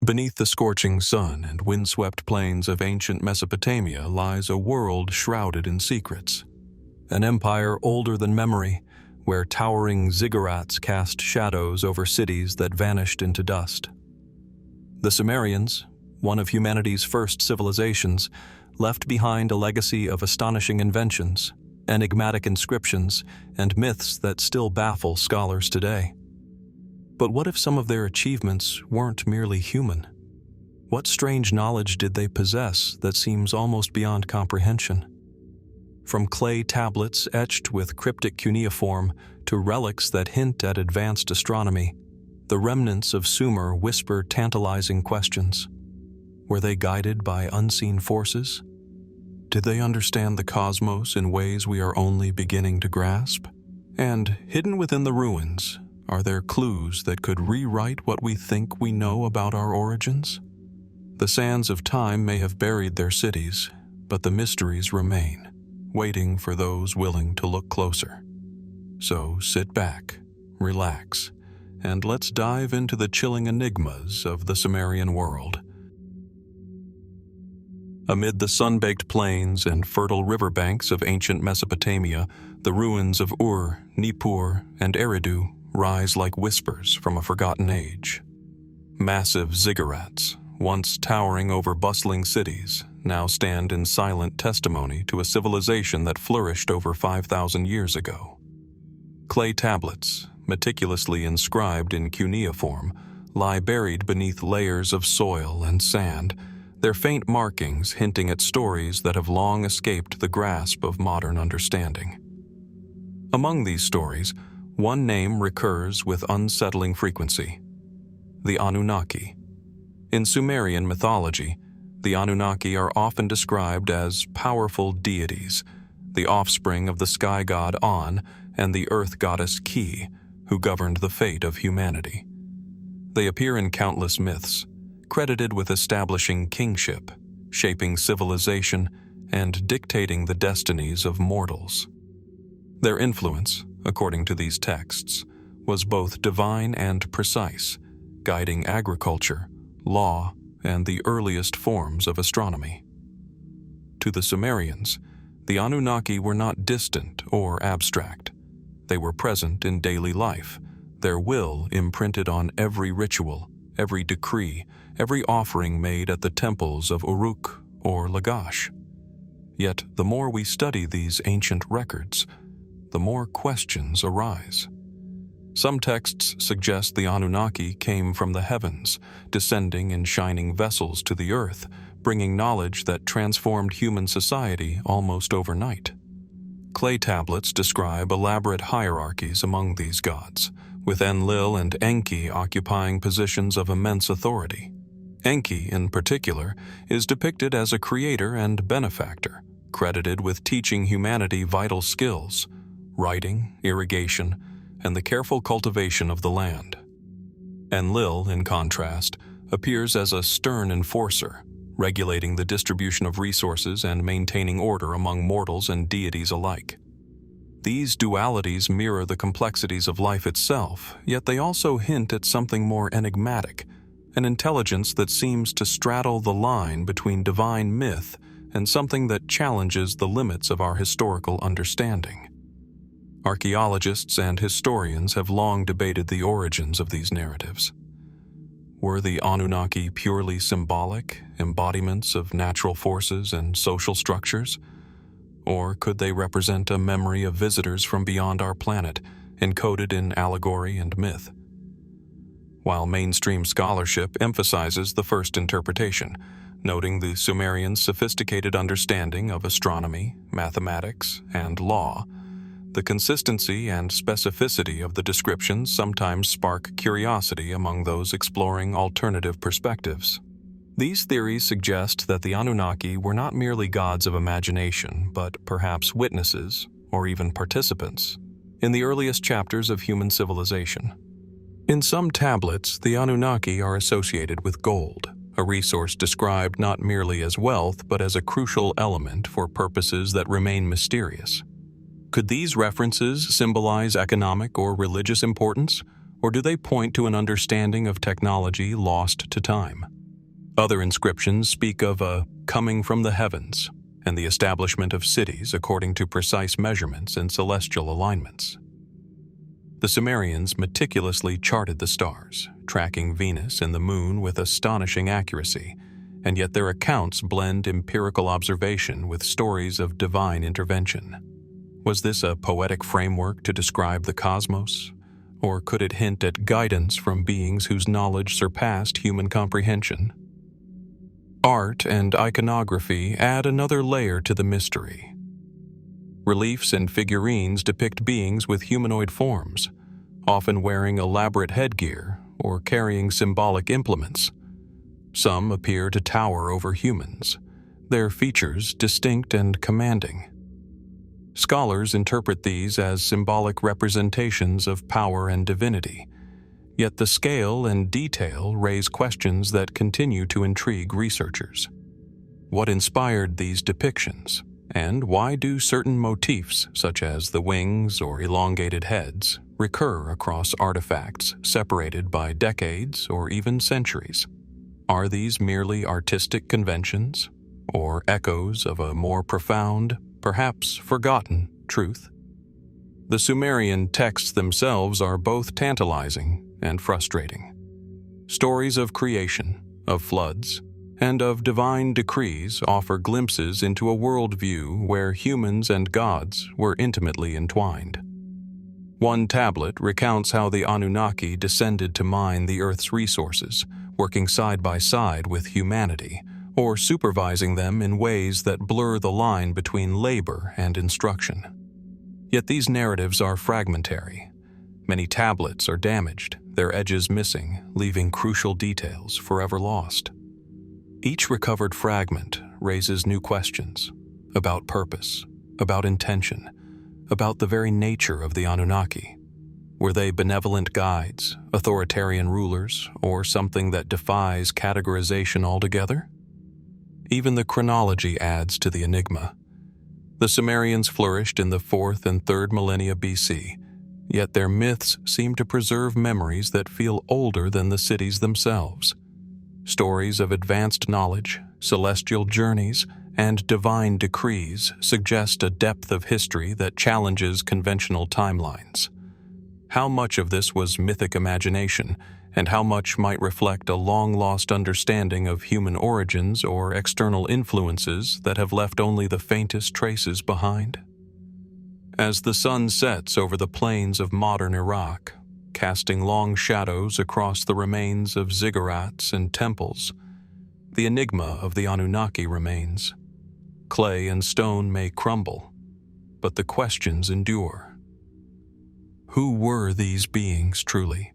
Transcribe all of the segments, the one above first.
Beneath the scorching sun and windswept plains of ancient Mesopotamia lies a world shrouded in secrets. An empire older than memory, where towering ziggurats cast shadows over cities that vanished into dust. The Sumerians, one of humanity's first civilizations, left behind a legacy of astonishing inventions, enigmatic inscriptions, and myths that still baffle scholars today. But what if some of their achievements weren't merely human? What strange knowledge did they possess that seems almost beyond comprehension? From clay tablets etched with cryptic cuneiform to relics that hint at advanced astronomy, the remnants of Sumer whisper tantalizing questions. Were they guided by unseen forces? Did they understand the cosmos in ways we are only beginning to grasp? And hidden within the ruins, are there clues that could rewrite what we think we know about our origins? The sands of time may have buried their cities, but the mysteries remain, waiting for those willing to look closer. So sit back, relax, and let's dive into the chilling enigmas of the Sumerian world. Amid the sun-baked plains and fertile riverbanks of ancient Mesopotamia, the ruins of Ur, Nippur, and Eridu rise like whispers from a forgotten age. Massive ziggurats, once towering over bustling cities, now stand in silent testimony to a civilization that flourished over 5,000 years ago. Clay tablets, meticulously inscribed in cuneiform, lie buried beneath layers of soil and sand, their faint markings hinting at stories that have long escaped the grasp of modern understanding. Among these stories, one name recurs with unsettling frequency: the Anunnaki. In Sumerian mythology, the Anunnaki are often described as powerful deities, the offspring of the sky god An and the earth goddess Ki, who governed the fate of humanity. They appear in countless myths, credited with establishing kingship, shaping civilization, and dictating the destinies of mortals. Their influence, according to these texts, was both divine and precise, guiding agriculture, law, and the earliest forms of astronomy. To the Sumerians, the Anunnaki were not distant or abstract. They were present in daily life, their will imprinted on every ritual, every decree, every offering made at the temples of Uruk or Lagash. Yet the more we study these ancient records, the more questions arise. Some texts suggest the Anunnaki came from the heavens, descending in shining vessels to the earth, bringing knowledge that transformed human society almost overnight. Clay tablets describe elaborate hierarchies among these gods, with Enlil and Enki occupying positions of immense authority. Enki, in particular, is depicted as a creator and benefactor, credited with teaching humanity vital skills: writing, irrigation, and the careful cultivation of the land. Enlil, in contrast, appears as a stern enforcer, regulating the distribution of resources and maintaining order among mortals and deities alike. These dualities mirror the complexities of life itself, yet they also hint at something more enigmatic, an intelligence that seems to straddle the line between divine myth and something that challenges the limits of our historical understanding. Archaeologists and historians have long debated the origins of these narratives. Were the Anunnaki purely symbolic embodiments of natural forces and social structures? Or could they represent a memory of visitors from beyond our planet, encoded in allegory and myth? While mainstream scholarship emphasizes the first interpretation, noting the Sumerians' sophisticated understanding of astronomy, mathematics, and law, the consistency and specificity of the descriptions sometimes spark curiosity among those exploring alternative perspectives. These theories suggest that the Anunnaki were not merely gods of imagination, but perhaps witnesses, or even participants, in the earliest chapters of human civilization. In some tablets, the Anunnaki are associated with gold, a resource described not merely as wealth but as a crucial element for purposes that remain mysterious. Could these references symbolize economic or religious importance, or do they point to an understanding of technology lost to time? Other inscriptions speak of a coming from the heavens and the establishment of cities according to precise measurements and celestial alignments. The Sumerians meticulously charted the stars, tracking Venus and the moon with astonishing accuracy, and yet their accounts blend empirical observation with stories of divine intervention. Was this a poetic framework to describe the cosmos, or could it hint at guidance from beings whose knowledge surpassed human comprehension? Art and iconography add another layer to the mystery. Reliefs and figurines depict beings with humanoid forms, often wearing elaborate headgear or carrying symbolic implements. Some appear to tower over humans, their features distinct and commanding. Scholars interpret these as symbolic representations of power and divinity, yet the scale and detail raise questions that continue to intrigue researchers. What inspired these depictions, and why do certain motifs, such as the wings or elongated heads, recur across artifacts separated by decades or even centuries? Are these merely artistic conventions, or echoes of a more profound, perhaps forgotten, truth? The Sumerian texts themselves are both tantalizing and frustrating. Stories of creation, of floods, and of divine decrees offer glimpses into a worldview where humans and gods were intimately entwined. One tablet recounts how the Anunnaki descended to mine the Earth's resources, working side by side with humanity, or supervising them in ways that blur the line between labor and instruction. Yet these narratives are fragmentary. Many tablets are damaged, their edges missing, leaving crucial details forever lost. Each recovered fragment raises new questions about purpose, about intention, about the very nature of the Anunnaki. Were they benevolent guides, authoritarian rulers, or something that defies categorization altogether? Even the chronology adds to the enigma. The Sumerians flourished in the 4th and 3rd millennia BC, yet their myths seem to preserve memories that feel older than the cities themselves. Stories of advanced knowledge, celestial journeys, and divine decrees suggest a depth of history that challenges conventional timelines. How much of this was mythic imagination, and how much might reflect a long-lost understanding of human origins or external influences that have left only the faintest traces behind? As the sun sets over the plains of modern Iraq, casting long shadows across the remains of ziggurats and temples, the enigma of the Anunnaki remains. Clay and stone may crumble, but the questions endure. Who were these beings truly?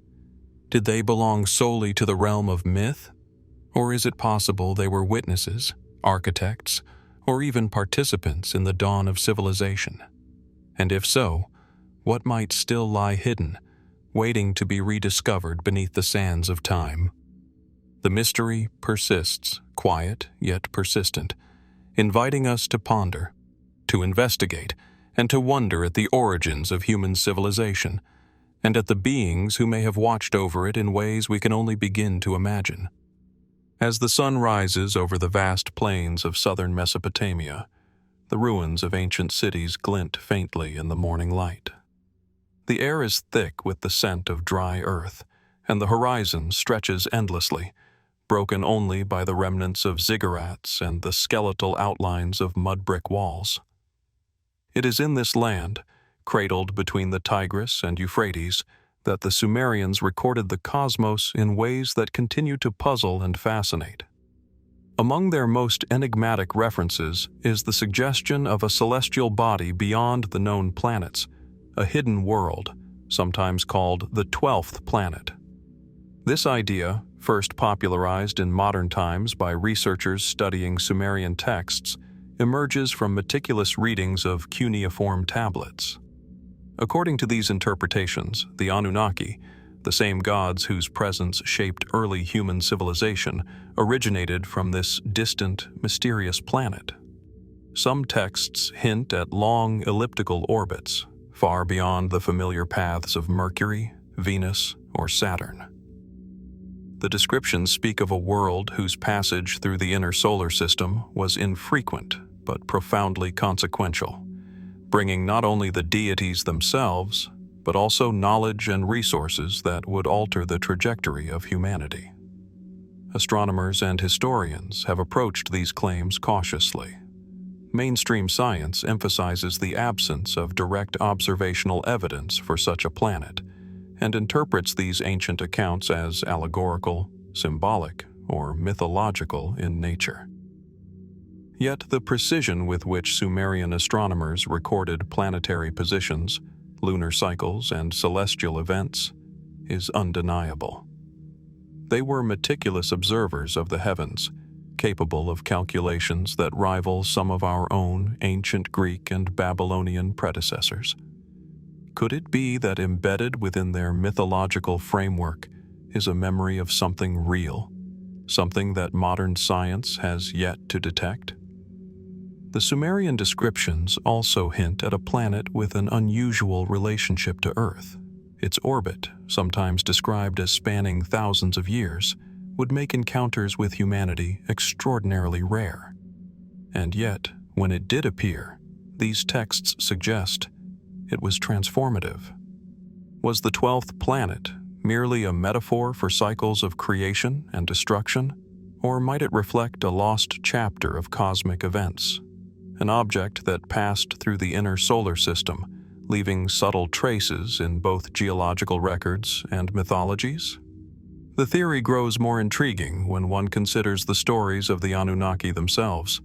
Did they belong solely to the realm of myth? Or is it possible they were witnesses, architects, or even participants in the dawn of civilization? And if so, what might still lie hidden, waiting to be rediscovered beneath the sands of time? The mystery persists, quiet yet persistent, inviting us to ponder, to investigate, and to wonder at the origins of human civilization, and at the beings who may have watched over it in ways we can only begin to imagine. As the sun rises over the vast plains of southern Mesopotamia, the ruins of ancient cities glint faintly in the morning light. The air is thick with the scent of dry earth, and the horizon stretches endlessly, broken only by the remnants of ziggurats and the skeletal outlines of mud brick walls. It is in this land, cradled between the Tigris and Euphrates, that the Sumerians recorded the cosmos in ways that continue to puzzle and fascinate. Among their most enigmatic references is the suggestion of a celestial body beyond the known planets, a hidden world, sometimes called the 12th planet. This idea, first popularized in modern times by researchers studying Sumerian texts, emerges from meticulous readings of cuneiform tablets. According to these interpretations, the Anunnaki, the same gods whose presence shaped early human civilization, originated from this distant, mysterious planet. Some texts hint at long elliptical orbits, far beyond the familiar paths of Mercury, Venus, or Saturn. The descriptions speak of a world whose passage through the inner solar system was infrequent but profoundly consequential, bringing not only the deities themselves, but also knowledge and resources that would alter the trajectory of humanity. Astronomers and historians have approached these claims cautiously. Mainstream science emphasizes the absence of direct observational evidence for such a planet, and interprets these ancient accounts as allegorical, symbolic, or mythological in nature. Yet the precision with which Sumerian astronomers recorded planetary positions, lunar cycles, and celestial events is undeniable. They were meticulous observers of the heavens, capable of calculations that rival some of our own ancient Greek and Babylonian predecessors. Could it be that embedded within their mythological framework is a memory of something real, something that modern science has yet to detect? The Sumerian descriptions also hint at a planet with an unusual relationship to Earth. Its orbit, sometimes described as spanning thousands of years, would make encounters with humanity extraordinarily rare. And yet, when it did appear, these texts suggest it was transformative. Was the 12th planet merely a metaphor for cycles of creation and destruction, or might it reflect a lost chapter of cosmic events? An object that passed through the inner solar system, leaving subtle traces in both geological records and mythologies? The theory grows more intriguing when one considers the stories of the Anunnaki themselves.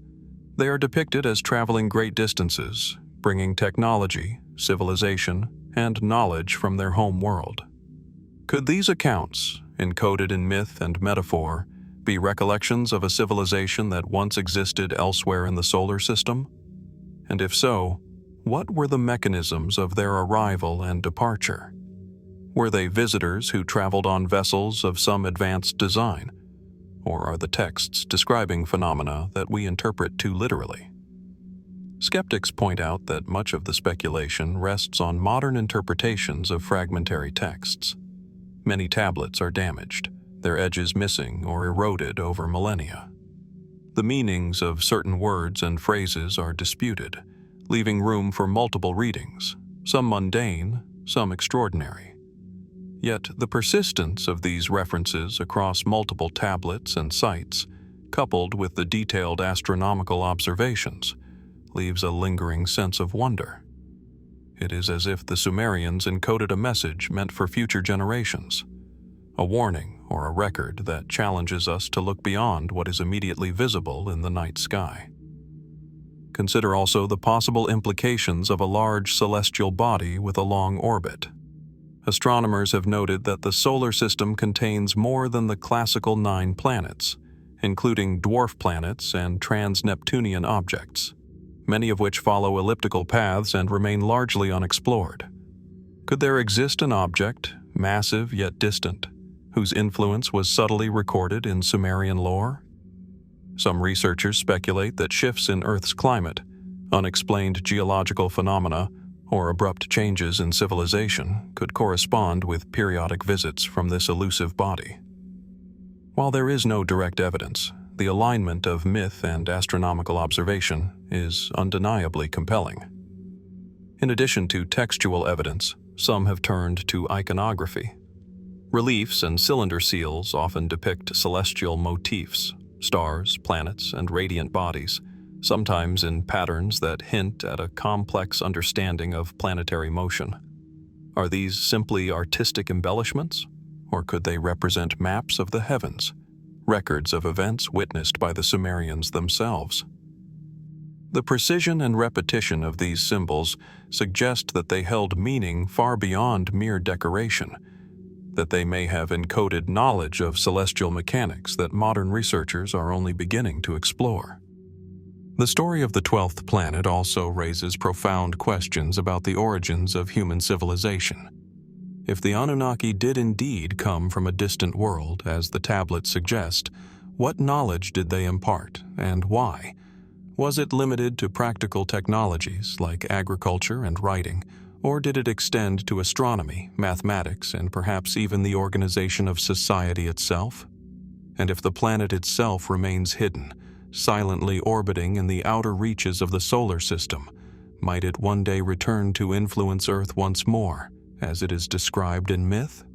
They are depicted as traveling great distances, bringing technology, civilization, and knowledge from their home world. Could these accounts, encoded in myth and metaphor, be recollections of a civilization that once existed elsewhere in the solar system? And if so, what were the mechanisms of their arrival and departure? Were they visitors who traveled on vessels of some advanced design? Or are the texts describing phenomena that we interpret too literally? Skeptics point out that much of the speculation rests on modern interpretations of fragmentary texts. Many tablets are damaged, their edges missing or eroded over millennia. The meanings of certain words and phrases are disputed, leaving room for multiple readings, some mundane, some extraordinary. Yet the persistence of these references across multiple tablets and sites, coupled with the detailed astronomical observations, leaves a lingering sense of wonder. It is as if the Sumerians encoded a message meant for future generations, a warning or a record that challenges us to look beyond what is immediately visible in the night sky. Consider also the possible implications of a large celestial body with a long orbit. Astronomers have noted that the solar system contains more than the classical 9 planets, including dwarf planets and trans-Neptunian objects, many of which follow elliptical paths and remain largely unexplored. Could there exist an object, massive yet distant, whose influence was subtly recorded in Sumerian lore? Some researchers speculate that shifts in Earth's climate, unexplained geological phenomena, or abrupt changes in civilization could correspond with periodic visits from this elusive body. While there is no direct evidence, the alignment of myth and astronomical observation is undeniably compelling. In addition to textual evidence, some have turned to iconography. Reliefs and cylinder seals often depict celestial motifs, stars, planets, and radiant bodies, sometimes in patterns that hint at a complex understanding of planetary motion. Are these simply artistic embellishments, or could they represent maps of the heavens, records of events witnessed by the Sumerians themselves? The precision and repetition of these symbols suggest that they held meaning far beyond mere decoration, that they may have encoded knowledge of celestial mechanics that modern researchers are only beginning to explore. The story of the 12th planet also raises profound questions about the origins of human civilization. If the Anunnaki did indeed come from a distant world, as the tablets suggest, what knowledge did they impart, and why? Was it limited to practical technologies like agriculture and writing, Or did it extend to astronomy, mathematics, and perhaps even the organization of society itself? And if the planet itself remains hidden, silently orbiting in the outer reaches of the solar system, might it one day return to influence Earth once more, as it is described in myth?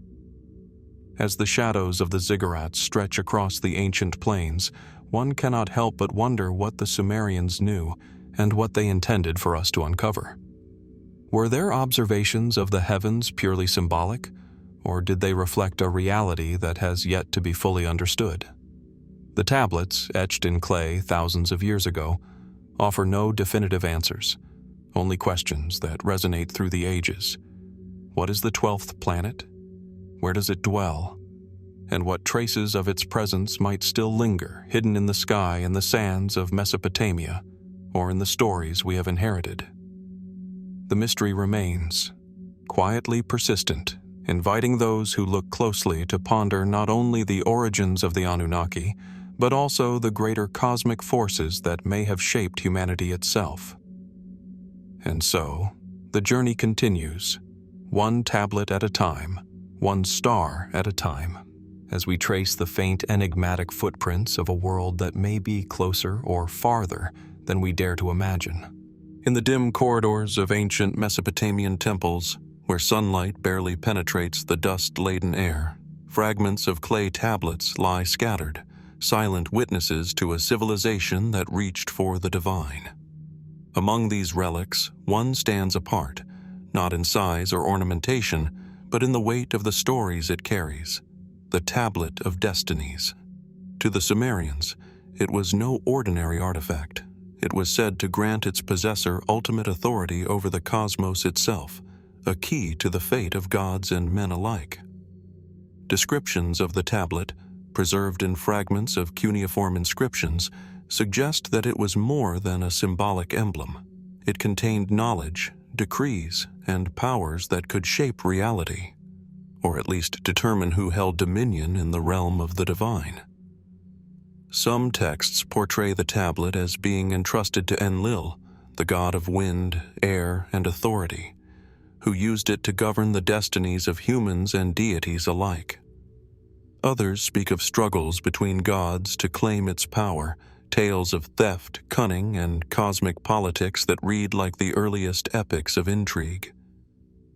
As the shadows of the ziggurats stretch across the ancient plains, one cannot help but wonder what the Sumerians knew and what they intended for us to uncover. Were their observations of the heavens purely symbolic, or did they reflect a reality that has yet to be fully understood? The tablets, etched in clay thousands of years ago, offer no definitive answers, only questions that resonate through the ages. What is the 12th planet? Where does it dwell? And what traces of its presence might still linger, hidden in the sky and the sands of Mesopotamia, or in the stories we have inherited? The mystery remains, quietly persistent, inviting those who look closely to ponder not only the origins of the Anunnaki, but also the greater cosmic forces that may have shaped humanity itself. And so, the journey continues, one tablet at a time, one star at a time, as we trace the faint enigmatic footprints of a world that may be closer or farther than we dare to imagine. In the dim corridors of ancient Mesopotamian temples, where sunlight barely penetrates the dust-laden air, fragments of clay tablets lie scattered, silent witnesses to a civilization that reached for the divine. Among these relics, one stands apart, not in size or ornamentation, but in the weight of the stories it carries, the Tablet of Destinies. To the Sumerians, it was no ordinary artifact. It was said to grant its possessor ultimate authority over the cosmos itself, a key to the fate of gods and men alike. Descriptions of the tablet, preserved in fragments of cuneiform inscriptions, suggest that it was more than a symbolic emblem. It contained knowledge, decrees, and powers that could shape reality, or at least determine who held dominion in the realm of the divine. Some texts portray the tablet as being entrusted to Enlil, the god of wind, air, and authority, who used it to govern the destinies of humans and deities alike. Others speak of struggles between gods to claim its power, tales of theft, cunning, and cosmic politics that read like the earliest epics of intrigue.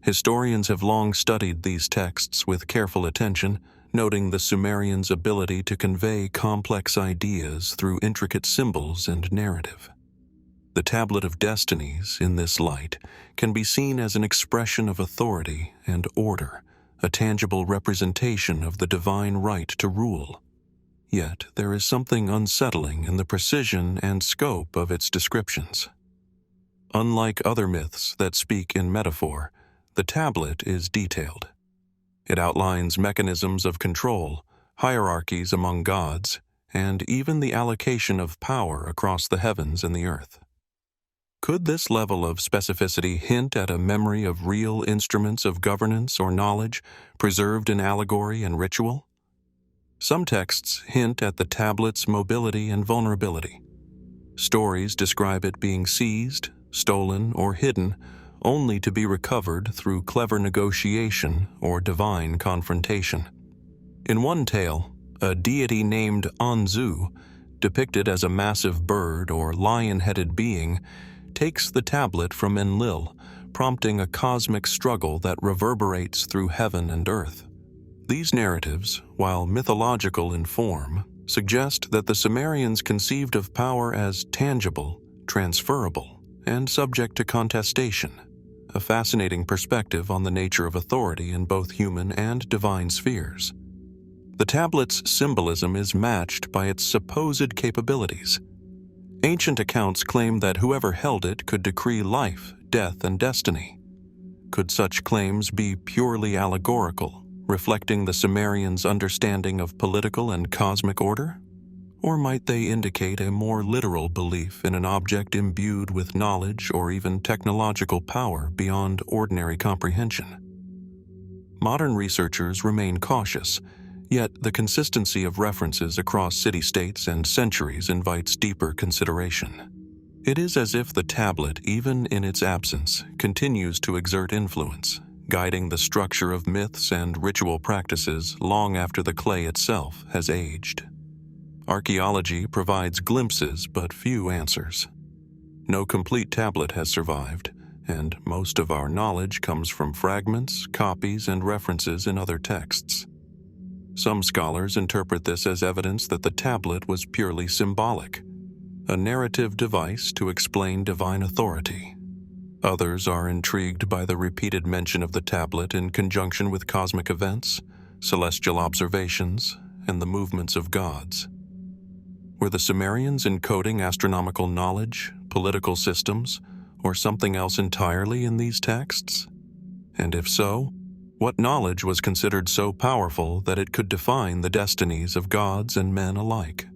Historians have long studied these texts with careful attention, noting the Sumerians' ability to convey complex ideas through intricate symbols and narrative. The Tablet of Destinies, in this light, can be seen as an expression of authority and order, a tangible representation of the divine right to rule. Yet there is something unsettling in the precision and scope of its descriptions. Unlike other myths that speak in metaphor, the tablet is detailed. It outlines mechanisms of control, hierarchies among gods, and even the allocation of power across the heavens and the earth. Could this level of specificity hint at a memory of real instruments of governance or knowledge preserved in allegory and ritual? Some texts hint at the tablet's mobility and vulnerability. Stories describe it being seized, stolen, or hidden, only to be recovered through clever negotiation or divine confrontation. In one tale, a deity named Anzu, depicted as a massive bird or lion-headed being, takes the tablet from Enlil, prompting a cosmic struggle that reverberates through heaven and earth. These narratives, while mythological in form, suggest that the Sumerians conceived of power as tangible, transferable, and subject to contestation, a fascinating perspective on the nature of authority in both human and divine spheres. The tablet's symbolism is matched by its supposed capabilities. Ancient accounts claim that whoever held it could decree life, death, and destiny. Could such claims be purely allegorical, reflecting the Sumerians' understanding of political and cosmic order? Or might they indicate a more literal belief in an object imbued with knowledge or even technological power beyond ordinary comprehension? Modern researchers remain cautious, yet the consistency of references across city-states and centuries invites deeper consideration. It is as if the tablet, even in its absence, continues to exert influence, guiding the structure of myths and ritual practices long after the clay itself has aged. Archaeology provides glimpses but few answers. No complete tablet has survived, and most of our knowledge comes from fragments, copies, and references in other texts. Some scholars interpret this as evidence that the tablet was purely symbolic, a narrative device to explain divine authority. Others are intrigued by the repeated mention of the tablet in conjunction with cosmic events, celestial observations, and the movements of gods. Were the Sumerians encoding astronomical knowledge, political systems, or something else entirely in these texts? And if so, what knowledge was considered so powerful that it could define the destinies of gods and men alike?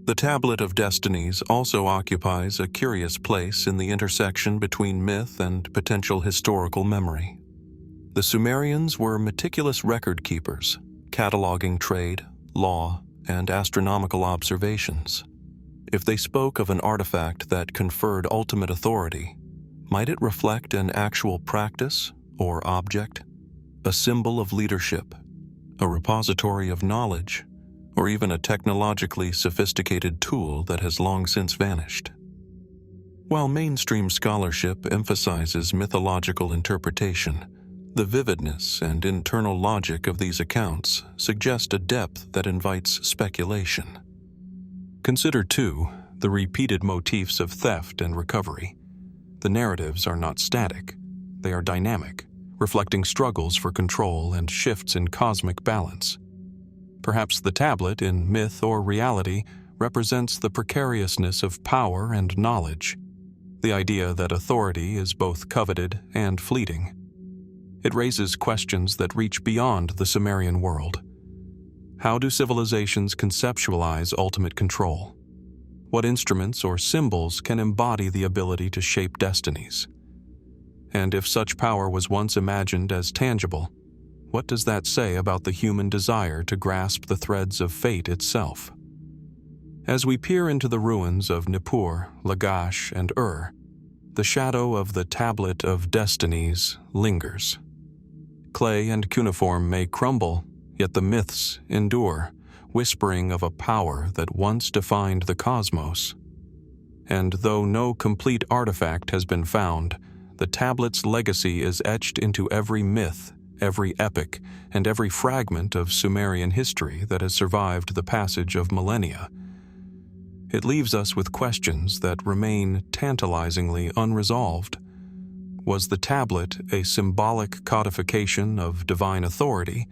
The Tablet of Destinies also occupies a curious place in the intersection between myth and potential historical memory. The Sumerians were meticulous record keepers, cataloging trade, law, and astronomical observations. If they spoke of an artifact that conferred ultimate authority, might it reflect an actual practice or object, a symbol of leadership, a repository of knowledge, or even a technologically sophisticated tool that has long since vanished? While mainstream scholarship emphasizes mythological interpretation, the vividness and internal logic of these accounts suggest a depth that invites speculation. Consider, too, the repeated motifs of theft and recovery. The narratives are not static, they are dynamic, reflecting struggles for control and shifts in cosmic balance. Perhaps the tablet, in myth or reality, represents the precariousness of power and knowledge, the idea that authority is both coveted and fleeting. It raises questions that reach beyond the Sumerian world. How do civilizations conceptualize ultimate control? What instruments or symbols can embody the ability to shape destinies? And if such power was once imagined as tangible, what does that say about the human desire to grasp the threads of fate itself? As we peer into the ruins of Nippur, Lagash, and the shadow of the Tablet of Destinies lingers. Clay and cuneiform may crumble, yet the myths endure, whispering of a power that once defined the cosmos. And though no complete artifact has been found, the tablet's legacy is etched into every myth, every epic, and every fragment of Sumerian history that has survived the passage of millennia. It leaves us with questions that remain tantalizingly unresolved. Was the tablet a symbolic codification of divine authority,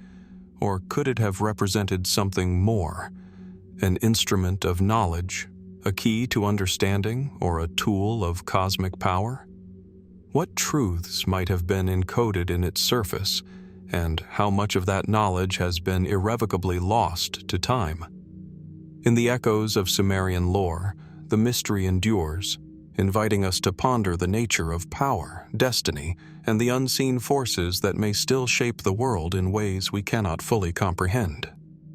or could it have represented something more, an instrument of knowledge, a key to understanding, or a tool of cosmic power? What truths might have been encoded in its surface, and how much of that knowledge has been irrevocably lost to time? In the echoes of Sumerian lore, the mystery endures, inviting us to ponder the nature of power, destiny, and the unseen forces that may still shape the world in ways we cannot fully comprehend.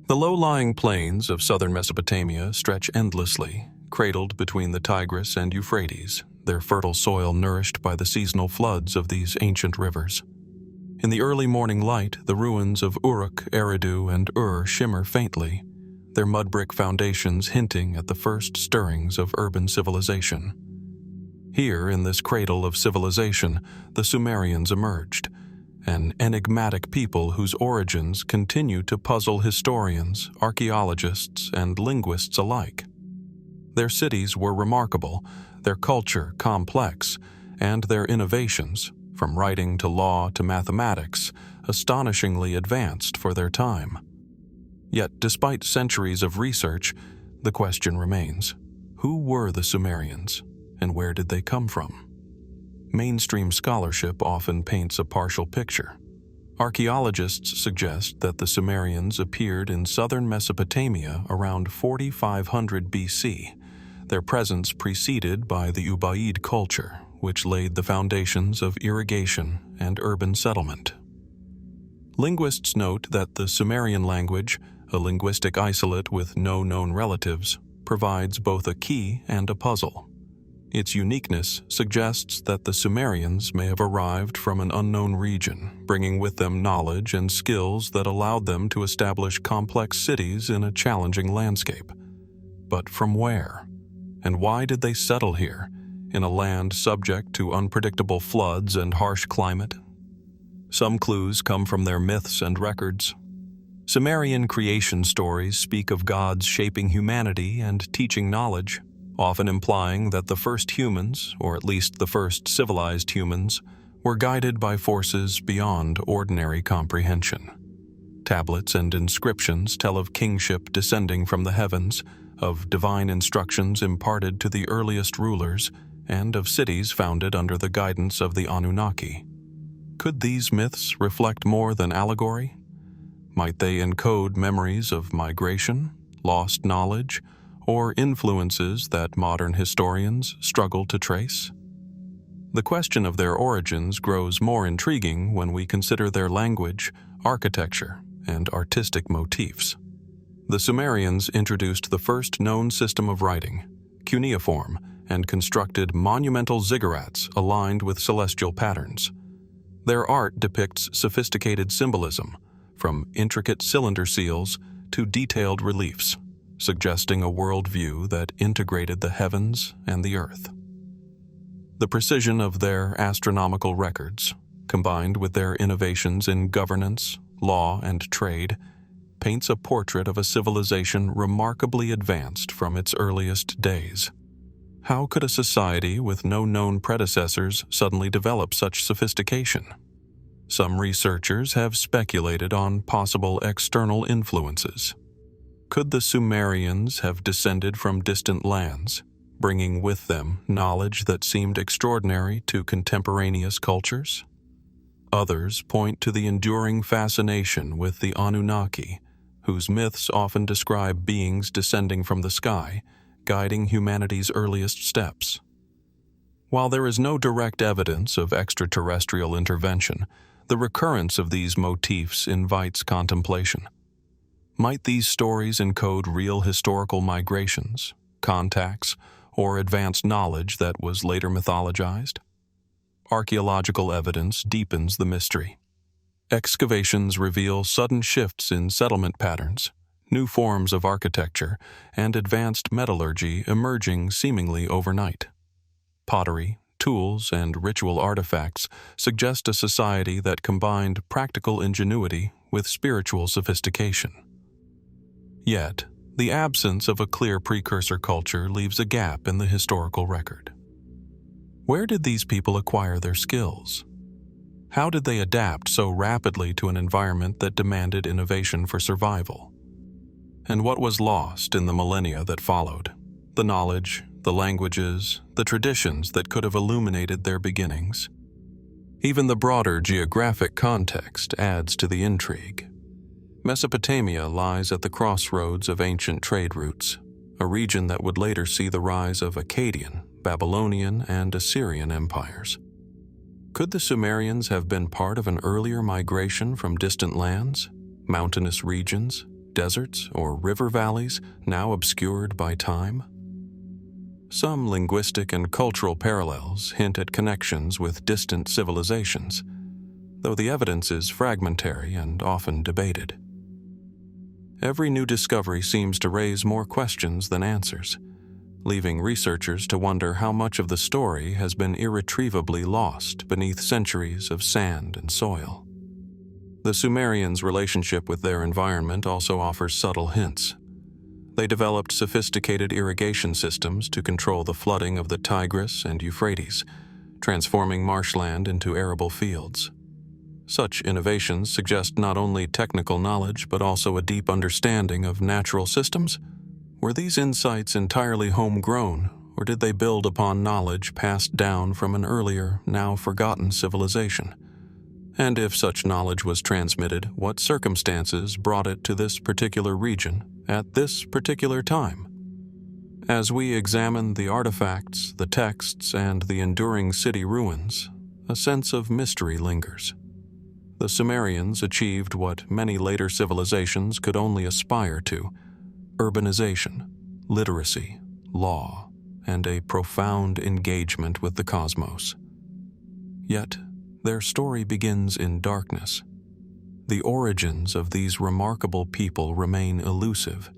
The low-lying plains of southern Mesopotamia stretch endlessly, cradled between the Tigris and Euphrates, their fertile soil nourished by the seasonal floods of these ancient rivers. In the early morning light, the ruins of Uruk, Eridu, and shimmer faintly, their mud brick foundations hinting at the first stirrings of urban civilization. Here, in this cradle of civilization, the Sumerians emerged, an enigmatic people whose origins continue to puzzle historians, archaeologists, and linguists alike. Their cities were remarkable, their culture complex, and their innovations, from writing to law to mathematics, astonishingly advanced for their time. Yet, despite centuries of research, the question remains: who were the Sumerians, and where did they come from? Mainstream scholarship often paints a partial picture. Archaeologists suggest that the Sumerians appeared in southern Mesopotamia around 4500 BC, their presence preceded by the Ubaid culture, which laid the foundations of irrigation and urban settlement. Linguists note that the Sumerian language, a linguistic isolate with no known relatives, provides both a key and a puzzle. Its uniqueness suggests that the Sumerians may have arrived from an unknown region, bringing with them knowledge and skills that allowed them to establish complex cities in a challenging landscape. But from where? And why did they settle here, in a land subject to unpredictable floods and harsh climate? Some clues come from their myths and records. Sumerian creation stories speak of gods shaping humanity and teaching knowledge, often implying that the first humans, or at least the first civilized humans, were guided by forces beyond ordinary comprehension. Tablets and inscriptions tell of kingship descending from the heavens, of divine instructions imparted to the earliest rulers, and of cities founded under the guidance of the Anunnaki. Could these myths reflect more than allegory? Might they encode memories of migration, lost knowledge, or influences that modern historians struggle to trace? The question of their origins grows more intriguing when we consider their language, architecture, and artistic motifs. The Sumerians introduced the first known system of writing, cuneiform, and constructed monumental ziggurats aligned with celestial patterns. Their art depicts sophisticated symbolism, from intricate cylinder seals to detailed reliefs, suggesting a worldview that integrated the heavens and the earth. The precision of their astronomical records, combined with their innovations in governance, law, and trade, paints a portrait of a civilization remarkably advanced from its earliest days. How could a society with no known predecessors suddenly develop such sophistication? Some researchers have speculated on possible external influences. Could the Sumerians have descended from distant lands, bringing with them knowledge that seemed extraordinary to contemporaneous cultures? Others point to the enduring fascination with the Anunnaki, whose myths often describe beings descending from the sky, guiding humanity's earliest steps. While there is no direct evidence of extraterrestrial intervention, the recurrence of these motifs invites contemplation. Might these stories encode real historical migrations, contacts, or advanced knowledge that was later mythologized? Archaeological evidence deepens the mystery. Excavations reveal sudden shifts in settlement patterns, new forms of architecture, and advanced metallurgy emerging seemingly overnight. Pottery, tools, and ritual artifacts suggest a society that combined practical ingenuity with spiritual sophistication. Yet, the absence of a clear precursor culture leaves a gap in the historical record. Where did these people acquire their skills? How did they adapt so rapidly to an environment that demanded innovation for survival? And what was lost in the millennia that followed? The knowledge, the languages, the traditions that could have illuminated their beginnings. Even the broader geographic context adds to the intrigue. Mesopotamia lies at the crossroads of ancient trade routes, a region that would later see the rise of Akkadian, Babylonian, and Assyrian empires. Could the Sumerians have been part of an earlier migration from distant lands, mountainous regions, deserts, or river valleys now obscured by time? Some linguistic and cultural parallels hint at connections with distant civilizations, though the evidence is fragmentary and often debated. Every new discovery seems to raise more questions than answers, leaving researchers to wonder how much of the story has been irretrievably lost beneath centuries of sand and soil. The Sumerians' relationship with their environment also offers subtle hints. They developed sophisticated irrigation systems to control the flooding of the Tigris and Euphrates, transforming marshland into arable fields. Such innovations suggest not only technical knowledge but also a deep understanding of natural systems. Were these insights entirely homegrown, or did they build upon knowledge passed down from an earlier, now forgotten civilization? And if such knowledge was transmitted, what circumstances brought it to this particular region at this particular time? As we examine the artifacts, the texts, and the enduring city ruins, a sense of mystery lingers. The Sumerians achieved what many later civilizations could only aspire to: urbanization, literacy, law, and a profound engagement with the cosmos. Yet, their story begins in darkness. The origins of these remarkable people remain elusive,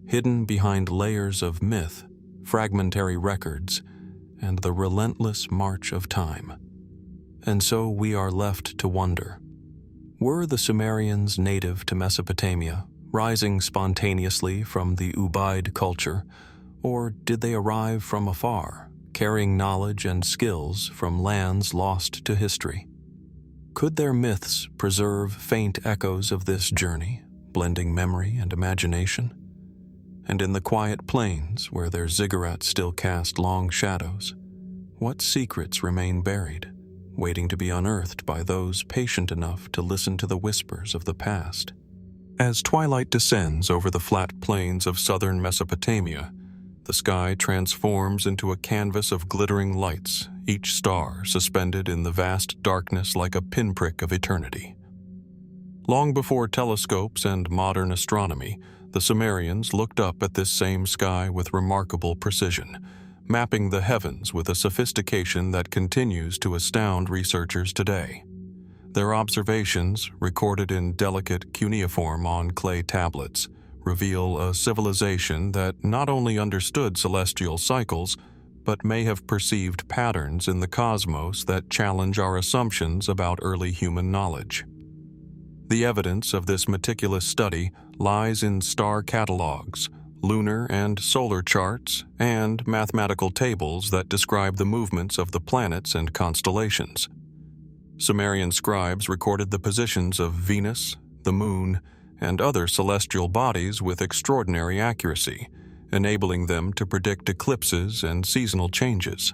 hidden behind layers of myth, fragmentary records, and the relentless march of time. And so we are left to wonder, were the Sumerians native to Mesopotamia, rising spontaneously from the Ubaid culture, or did they arrive from afar, carrying knowledge and skills from lands lost to history? Could their myths preserve faint echoes of this journey, blending memory and imagination? And in the quiet plains where their ziggurats still cast long shadows, what secrets remain buried, waiting to be unearthed by those patient enough to listen to the whispers of the past? As twilight descends over the flat plains of southern Mesopotamia, the sky transforms into a canvas of glittering lights, each star suspended in the vast darkness like a pinprick of eternity. Long before telescopes and modern astronomy, the Sumerians looked up at this same sky with remarkable precision, mapping the heavens with a sophistication that continues to astound researchers today. Their observations, recorded in delicate cuneiform on clay tablets, reveal a civilization that not only understood celestial cycles, but may have perceived patterns in the cosmos that challenge our assumptions about early human knowledge. The evidence of this meticulous study lies in star catalogs, lunar and solar charts, and mathematical tables that describe the movements of the planets and constellations. Sumerian scribes recorded the positions of Venus, the moon, and other celestial bodies with extraordinary accuracy, enabling them to predict eclipses and seasonal changes.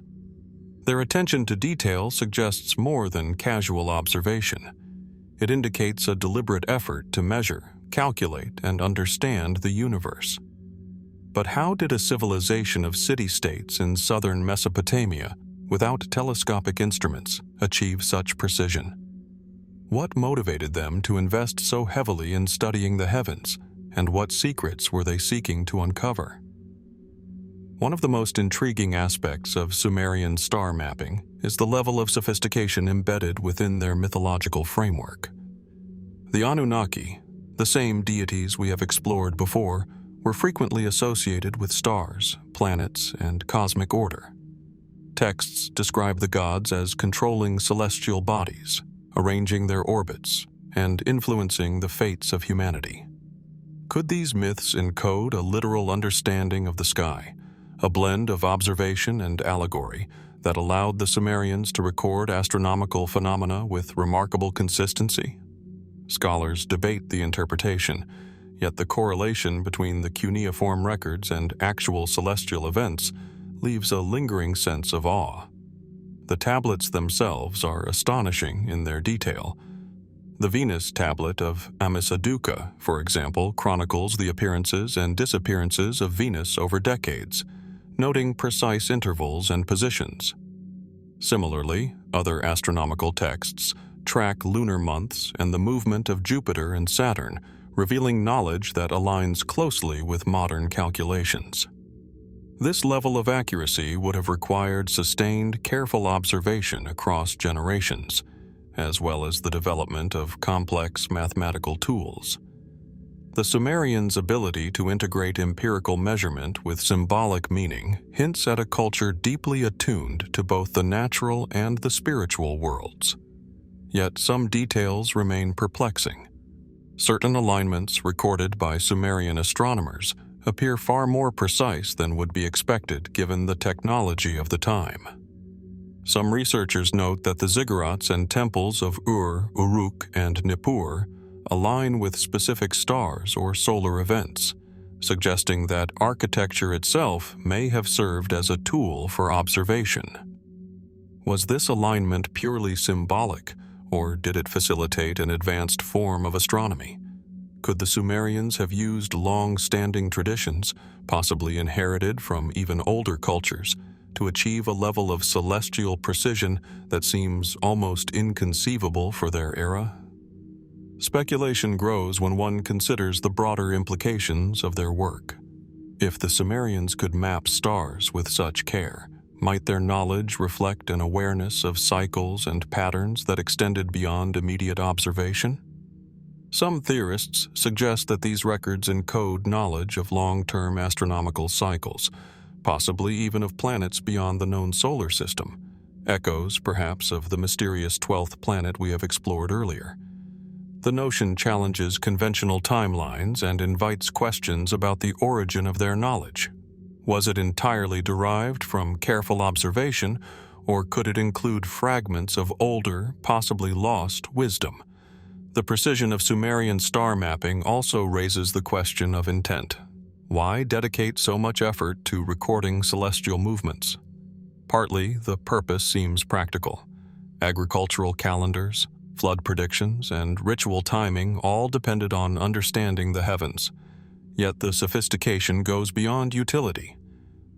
Their attention to detail suggests more than casual observation. It indicates a deliberate effort to measure, calculate, and understand the universe. But how did a civilization of city-states in southern Mesopotamia, without telescopic instruments, achieve such precision? What motivated them to invest so heavily in studying the heavens, and what secrets were they seeking to uncover? One of the most intriguing aspects of Sumerian star mapping is the level of sophistication embedded within their mythological framework. The Anunnaki, the same deities we have explored before, were frequently associated with stars, planets, and cosmic order. Texts describe the gods as controlling celestial bodies, arranging their orbits, and influencing the fates of humanity. Could these myths encode a literal understanding of the sky, a blend of observation and allegory that allowed the Sumerians to record astronomical phenomena with remarkable consistency? Scholars debate the interpretation, yet the correlation between the cuneiform records and actual celestial events leaves a lingering sense of awe. The tablets themselves are astonishing in their detail. The Venus tablet of Amisaduqa, for example, chronicles the appearances and disappearances of Venus over decades, noting precise intervals and positions. Similarly, other astronomical texts track lunar months and the movement of Jupiter and Saturn, revealing knowledge that aligns closely with modern calculations. This level of accuracy would have required sustained, careful observation across generations, as well as the development of complex mathematical tools. The Sumerians' ability to integrate empirical measurement with symbolic meaning hints at a culture deeply attuned to both the natural and the spiritual worlds. Yet some details remain perplexing. Certain alignments recorded by Sumerian astronomers appear far more precise than would be expected given the technology of the time. Some researchers note that the ziggurats and temples of Ur, Uruk, and Nippur align with specific stars or solar events, suggesting that architecture itself may have served as a tool for observation. Was this alignment purely symbolic, or did it facilitate an advanced form of astronomy? Could the Sumerians have used long-standing traditions, possibly inherited from even older cultures, to achieve a level of celestial precision that seems almost inconceivable for their era? Speculation grows when one considers the broader implications of their work. If the Sumerians could map stars with such care, might their knowledge reflect an awareness of cycles and patterns that extended beyond immediate observation? Some theorists suggest that these records encode knowledge of long-term astronomical cycles, possibly even of planets beyond the known solar system, echoes perhaps of the mysterious 12th planet we have explored earlier. The notion challenges conventional timelines and invites questions about the origin of their knowledge. Was it entirely derived from careful observation, or could it include fragments of older, possibly lost, wisdom? The precision of Sumerian star mapping also raises the question of intent. Why dedicate so much effort to recording celestial movements? Partly, the purpose seems practical. Agricultural calendars, flood predictions, and ritual timing all depended on understanding the heavens. Yet the sophistication goes beyond utility.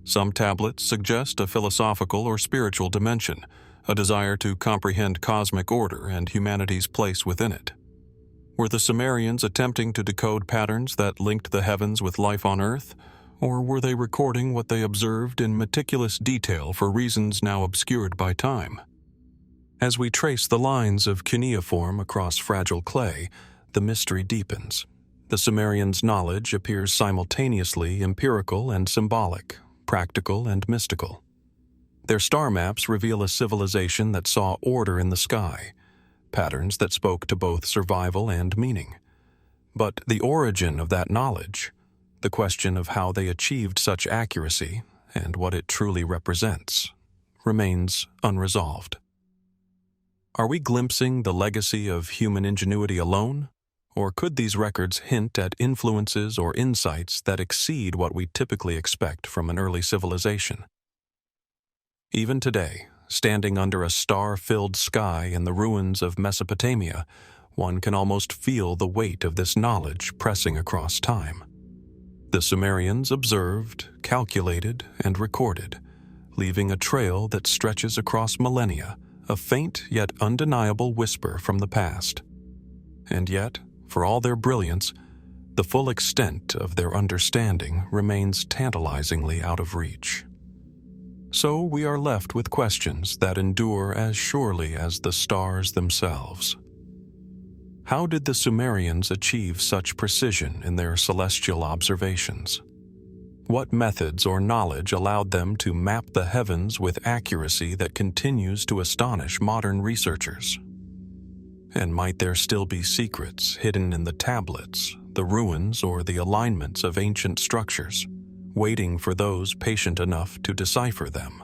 Some tablets suggest a philosophical or spiritual dimension, a desire to comprehend cosmic order and humanity's place within it. Were the Sumerians attempting to decode patterns that linked the heavens with life on Earth, or were they recording what they observed in meticulous detail for reasons now obscured by time? As we trace the lines of cuneiform across fragile clay, the mystery deepens. The Sumerians' knowledge appears simultaneously empirical and symbolic, practical and mystical. Their star maps reveal a civilization that saw order in the sky, patterns that spoke to both survival and meaning. But the origin of that knowledge, the question of how they achieved such accuracy and what it truly represents, remains unresolved. Are we glimpsing the legacy of human ingenuity alone? Or could these records hint at influences or insights that exceed what we typically expect from an early civilization? Even today, standing under a star-filled sky in the ruins of Mesopotamia, one can almost feel the weight of this knowledge pressing across time. The Sumerians observed, calculated, and recorded, leaving a trail that stretches across millennia, a faint yet undeniable whisper from the past. And yet, for all their brilliance, the full extent of their understanding remains tantalizingly out of reach. So we are left with questions that endure as surely as the stars themselves. How did the Sumerians achieve such precision in their celestial observations? What methods or knowledge allowed them to map the heavens with accuracy that continues to astonish modern researchers? And might there still be secrets hidden in the tablets, the ruins, or the alignments of ancient structures, waiting for those patient enough to decipher them?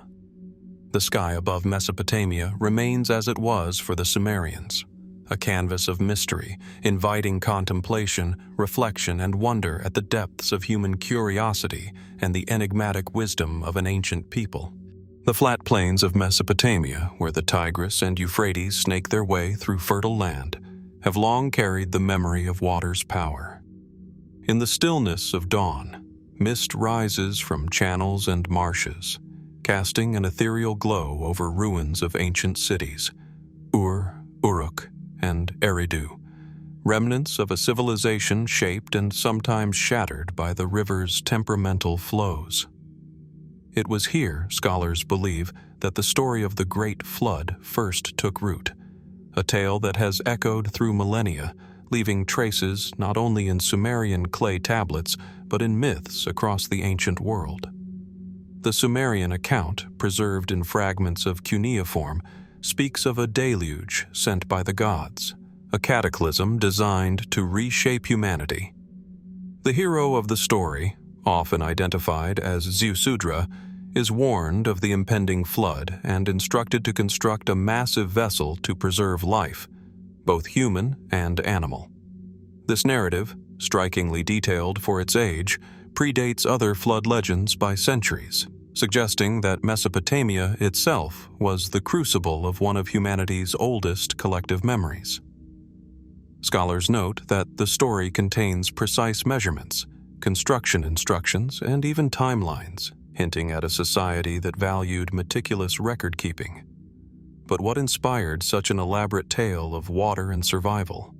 The sky above Mesopotamia remains as it was for the Sumerians, a canvas of mystery, inviting contemplation, reflection, and wonder at the depths of human curiosity and the enigmatic wisdom of an ancient people. The flat plains of Mesopotamia, where the Tigris and Euphrates snake their way through fertile land, have long carried the memory of water's power. In the stillness of dawn, mist rises from channels and marshes, casting an ethereal glow over ruins of ancient cities, Ur, Uruk, and Eridu, remnants of a civilization shaped and sometimes shattered by the river's temperamental flows. It was here, scholars believe, that the story of the Great Flood first took root, a tale that has echoed through millennia, leaving traces not only in Sumerian clay tablets, but in myths across the ancient world. The Sumerian account, preserved in fragments of cuneiform, speaks of a deluge sent by the gods, a cataclysm designed to reshape humanity. The hero of the story, often identified as Ziusudra, is warned of the impending flood and instructed to construct a massive vessel to preserve life, both human and animal. This narrative, strikingly detailed for its age, predates other flood legends by centuries, suggesting that Mesopotamia itself was the crucible of one of humanity's oldest collective memories. Scholars note that the story contains precise measurements, construction instructions, and even timelines, hinting at a society that valued meticulous record-keeping. But what inspired such an elaborate tale of water and survival?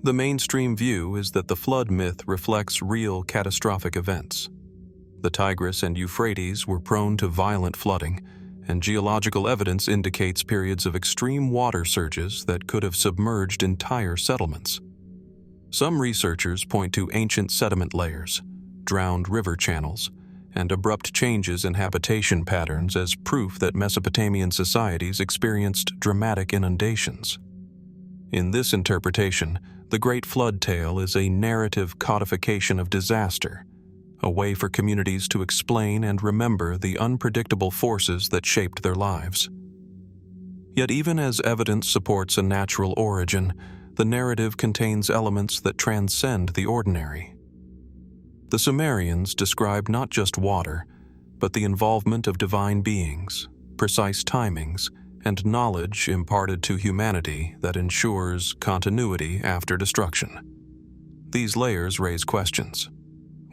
The mainstream view is that the flood myth reflects real catastrophic events. The Tigris and Euphrates were prone to violent flooding, and geological evidence indicates periods of extreme water surges that could have submerged entire settlements. Some researchers point to ancient sediment layers, drowned river channels, and abrupt changes in habitation patterns as proof that Mesopotamian societies experienced dramatic inundations. In this interpretation, the Great Flood tale is a narrative codification of disaster, a way for communities to explain and remember the unpredictable forces that shaped their lives. Yet even as evidence supports a natural origin, the narrative contains elements that transcend the ordinary. The Sumerians describe not just water, but the involvement of divine beings, precise timings, and knowledge imparted to humanity that ensures continuity after destruction. These layers raise questions.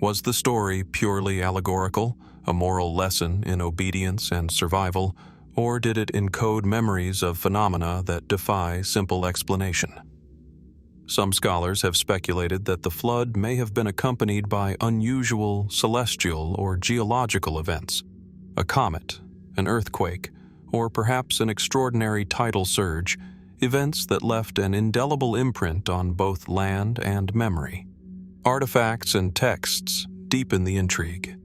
Was the story purely allegorical, a moral lesson in obedience and survival, or did it encode memories of phenomena that defy simple explanation? Some scholars have speculated that the flood may have been accompanied by unusual celestial or geological events, a comet, an earthquake, or perhaps an extraordinary tidal surge, events that left an indelible imprint on both land and memory. Artifacts and texts deepen the intrigue.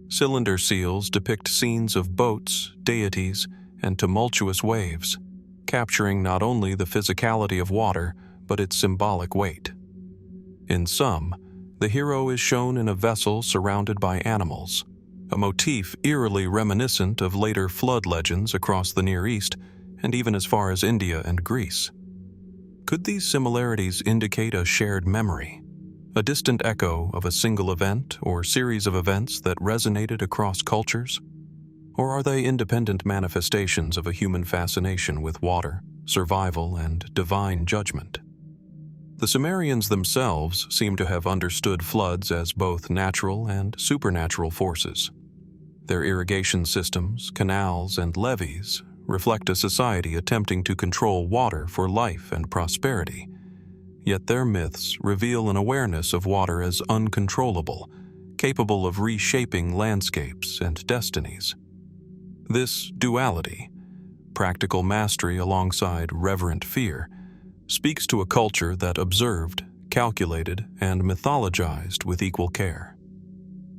Cylinder seals depict scenes of boats, deities, and tumultuous waves, capturing not only the physicality of water, but its symbolic weight. In some, the hero is shown in a vessel surrounded by animals, a motif eerily reminiscent of later flood legends across the Near East and even as far as India and Greece. Could these similarities indicate a shared memory, a distant echo of a single event or series of events that resonated across cultures? Or are they independent manifestations of a human fascination with water, survival, and divine judgment? The Sumerians themselves seem to have understood floods as both natural and supernatural forces. Their irrigation systems, canals, and levees reflect a society attempting to control water for life and prosperity. Yet their myths reveal an awareness of water as uncontrollable, capable of reshaping landscapes and destinies. This duality, practical mastery alongside reverent fear, speaks to a culture that observed, calculated, and mythologized with equal care.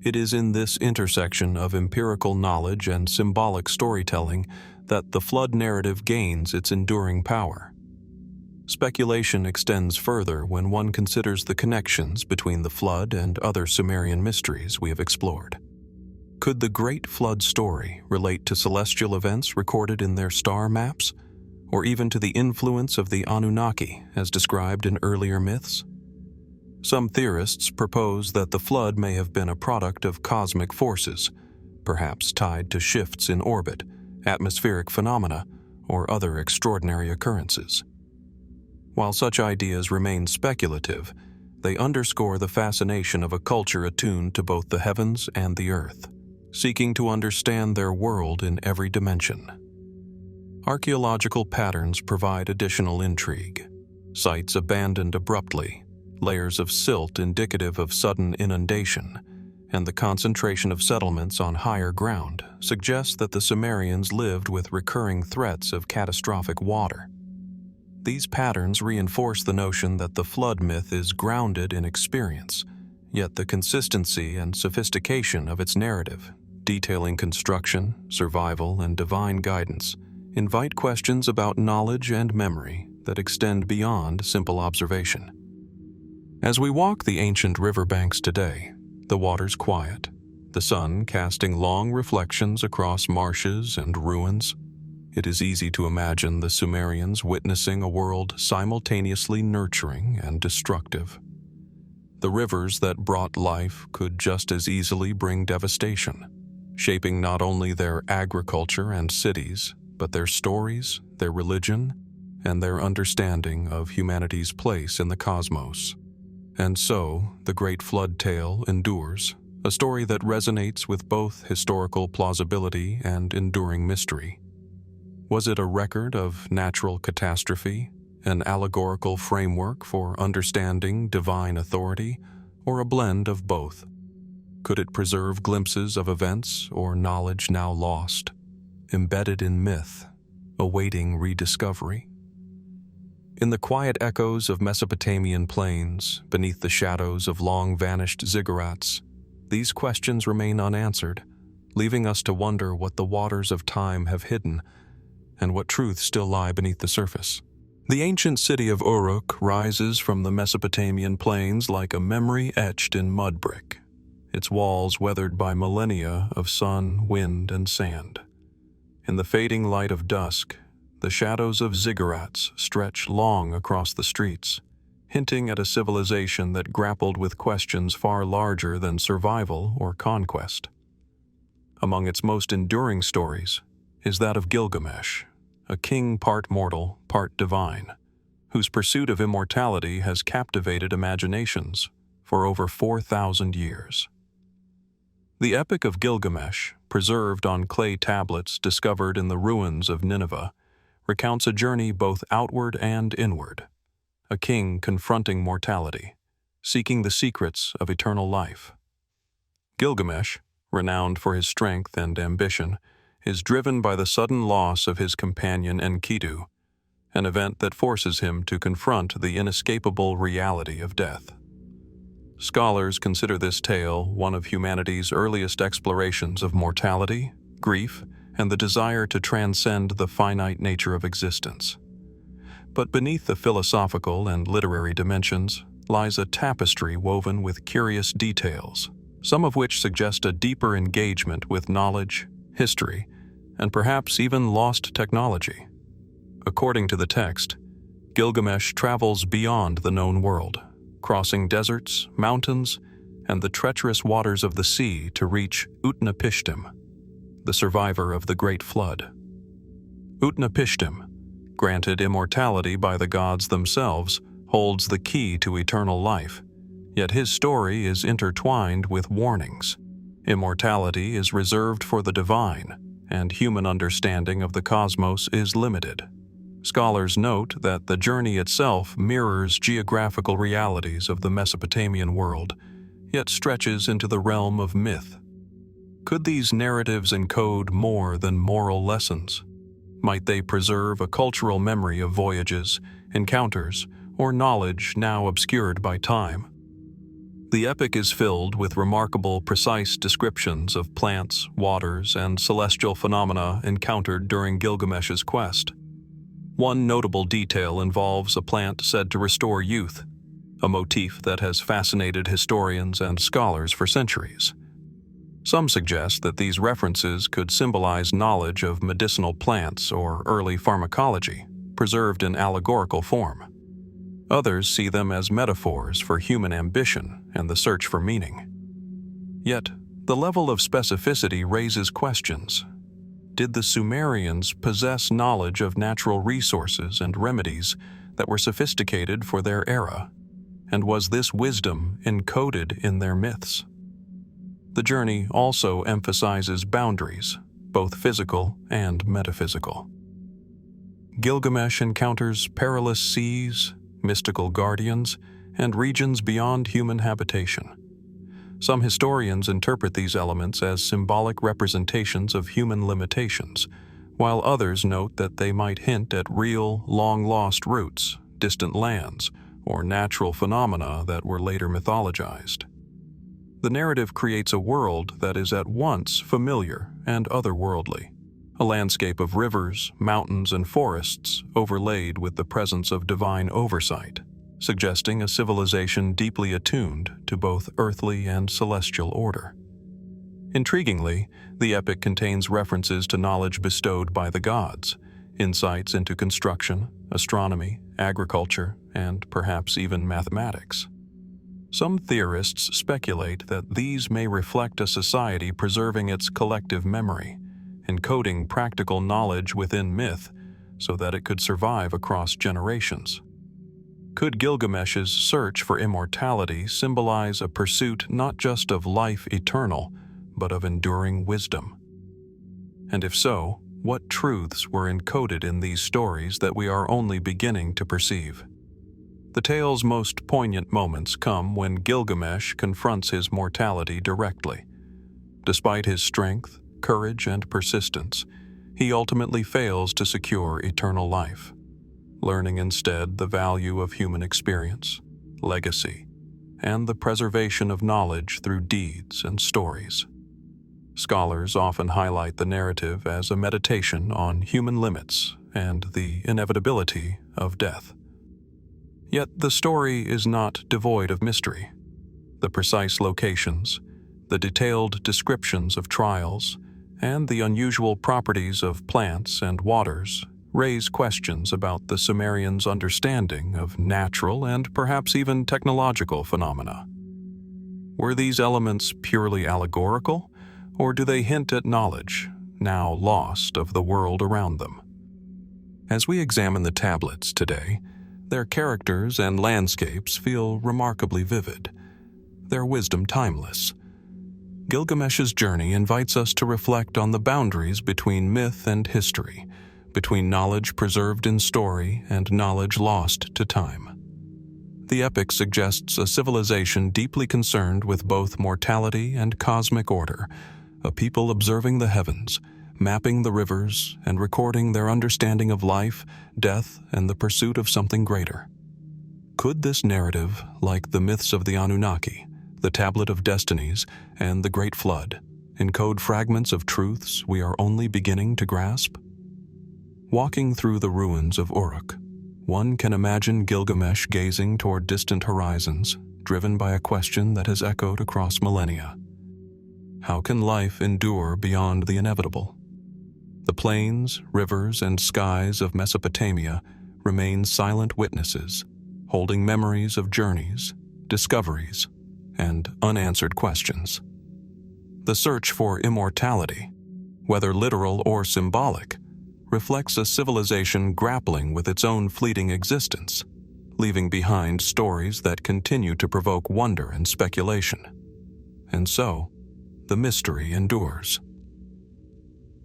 It is in this intersection of empirical knowledge and symbolic storytelling that the flood narrative gains its enduring power. Speculation extends further when one considers the connections between the flood and other Sumerian mysteries we have explored. Could the Great Flood story relate to celestial events recorded in their star maps, or even to the influence of the Anunnaki as described in earlier myths? Some theorists propose that the flood may have been a product of cosmic forces, perhaps tied to shifts in orbit, atmospheric phenomena, or other extraordinary occurrences. While such ideas remain speculative, they underscore the fascination of a culture attuned to both the heavens and the earth, seeking to understand their world in every dimension. Archaeological patterns provide additional intrigue. Sites abandoned abruptly, layers of silt indicative of sudden inundation, and the concentration of settlements on higher ground suggest that the Sumerians lived with recurring threats of catastrophic water. These patterns reinforce the notion that the flood myth is grounded in experience, yet the consistency and sophistication of its narrative, detailing construction, survival, and divine guidance, invite questions about knowledge and memory that extend beyond simple observation. As we walk the ancient riverbanks today, the water's quiet, the sun casting long reflections across marshes and ruins. It is easy to imagine the Sumerians witnessing a world simultaneously nurturing and destructive. The rivers that brought life could just as easily bring devastation, shaping not only their agriculture and cities, but their stories, their religion, and their understanding of humanity's place in the cosmos. And so, the Great Flood tale endures, a story that resonates with both historical plausibility and enduring mystery. Was it a record of natural catastrophe, an allegorical framework for understanding divine authority, or a blend of both? Could it preserve glimpses of events or knowledge now lost, embedded in myth, awaiting rediscovery? In the quiet echoes of Mesopotamian plains, beneath the shadows of long-vanished ziggurats, these questions remain unanswered, leaving us to wonder what the waters of time have hidden and what truths still lie beneath the surface. The ancient city of Uruk rises from the Mesopotamian plains like a memory etched in mud brick, its walls weathered by millennia of sun, wind, and sand. In the fading light of dusk, the shadows of ziggurats stretch long across the streets, hinting at a civilization that grappled with questions far larger than survival or conquest. Among its most enduring stories is that of Gilgamesh, a king part mortal, part divine, whose pursuit of immortality has captivated imaginations for over 4,000 years. The Epic of Gilgamesh, preserved on clay tablets discovered in the ruins of Nineveh, recounts a journey both outward and inward, a king confronting mortality, seeking the secrets of eternal life. Gilgamesh, renowned for his strength and ambition, is driven by the sudden loss of his companion Enkidu, an event that forces him to confront the inescapable reality of death. Scholars consider this tale one of humanity's earliest explorations of mortality, grief, and the desire to transcend the finite nature of existence. But beneath the philosophical and literary dimensions lies a tapestry woven with curious details, some of which suggest a deeper engagement with knowledge, history, and perhaps even lost technology. According to the text, Gilgamesh travels beyond the known world, crossing deserts, mountains, and the treacherous waters of the sea to reach Utnapishtim, the survivor of the Great Flood. Utnapishtim, granted immortality by the gods themselves, holds the key to eternal life, yet his story is intertwined with warnings. Immortality is reserved for the divine, and human understanding of the cosmos is limited. Scholars note that the journey itself mirrors geographical realities of the Mesopotamian world, yet stretches into the realm of myth. Could these narratives encode more than moral lessons? Might they preserve a cultural memory of voyages, encounters, or knowledge now obscured by time? The epic is filled with remarkable, precise descriptions of plants, waters, and celestial phenomena encountered during Gilgamesh's quest. One notable detail involves a plant said to restore youth, a motif that has fascinated historians and scholars for centuries. Some suggest that these references could symbolize knowledge of medicinal plants or early pharmacology, preserved in allegorical form. Others see them as metaphors for human ambition and the search for meaning. Yet, the level of specificity raises questions. Did the Sumerians possess knowledge of natural resources and remedies that were sophisticated for their era? And was this wisdom encoded in their myths? The journey also emphasizes boundaries, both physical and metaphysical. Gilgamesh encounters perilous seas, mystical guardians, and regions beyond human habitation. Some historians interpret these elements as symbolic representations of human limitations, while others note that they might hint at real, long-lost roots, distant lands, or natural phenomena that were later mythologized. The narrative creates a world that is at once familiar and otherworldly, a landscape of rivers, mountains, and forests overlaid with the presence of divine oversight, suggesting a civilization deeply attuned to both earthly and celestial order. Intriguingly, the epic contains references to knowledge bestowed by the gods, insights into construction, astronomy, agriculture, and perhaps even mathematics. Some theorists speculate that these may reflect a society preserving its collective memory, encoding practical knowledge within myth so that it could survive across generations. Could Gilgamesh's search for immortality symbolize a pursuit not just of life eternal, but of enduring wisdom? And if so, what truths were encoded in these stories that we are only beginning to perceive? The tale's most poignant moments come when Gilgamesh confronts his mortality directly. Despite his strength, courage, and persistence, he ultimately fails to secure eternal life, learning instead the value of human experience, legacy, and the preservation of knowledge through deeds and stories. Scholars often highlight the narrative as a meditation on human limits and the inevitability of death. Yet the story is not devoid of mystery. The precise locations, the detailed descriptions of trials, and the unusual properties of plants and waters raise questions about the Sumerians' understanding of natural and perhaps even technological phenomena. Were these elements purely allegorical, or do they hint at knowledge, now lost, of the world around them? As we examine the tablets today, their characters and landscapes feel remarkably vivid, their wisdom timeless. Gilgamesh's journey invites us to reflect on the boundaries between myth and history, between knowledge preserved in story and knowledge lost to time. The epic suggests a civilization deeply concerned with both mortality and cosmic order, a people observing the heavens, mapping the rivers, and recording their understanding of life, death, and the pursuit of something greater. Could this narrative, like the myths of the Anunnaki, the Tablet of Destinies, and the Great Flood, encode fragments of truths we are only beginning to grasp? Walking through the ruins of Uruk, one can imagine Gilgamesh gazing toward distant horizons, driven by a question that has echoed across millennia. How can life endure beyond the inevitable? The plains, rivers, and skies of Mesopotamia remain silent witnesses, holding memories of journeys, discoveries, and unanswered questions. The search for immortality, whether literal or symbolic, reflects a civilization grappling with its own fleeting existence, leaving behind stories that continue to provoke wonder and speculation. And so, the mystery endures.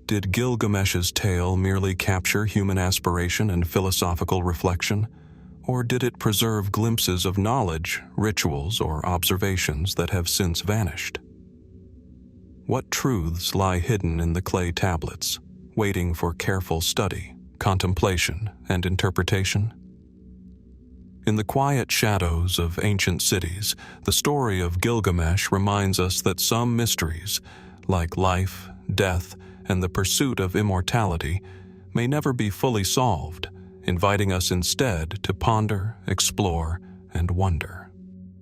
Did Gilgamesh's tale merely capture human aspiration and philosophical reflection, or did it preserve glimpses of knowledge, rituals, or observations that have since vanished? What truths lie hidden in the clay tablets, waiting for careful study, contemplation, and interpretation? In the quiet shadows of ancient cities, the story of Gilgamesh reminds us that some mysteries, like life, death, and the pursuit of immortality, may never be fully solved, inviting us instead to ponder, explore, and wonder.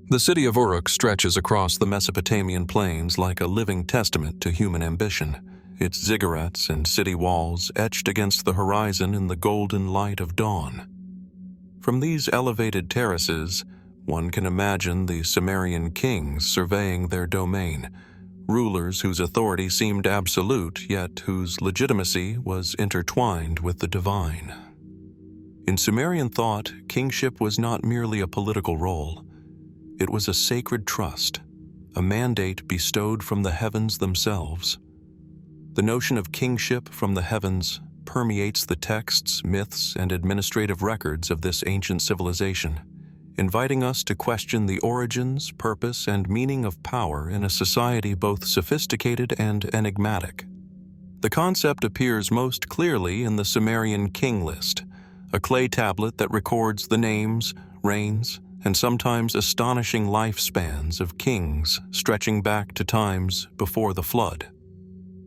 The city of Uruk stretches across the Mesopotamian plains like a living testament to human ambition, its ziggurats and city walls etched against the horizon in the golden light of dawn. From these elevated terraces, one can imagine the Sumerian kings surveying their domain, rulers whose authority seemed absolute, yet whose legitimacy was intertwined with the divine. In Sumerian thought, kingship was not merely a political role. It was a sacred trust, a mandate bestowed from the heavens themselves. The notion of kingship from the heavens permeates the texts, myths, and administrative records of this ancient civilization, inviting us to question the origins, purpose, and meaning of power in a society both sophisticated and enigmatic. The concept appears most clearly in the Sumerian king list, a clay tablet that records the names, reigns, and sometimes astonishing lifespans of kings stretching back to times before the flood.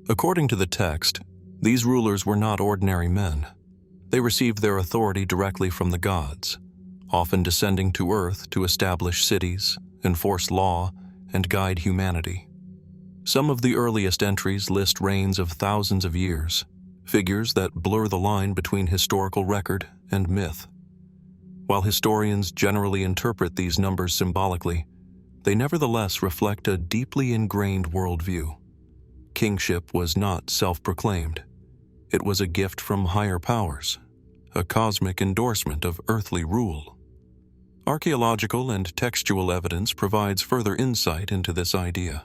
According to the text, these rulers were not ordinary men. They received their authority directly from the gods, often descending to earth to establish cities, enforce law, and guide humanity. Some of the earliest entries list reigns of thousands of years, figures that blur the line between historical record and myth. While historians generally interpret these numbers symbolically, they nevertheless reflect a deeply ingrained worldview. Kingship was not self-proclaimed. It was a gift from higher powers, a cosmic endorsement of earthly rule. Archaeological and textual evidence provides further insight into this idea.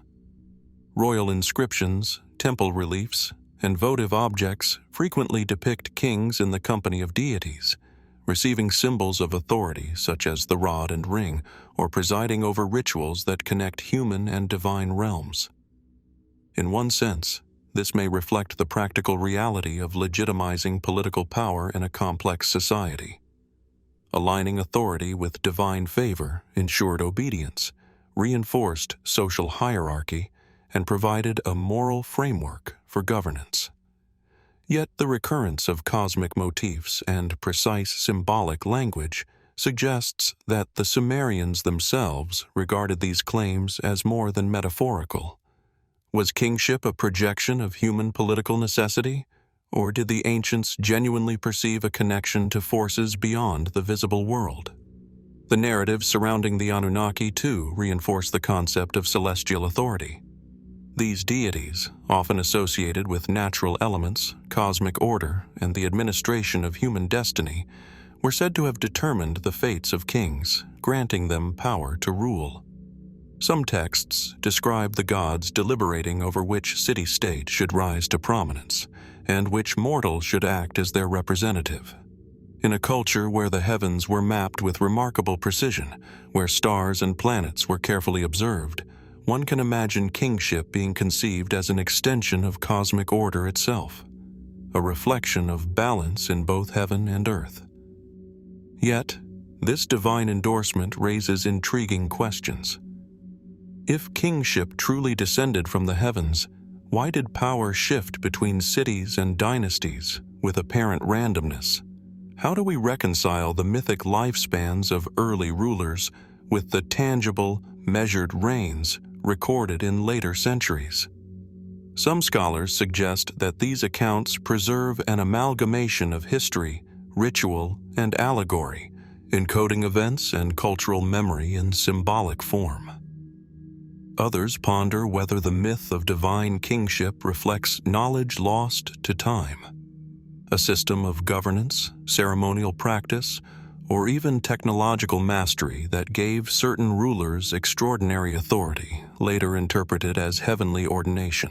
Royal inscriptions, temple reliefs, and votive objects frequently depict kings in the company of deities, receiving symbols of authority such as the rod and ring, or presiding over rituals that connect human and divine realms. In one sense, this may reflect the practical reality of legitimizing political power in a complex society. Aligning authority with divine favor ensured obedience, reinforced social hierarchy, and provided a moral framework for governance. Yet the recurrence of cosmic motifs and precise symbolic language suggests that the Sumerians themselves regarded these claims as more than metaphorical. Was kingship a projection of human political necessity, or did the ancients genuinely perceive a connection to forces beyond the visible world? The narratives surrounding the Anunnaki, too, reinforce the concept of celestial authority. These deities, often associated with natural elements, cosmic order, and the administration of human destiny, were said to have determined the fates of kings, granting them power to rule. Some texts describe the gods deliberating over which city-state should rise to prominence, and which mortal should act as their representative. In a culture where the heavens were mapped with remarkable precision, where stars and planets were carefully observed, one can imagine kingship being conceived as an extension of cosmic order itself, a reflection of balance in both heaven and earth. Yet, this divine endorsement raises intriguing questions. If kingship truly descended from the heavens, why did power shift between cities and dynasties with apparent randomness? How do we reconcile the mythic lifespans of early rulers with the tangible, measured reigns recorded in later centuries? Some scholars suggest that these accounts preserve an amalgamation of history, ritual, and allegory, encoding events and cultural memory in symbolic form. Others ponder whether the myth of divine kingship reflects knowledge lost to time, a system of governance, ceremonial practice, or even technological mastery that gave certain rulers extraordinary authority, later interpreted as heavenly ordination.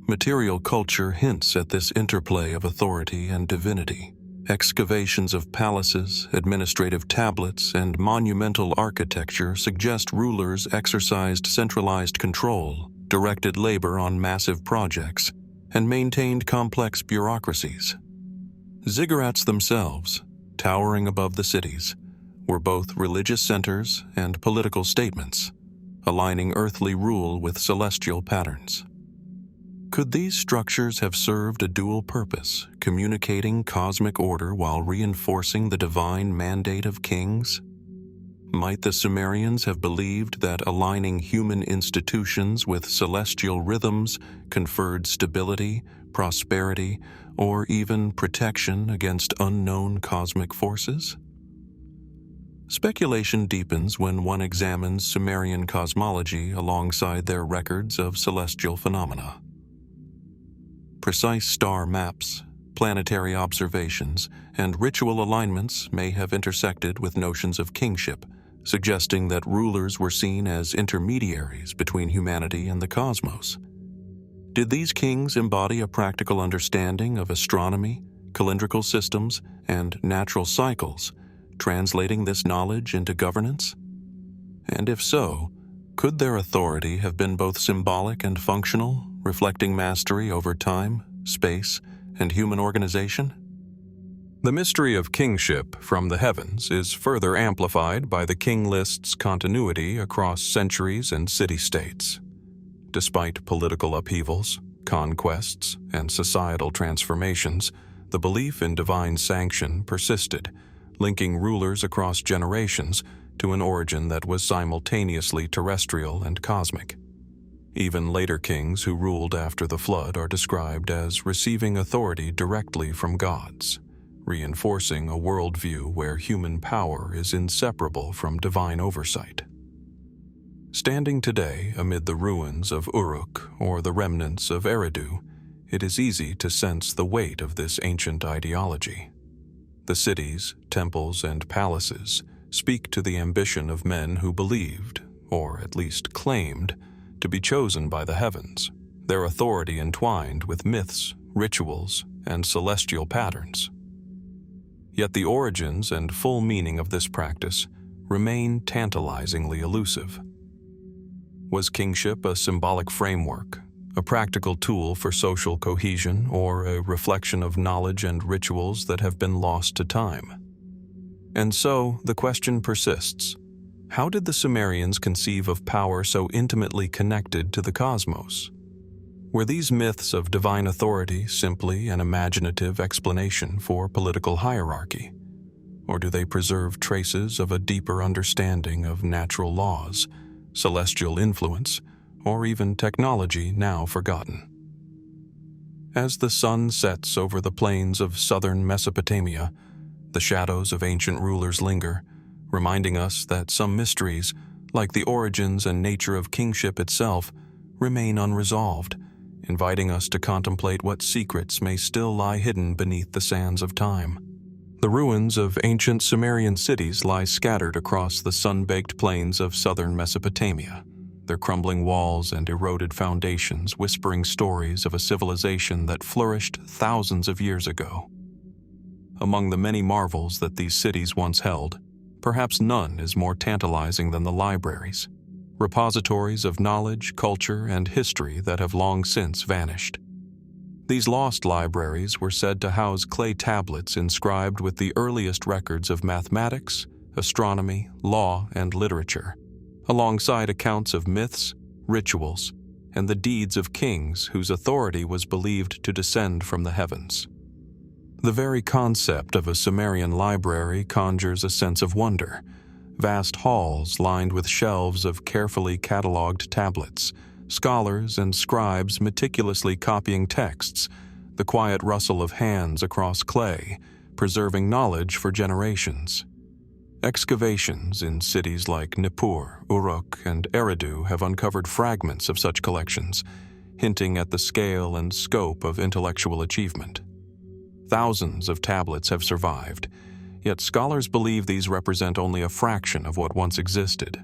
Material culture hints at this interplay of authority and divinity. Excavations of palaces, administrative tablets, and monumental architecture suggest rulers exercised centralized control, directed labor on massive projects, and maintained complex bureaucracies. Ziggurats themselves, towering above the cities, were both religious centers and political statements, aligning earthly rule with celestial patterns. Could these structures have served a dual purpose, communicating cosmic order while reinforcing the divine mandate of kings? Might the Sumerians have believed that aligning human institutions with celestial rhythms conferred stability, prosperity, or even protection against unknown cosmic forces? Speculation deepens when one examines Sumerian cosmology alongside their records of celestial phenomena. Precise star maps, planetary observations, and ritual alignments may have intersected with notions of kingship, suggesting that rulers were seen as intermediaries between humanity and the cosmos. Did these kings embody a practical understanding of astronomy, calendrical systems, and natural cycles, translating this knowledge into governance? And if so, could their authority have been both symbolic and functional, reflecting mastery over time, space, and human organization? The mystery of kingship from the heavens is further amplified by the king list's continuity across centuries and city-states. Despite political upheavals, conquests, and societal transformations, the belief in divine sanction persisted, linking rulers across generations to an origin that was simultaneously terrestrial and cosmic. Even later kings who ruled after the flood are described as receiving authority directly from gods, reinforcing a worldview where human power is inseparable from divine oversight. Standing today amid the ruins of Uruk or the remnants of Eridu, it is easy to sense the weight of this ancient ideology. The cities, temples, and palaces speak to the ambition of men who believed, or at least claimed, to be chosen by the heavens, their authority entwined with myths, rituals, and celestial patterns. Yet the origins and full meaning of this practice remain tantalizingly elusive. Was kingship a symbolic framework, a practical tool for social cohesion, or a reflection of knowledge and rituals that have been lost to time? And so, the question persists: how did the Sumerians conceive of power so intimately connected to the cosmos? Were these myths of divine authority simply an imaginative explanation for political hierarchy? Or do they preserve traces of a deeper understanding of natural laws, celestial influence, or even technology now forgotten? As the sun sets over the plains of southern Mesopotamia, the shadows of ancient rulers linger, reminding us that some mysteries, like the origins and nature of kingship itself, remain unresolved, inviting us to contemplate what secrets may still lie hidden beneath the sands of time. The ruins of ancient Sumerian cities lie scattered across the sun-baked plains of southern Mesopotamia, their crumbling walls and eroded foundations whispering stories of a civilization that flourished thousands of years ago. Among the many marvels that these cities once held, perhaps none is more tantalizing than the libraries, repositories of knowledge, culture, and history that have long since vanished. These lost libraries were said to house clay tablets inscribed with the earliest records of mathematics, astronomy, law, and literature, alongside accounts of myths, rituals, and the deeds of kings whose authority was believed to descend from the heavens. The very concept of a Sumerian library conjures a sense of wonder. Vast halls lined with shelves of carefully cataloged tablets, scholars and scribes meticulously copying texts, the quiet rustle of hands across clay, preserving knowledge for generations. Excavations in cities like Nippur, Uruk, and Eridu have uncovered fragments of such collections, hinting at the scale and scope of intellectual achievement. Thousands of tablets have survived, yet scholars believe these represent only a fraction of what once existed.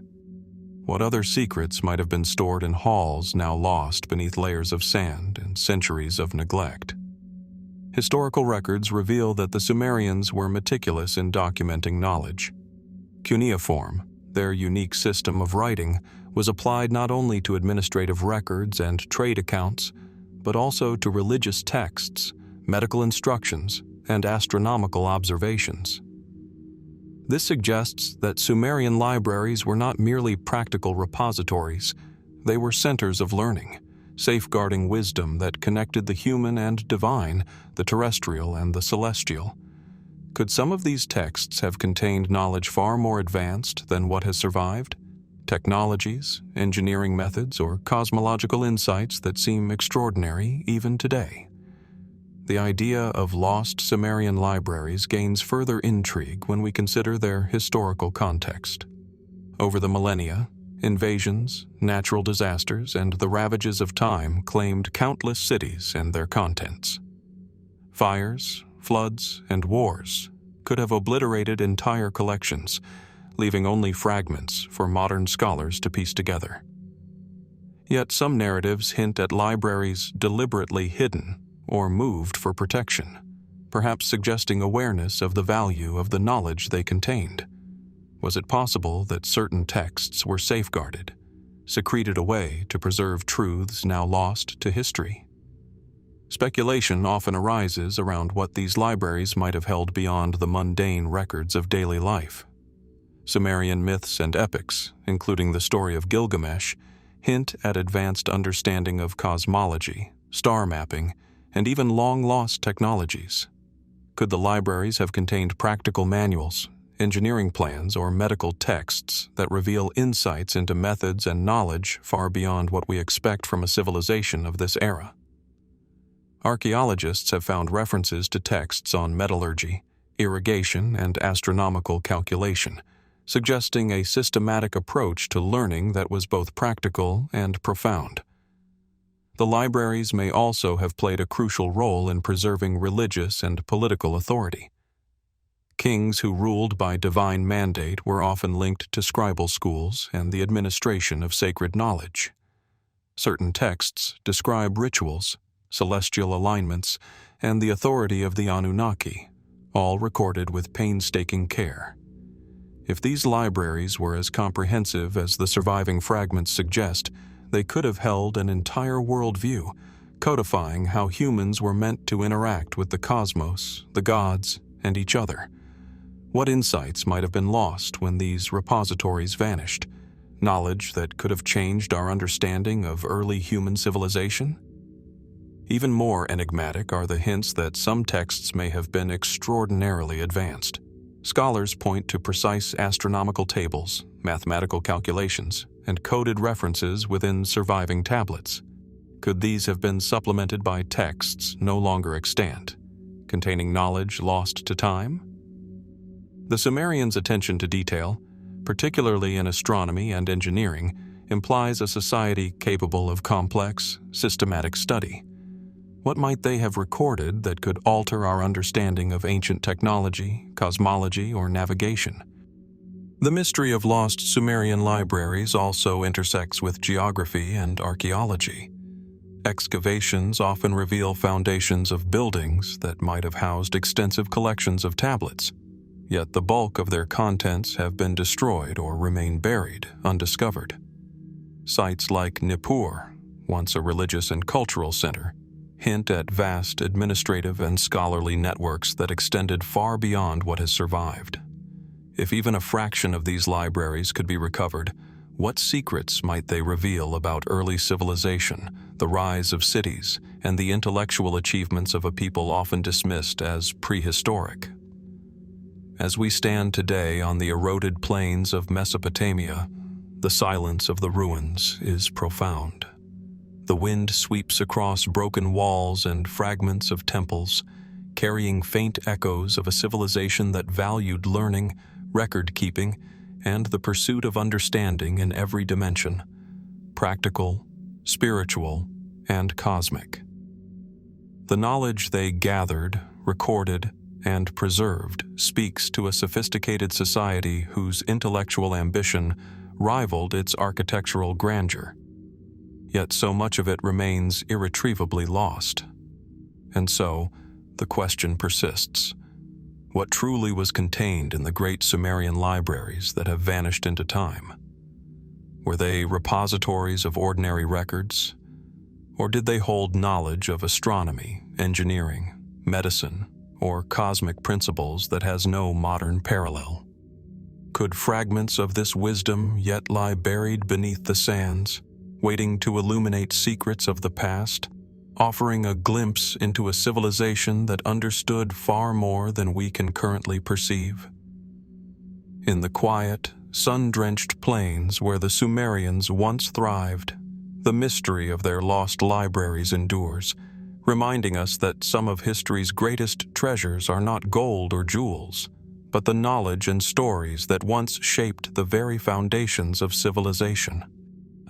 What other secrets might have been stored in halls now lost beneath layers of sand and centuries of neglect? Historical records reveal that the Sumerians were meticulous in documenting knowledge. Cuneiform, their unique system of writing, was applied not only to administrative records and trade accounts, but also to religious texts, medical instructions, and astronomical observations. This suggests that Sumerian libraries were not merely practical repositories, they were centers of learning, safeguarding wisdom that connected the human and divine, the terrestrial and the celestial. Could some of these texts have contained knowledge far more advanced than what has survived? Technologies, engineering methods, or cosmological insights that seem extraordinary even today? The idea of lost Sumerian libraries gains further intrigue when we consider their historical context. Over the millennia, invasions, natural disasters, and the ravages of time claimed countless cities and their contents. Fires, floods, and wars could have obliterated entire collections, leaving only fragments for modern scholars to piece together. Yet some narratives hint at libraries deliberately hidden or moved for protection, perhaps suggesting awareness of the value of the knowledge they contained. Was it possible that certain texts were safeguarded, secreted away to preserve truths now lost to history? Speculation often arises around what these libraries might have held beyond the mundane records of daily life. Sumerian myths and epics, including the story of Gilgamesh, hint at advanced understanding of cosmology, star mapping, and even long-lost technologies. Could the libraries have contained practical manuals, engineering plans, or medical texts that reveal insights into methods and knowledge far beyond what we expect from a civilization of this era? Archaeologists have found references to texts on metallurgy, irrigation, and astronomical calculation, suggesting a systematic approach to learning that was both practical and profound. The libraries may also have played a crucial role in preserving religious and political authority. Kings who ruled by divine mandate were often linked to scribal schools and the administration of sacred knowledge. Certain texts describe rituals, celestial alignments, and the authority of the Anunnaki, all recorded with painstaking care. If these libraries were as comprehensive as the surviving fragments suggest, they could have held an entire worldview, codifying how humans were meant to interact with the cosmos, the gods, and each other. What insights might have been lost when these repositories vanished? Knowledge that could have changed our understanding of early human civilization? Even more enigmatic are the hints that some texts may have been extraordinarily advanced. Scholars point to precise astronomical tables, mathematical calculations, and coded references within surviving tablets. Could these have been supplemented by texts no longer extant, containing knowledge lost to time? The Sumerians' attention to detail, particularly in astronomy and engineering, implies a society capable of complex, systematic study. What might they have recorded that could alter our understanding of ancient technology, cosmology, or navigation? The mystery of lost Sumerian libraries also intersects with geography and archaeology. Excavations often reveal foundations of buildings that might have housed extensive collections of tablets, yet the bulk of their contents have been destroyed or remain buried, undiscovered. Sites like Nippur, once a religious and cultural center, hint at vast administrative and scholarly networks that extended far beyond what has survived. If even a fraction of these libraries could be recovered, what secrets might they reveal about early civilization, the rise of cities, and the intellectual achievements of a people often dismissed as prehistoric? As we stand today on the eroded plains of Mesopotamia, the silence of the ruins is profound. The wind sweeps across broken walls and fragments of temples, carrying faint echoes of a civilization that valued learning, record-keeping, and the pursuit of understanding in every dimension: practical, spiritual, and cosmic. The knowledge they gathered, recorded, and preserved speaks to a sophisticated society whose intellectual ambition rivaled its architectural grandeur. Yet so much of it remains irretrievably lost. And so, the question persists. What truly was contained in the great Sumerian libraries that have vanished into time? Were they repositories of ordinary records? Or did they hold knowledge of astronomy, engineering, medicine, or cosmic principles that has no modern parallel? Could fragments of this wisdom yet lie buried beneath the sands, waiting to illuminate secrets of the past, offering a glimpse into a civilization that understood far more than we can currently perceive? In the quiet, sun-drenched plains where the Sumerians once thrived, the mystery of their lost libraries endures, reminding us that some of history's greatest treasures are not gold or jewels, but the knowledge and stories that once shaped the very foundations of civilization.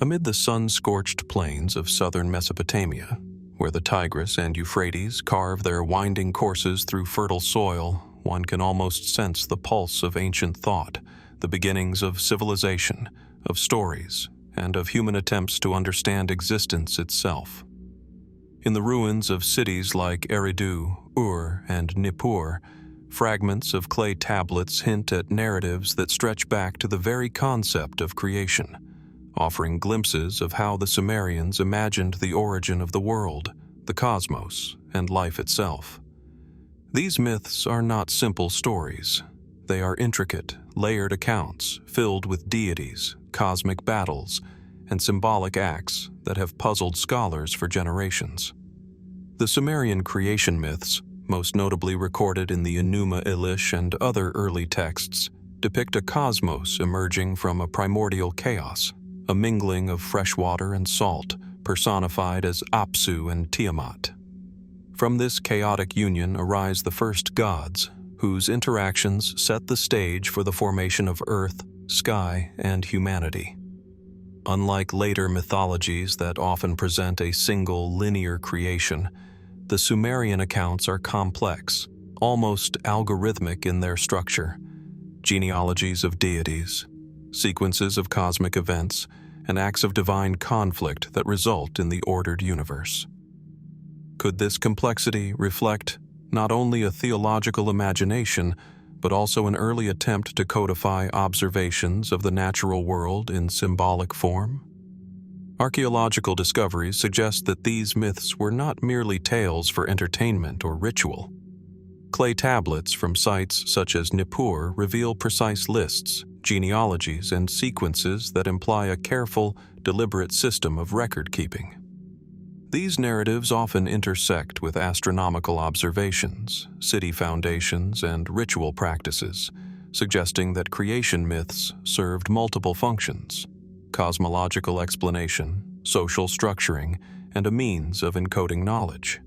Amid the sun-scorched plains of southern Mesopotamia, where the Tigris and Euphrates carve their winding courses through fertile soil, one can almost sense the pulse of ancient thought, the beginnings of civilization, of stories, and of human attempts to understand existence itself. In the ruins of cities like Eridu, Ur, and Nippur, fragments of clay tablets hint at narratives that stretch back to the very concept of creation, offering glimpses of how the Sumerians imagined the origin of the world, the cosmos, and life itself. These myths are not simple stories. They are intricate, layered accounts filled with deities, cosmic battles, and symbolic acts that have puzzled scholars for generations. The Sumerian creation myths, most notably recorded in the Enuma Elish and other early texts, depict a cosmos emerging from a primordial chaos, a mingling of fresh water and salt, personified as Apsu and Tiamat. From this chaotic union arise the first gods, whose interactions set the stage for the formation of earth, sky, and humanity. Unlike later mythologies that often present a single linear creation, the Sumerian accounts are complex, almost algorithmic in their structure. Genealogies of deities, sequences of cosmic events, and acts of divine conflict that result in the ordered universe. Could this complexity reflect not only a theological imagination, but also an early attempt to codify observations of the natural world in symbolic form? Archaeological discoveries suggest that these myths were not merely tales for entertainment or ritual. Clay tablets from sites such as Nippur reveal precise lists, genealogies, and sequences that imply a careful, deliberate system of record-keeping. These narratives often intersect with astronomical observations, city foundations, and ritual practices, suggesting that creation myths served multiple functions: cosmological explanation, social structuring, and a means of encoding knowledge.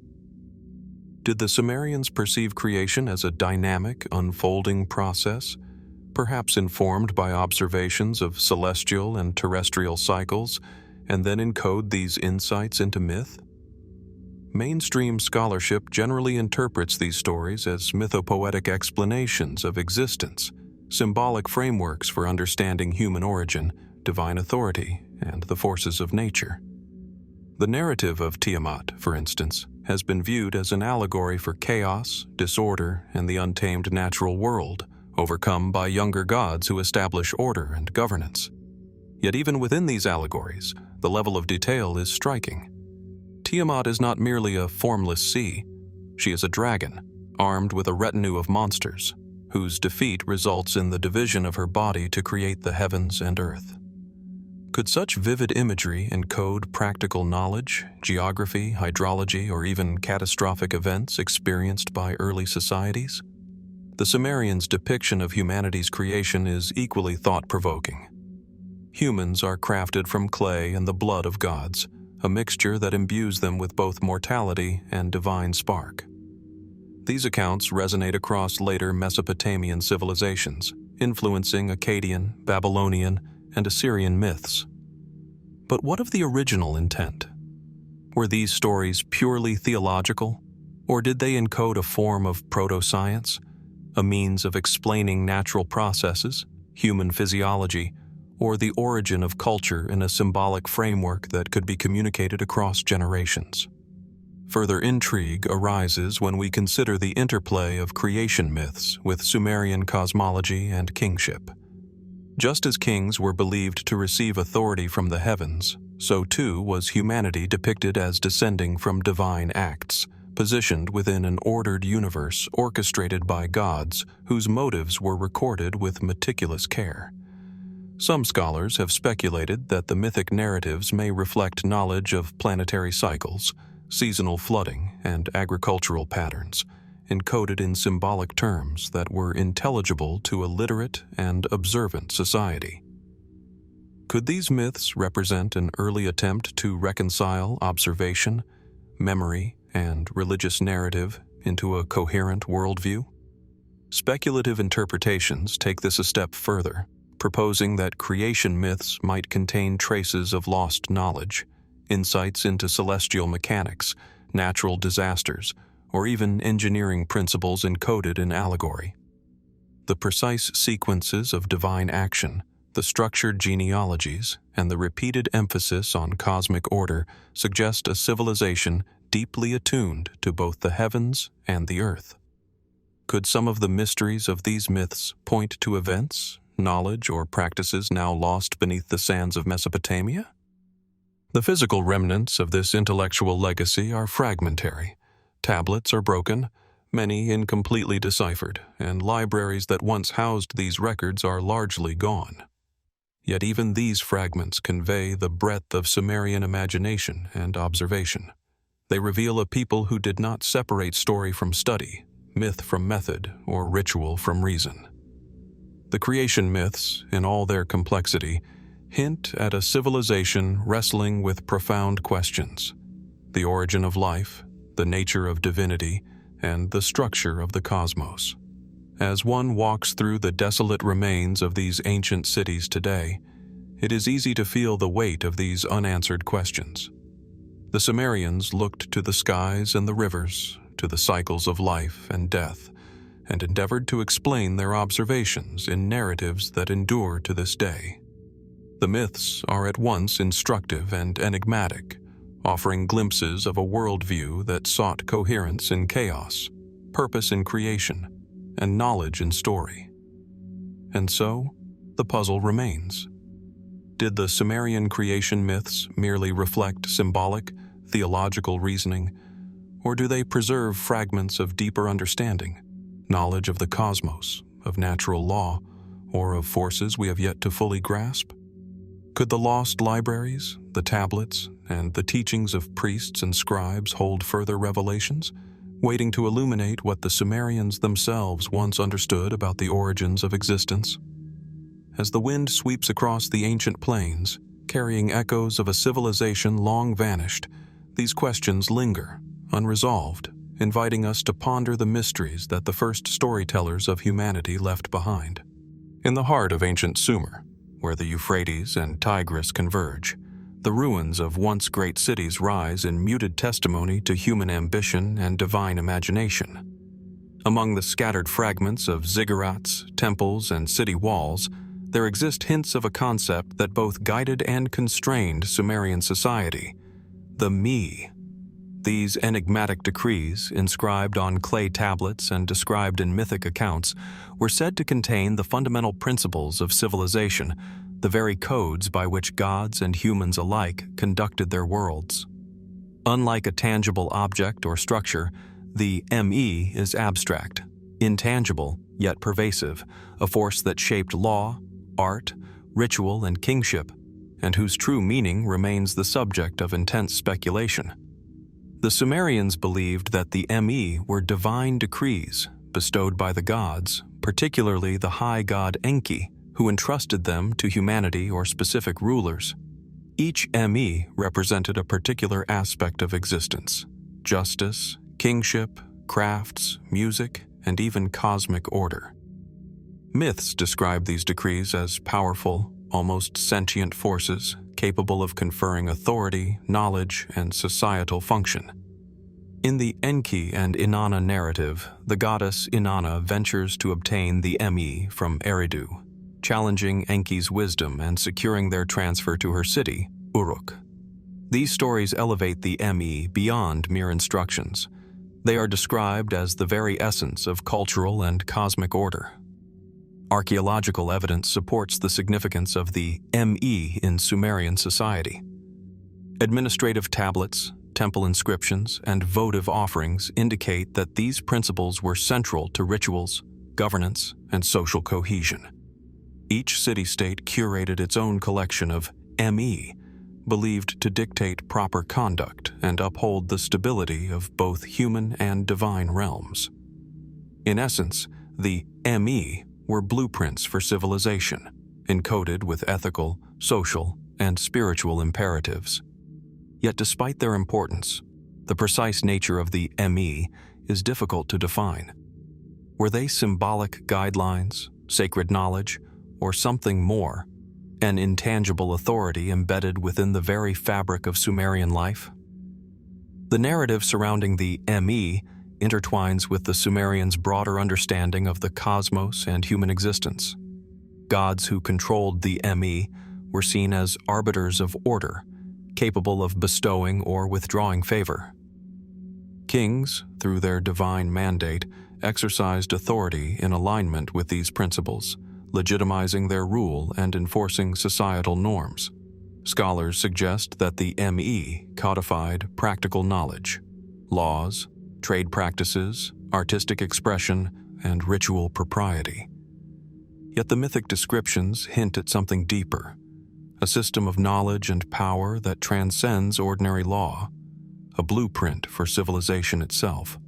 Did the Sumerians perceive creation as a dynamic, unfolding process, perhaps informed by observations of celestial and terrestrial cycles, and then encode these insights into myth? Mainstream scholarship generally interprets these stories as mythopoetic explanations of existence, symbolic frameworks for understanding human origin, divine authority, and the forces of nature. The narrative of Tiamat, for instance, has been viewed as an allegory for chaos, disorder, and the untamed natural world, overcome by younger gods who establish order and governance. Yet even within these allegories, the level of detail is striking. Tiamat is not merely a formless sea. She is a dragon, armed with a retinue of monsters, whose defeat results in the division of her body to create the heavens and earth. Could such vivid imagery encode practical knowledge, geography, hydrology, or even catastrophic events experienced by early societies? The Sumerians' depiction of humanity's creation is equally thought-provoking. Humans are crafted from clay and the blood of gods, a mixture that imbues them with both mortality and divine spark. These accounts resonate across later Mesopotamian civilizations, influencing Akkadian, Babylonian, and Assyrian myths. But what of the original intent? Were these stories purely theological, or did they encode a form of proto-science, a means of explaining natural processes, human physiology, or the origin of culture in a symbolic framework that could be communicated across generations? Further intrigue arises when we consider the interplay of creation myths with Sumerian cosmology and kingship. Just as kings were believed to receive authority from the heavens, so too was humanity depicted as descending from divine acts, positioned within an ordered universe orchestrated by gods whose motives were recorded with meticulous care. Some scholars have speculated that the mythic narratives may reflect knowledge of planetary cycles, seasonal flooding, and agricultural patterns, encoded in symbolic terms that were intelligible to a literate and observant society. Could these myths represent an early attempt to reconcile observation, memory, and religious narrative into a coherent worldview? Speculative interpretations take this a step further, proposing that creation myths might contain traces of lost knowledge, insights into celestial mechanics, natural disasters, or even engineering principles encoded in allegory. The precise sequences of divine action, the structured genealogies, and the repeated emphasis on cosmic order suggest a civilization deeply attuned to both the heavens and the earth. Could some of the mysteries of these myths point to events, knowledge, or practices now lost beneath the sands of Mesopotamia? The physical remnants of this intellectual legacy are fragmentary. Tablets are broken, many incompletely deciphered, and libraries that once housed these records are largely gone. Yet even these fragments convey the breadth of Sumerian imagination and observation. They reveal a people who did not separate story from study, myth from method, or ritual from reason. The creation myths, in all their complexity, hint at a civilization wrestling with profound questions: the origin of life, the nature of divinity, and the structure of the cosmos. As one walks through the desolate remains of these ancient cities today, it is easy to feel the weight of these unanswered questions. The Sumerians looked to the skies and the rivers, to the cycles of life and death, and endeavored to explain their observations in narratives that endure to this day. The myths are at once instructive and enigmatic, offering glimpses of a worldview that sought coherence in chaos, purpose in creation, and knowledge in story. And so, the puzzle remains. Did the Sumerian creation myths merely reflect symbolic, theological reasoning, or do they preserve fragments of deeper understanding, knowledge of the cosmos, of natural law, or of forces we have yet to fully grasp? Could the lost libraries, the tablets, and the teachings of priests and scribes hold further revelations, waiting to illuminate what the Sumerians themselves once understood about the origins of existence? As the wind sweeps across the ancient plains, carrying echoes of a civilization long vanished, these questions linger, unresolved, inviting us to ponder the mysteries that the first storytellers of humanity left behind. In the heart of ancient Sumer, where the Euphrates and Tigris converge, the ruins of once great cities rise in muted testimony to human ambition and divine imagination. Among the scattered fragments of ziggurats, temples, and city walls, there exist hints of a concept that both guided and constrained Sumerian society: the me. These enigmatic decrees, inscribed on clay tablets and described in mythic accounts, were said to contain the fundamental principles of civilization, the very codes by which gods and humans alike conducted their worlds. Unlike a tangible object or structure, the me is abstract, intangible yet pervasive, a force that shaped law, art, ritual, and kingship, and whose true meaning remains the subject of intense speculation. The Sumerians believed that the me were divine decrees bestowed by the gods, particularly the high god Enki, who entrusted them to humanity or specific rulers. Each me represented a particular aspect of existence: justice, kingship, crafts, music, and even cosmic order. Myths describe these decrees as powerful, almost sentient forces capable of conferring authority, knowledge, and societal function. In the Enki and Inanna narrative, the goddess Inanna ventures to obtain the me from Eridu, challenging Enki's wisdom and securing their transfer to her city, Uruk. These stories elevate the me beyond mere instructions. They are described as the very essence of cultural and cosmic order. Archaeological evidence supports the significance of the me in Sumerian society. Administrative tablets, temple inscriptions, and votive offerings indicate that these principles were central to rituals, governance, and social cohesion. Each city-state curated its own collection of me, believed to dictate proper conduct and uphold the stability of both human and divine realms. In essence, the me were blueprints for civilization, encoded with ethical, social, and spiritual imperatives. Yet despite their importance, the precise nature of the me is difficult to define. Were they symbolic guidelines, sacred knowledge, or something more, an intangible authority embedded within the very fabric of Sumerian life? The narrative surrounding the me intertwines with the Sumerians' broader understanding of the cosmos and human existence. Gods who controlled the me were seen as arbiters of order, capable of bestowing or withdrawing favor. Kings, through their divine mandate, exercised authority in alignment with these principles, legitimizing their rule and enforcing societal norms. Scholars suggest that the me codified practical knowledge, laws, trade practices, artistic expression, and ritual propriety. Yet the mythic descriptions hint at something deeper, a system of knowledge and power that transcends ordinary law, a blueprint for civilization itself.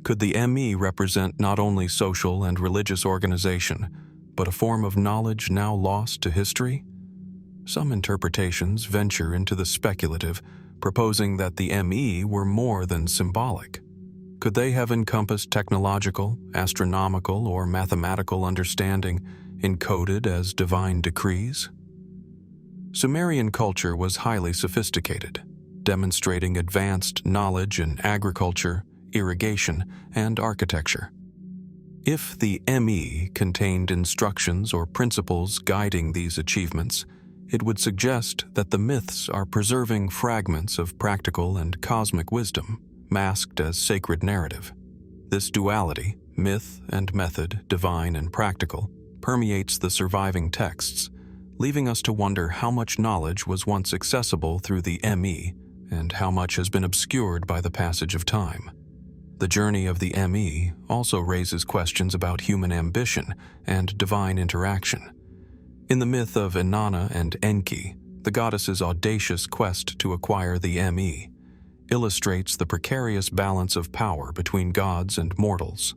Could the me represent not only social and religious organization, but a form of knowledge now lost to history? Some interpretations venture into the speculative, proposing that the me were more than symbolic. Could they have encompassed technological, astronomical, or mathematical understanding encoded as divine decrees? Sumerian culture was highly sophisticated, demonstrating advanced knowledge in agriculture, irrigation, and architecture. If the me contained instructions or principles guiding these achievements, it would suggest that the myths are preserving fragments of practical and cosmic wisdom, masked as sacred narrative. This duality, myth and method, divine and practical, permeates the surviving texts, leaving us to wonder how much knowledge was once accessible through the ME and how much has been obscured by the passage of time. The journey of the ME also raises questions about human ambition and divine interaction. In the myth of Inanna and Enki, the goddess's audacious quest to acquire the ME illustrates the precarious balance of power between gods and mortals.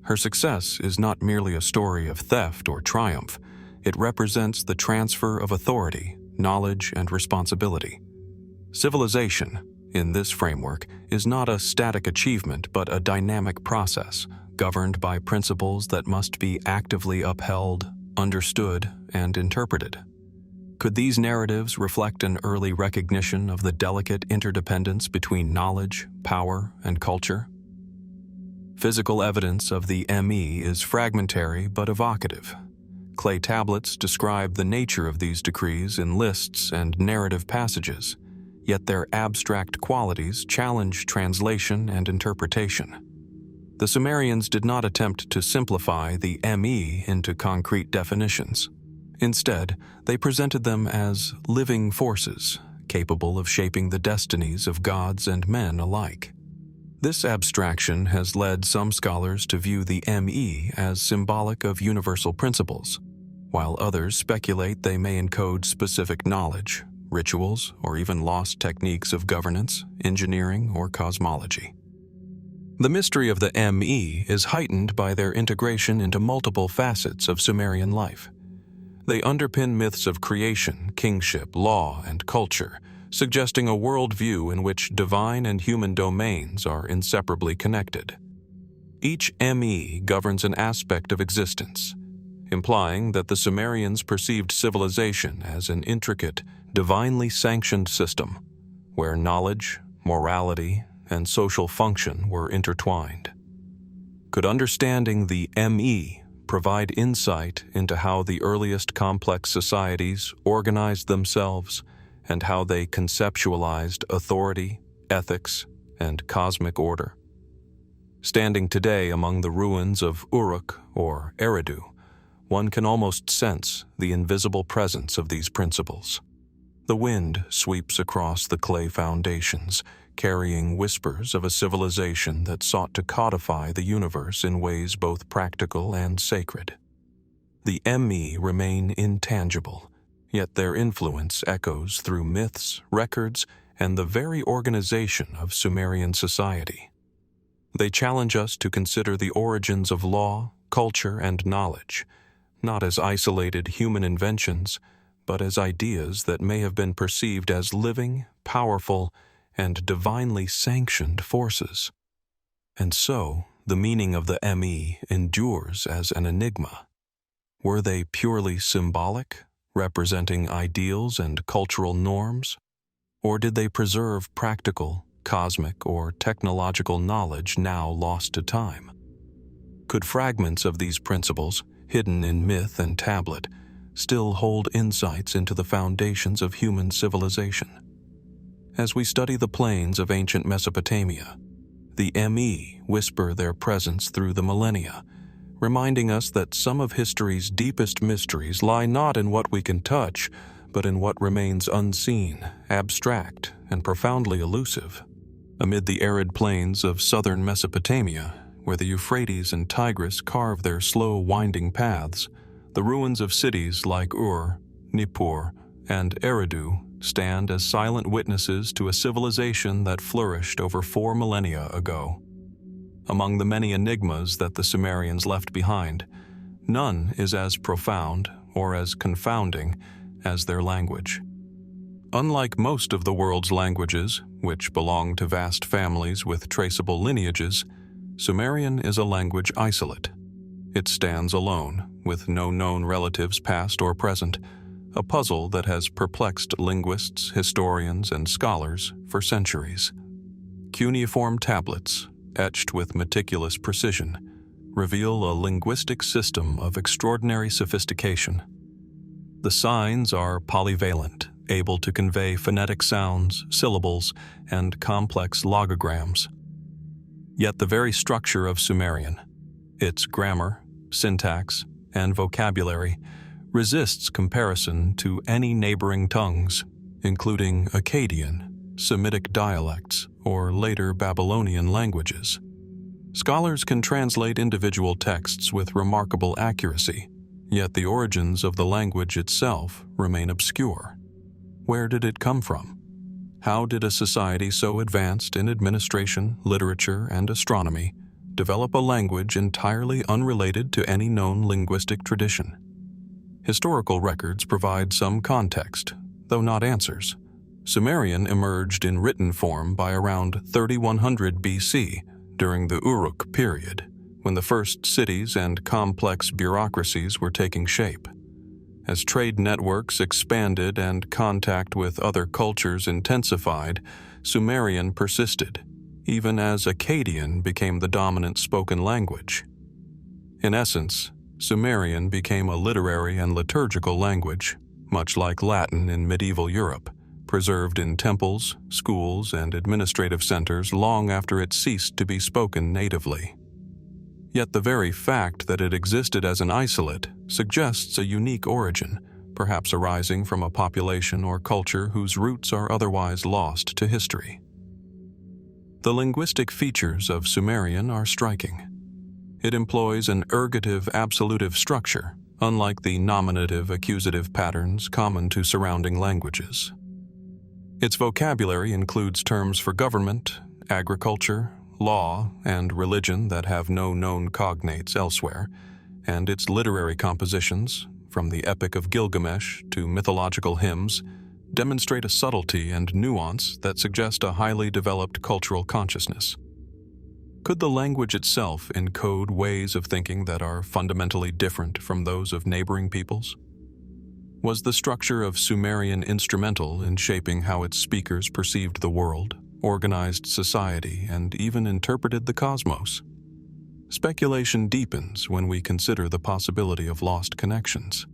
Her success is not merely a story of theft or triumph, it represents the transfer of authority, knowledge, and responsibility. Civilization, in this framework, is not a static achievement but a dynamic process, governed by principles that must be actively upheld, understood, and interpreted. Could these narratives reflect an early recognition of the delicate interdependence between knowledge, power, and culture? Physical evidence of the ME is fragmentary but evocative. Clay tablets describe the nature of these decrees in lists and narrative passages, yet their abstract qualities challenge translation and interpretation. The Sumerians did not attempt to simplify the ME into concrete definitions. Instead, they presented them as living forces, capable of shaping the destinies of gods and men alike. This abstraction has led some scholars to view the ME as symbolic of universal principles, while others speculate they may encode specific knowledge, rituals, or even lost techniques of governance, engineering, or cosmology. The mystery of the ME is heightened by their integration into multiple facets of Sumerian life. They underpin myths of creation, kingship, law, and culture, suggesting a worldview in which divine and human domains are inseparably connected. Each ME governs an aspect of existence, implying that the Sumerians perceived civilization as an intricate, divinely sanctioned system, where knowledge, morality, and social function were intertwined. Could understanding the ME provide insight into how the earliest complex societies organized themselves and how they conceptualized authority, ethics, and cosmic order? Standing today among the ruins of Uruk or Eridu, one can almost sense the invisible presence of these principles. The wind sweeps across the clay foundations, carrying whispers of a civilization that sought to codify the universe in ways both practical and sacred. The ME remain intangible, yet their influence echoes through myths, records, and the very organization of Sumerian society. They challenge us to consider the origins of law, culture, and knowledge, not as isolated human inventions, but as ideas that may have been perceived as living, powerful, and divinely sanctioned forces. And so, the meaning of the ME endures as an enigma. Were they purely symbolic, representing ideals and cultural norms? Or did they preserve practical, cosmic, or technological knowledge now lost to time? Could fragments of these principles, hidden in myth and tablet, still hold insights into the foundations of human civilization? As we study the plains of ancient Mesopotamia, the ME whisper their presence through the millennia, reminding us that some of history's deepest mysteries lie not in what we can touch, but in what remains unseen, abstract, and profoundly elusive. Amid the arid plains of southern Mesopotamia, where the Euphrates and Tigris carve their slow, winding paths, the ruins of cities like Ur, Nippur, and Eridu stand as silent witnesses to a civilization that flourished over 4 millennia ago. Among the many enigmas that the Sumerians left behind, none is as profound or as confounding as their language. Unlike most of the world's languages, which belong to vast families with traceable lineages, Sumerian is a language isolate. It stands alone, with no known relatives past or present, a puzzle that has perplexed linguists, historians, and scholars for centuries. Cuneiform tablets, etched with meticulous precision, reveal a linguistic system of extraordinary sophistication. The signs are polyvalent, able to convey phonetic sounds, syllables, and complex logograms. Yet the very structure of Sumerian, its grammar, syntax, and vocabulary, resists comparison to any neighboring tongues, including Akkadian, Semitic dialects, or later Babylonian languages. Scholars can translate individual texts with remarkable accuracy, yet the origins of the language itself remain obscure. Where did it come from? How did a society so advanced in administration, literature, and astronomy develop a language entirely unrelated to any known linguistic tradition? Historical records provide some context, though not answers. Sumerian emerged in written form by around 3100 BC during the Uruk period, when the first cities and complex bureaucracies were taking shape. As trade networks expanded and contact with other cultures intensified, Sumerian persisted, even as Akkadian became the dominant spoken language. In essence, Sumerian became a literary and liturgical language, much like Latin in medieval Europe, preserved in temples, schools, and administrative centers long after it ceased to be spoken natively. Yet the very fact that it existed as an isolate suggests a unique origin, perhaps arising from a population or culture whose roots are otherwise lost to history. The linguistic features of Sumerian are striking. It employs an ergative absolutive structure, unlike the nominative accusative patterns common to surrounding languages. Its vocabulary includes terms for government, agriculture, law, and religion that have no known cognates elsewhere, and its literary compositions, from the Epic of Gilgamesh to mythological hymns, demonstrate a subtlety and nuance that suggest a highly developed cultural consciousness. Could the language itself encode ways of thinking that are fundamentally different from those of neighboring peoples? Was the structure of Sumerian instrumental in shaping how its speakers perceived the world, organized society, and even interpreted the cosmos? Speculation deepens when we consider the possibility of lost connections.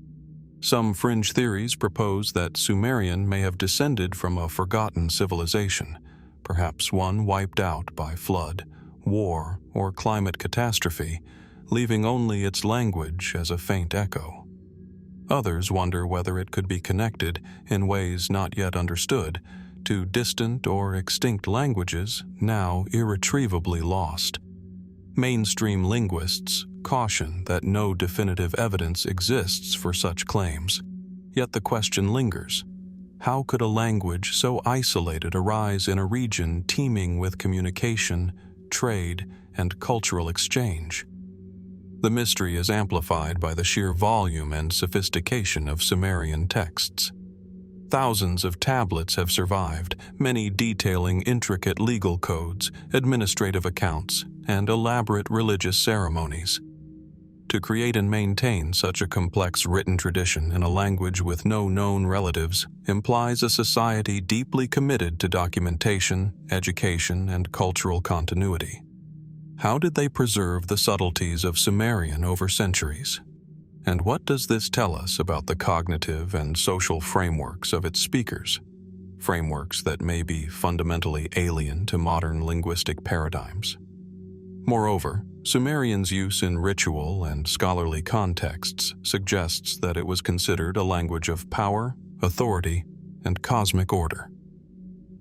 Some fringe theories propose that Sumerian may have descended from a forgotten civilization, perhaps one wiped out by flood, war, or climate catastrophe, leaving only its language as a faint echo. Others wonder whether it could be connected, in ways not yet understood, to distant or extinct languages now irretrievably lost. Mainstream linguists caution that no definitive evidence exists for such claims, yet the question lingers. How could a language so isolated arise in a region teeming with communication, trade, and cultural exchange? The mystery is amplified by the sheer volume and sophistication of Sumerian texts. Thousands of tablets have survived, many detailing intricate legal codes, administrative accounts, and elaborate religious ceremonies. To create and maintain such a complex written tradition in a language with no known relatives implies a society deeply committed to documentation, education, and cultural continuity. How did they preserve the subtleties of Sumerian over centuries? And what does this tell us about the cognitive and social frameworks of its speakers? Frameworks that may be fundamentally alien to modern linguistic paradigms. Moreover, Sumerian's use in ritual and scholarly contexts suggests that it was considered a language of power, authority, and cosmic order.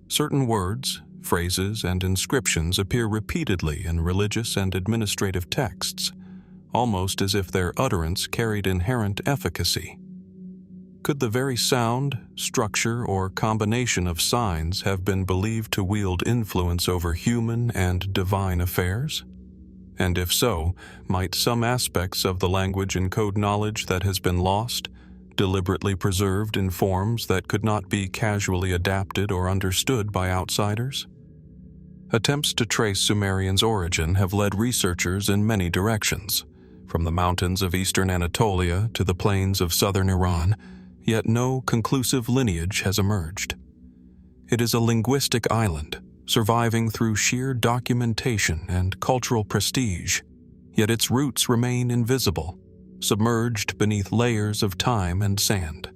Certain words, phrases, and inscriptions appear repeatedly in religious and administrative texts, almost as if their utterance carried inherent efficacy. Could the very sound, structure, or combination of signs have been believed to wield influence over human and divine affairs? And if so, might some aspects of the language encode knowledge that has been lost, deliberately preserved in forms that could not be casually adapted or understood by outsiders? Attempts to trace Sumerian's origin have led researchers in many directions, from the mountains of eastern Anatolia to the plains of southern Iran, yet no conclusive lineage has emerged. It is a linguistic island, surviving through sheer documentation and cultural prestige, yet its roots remain invisible, submerged beneath layers of time and sand.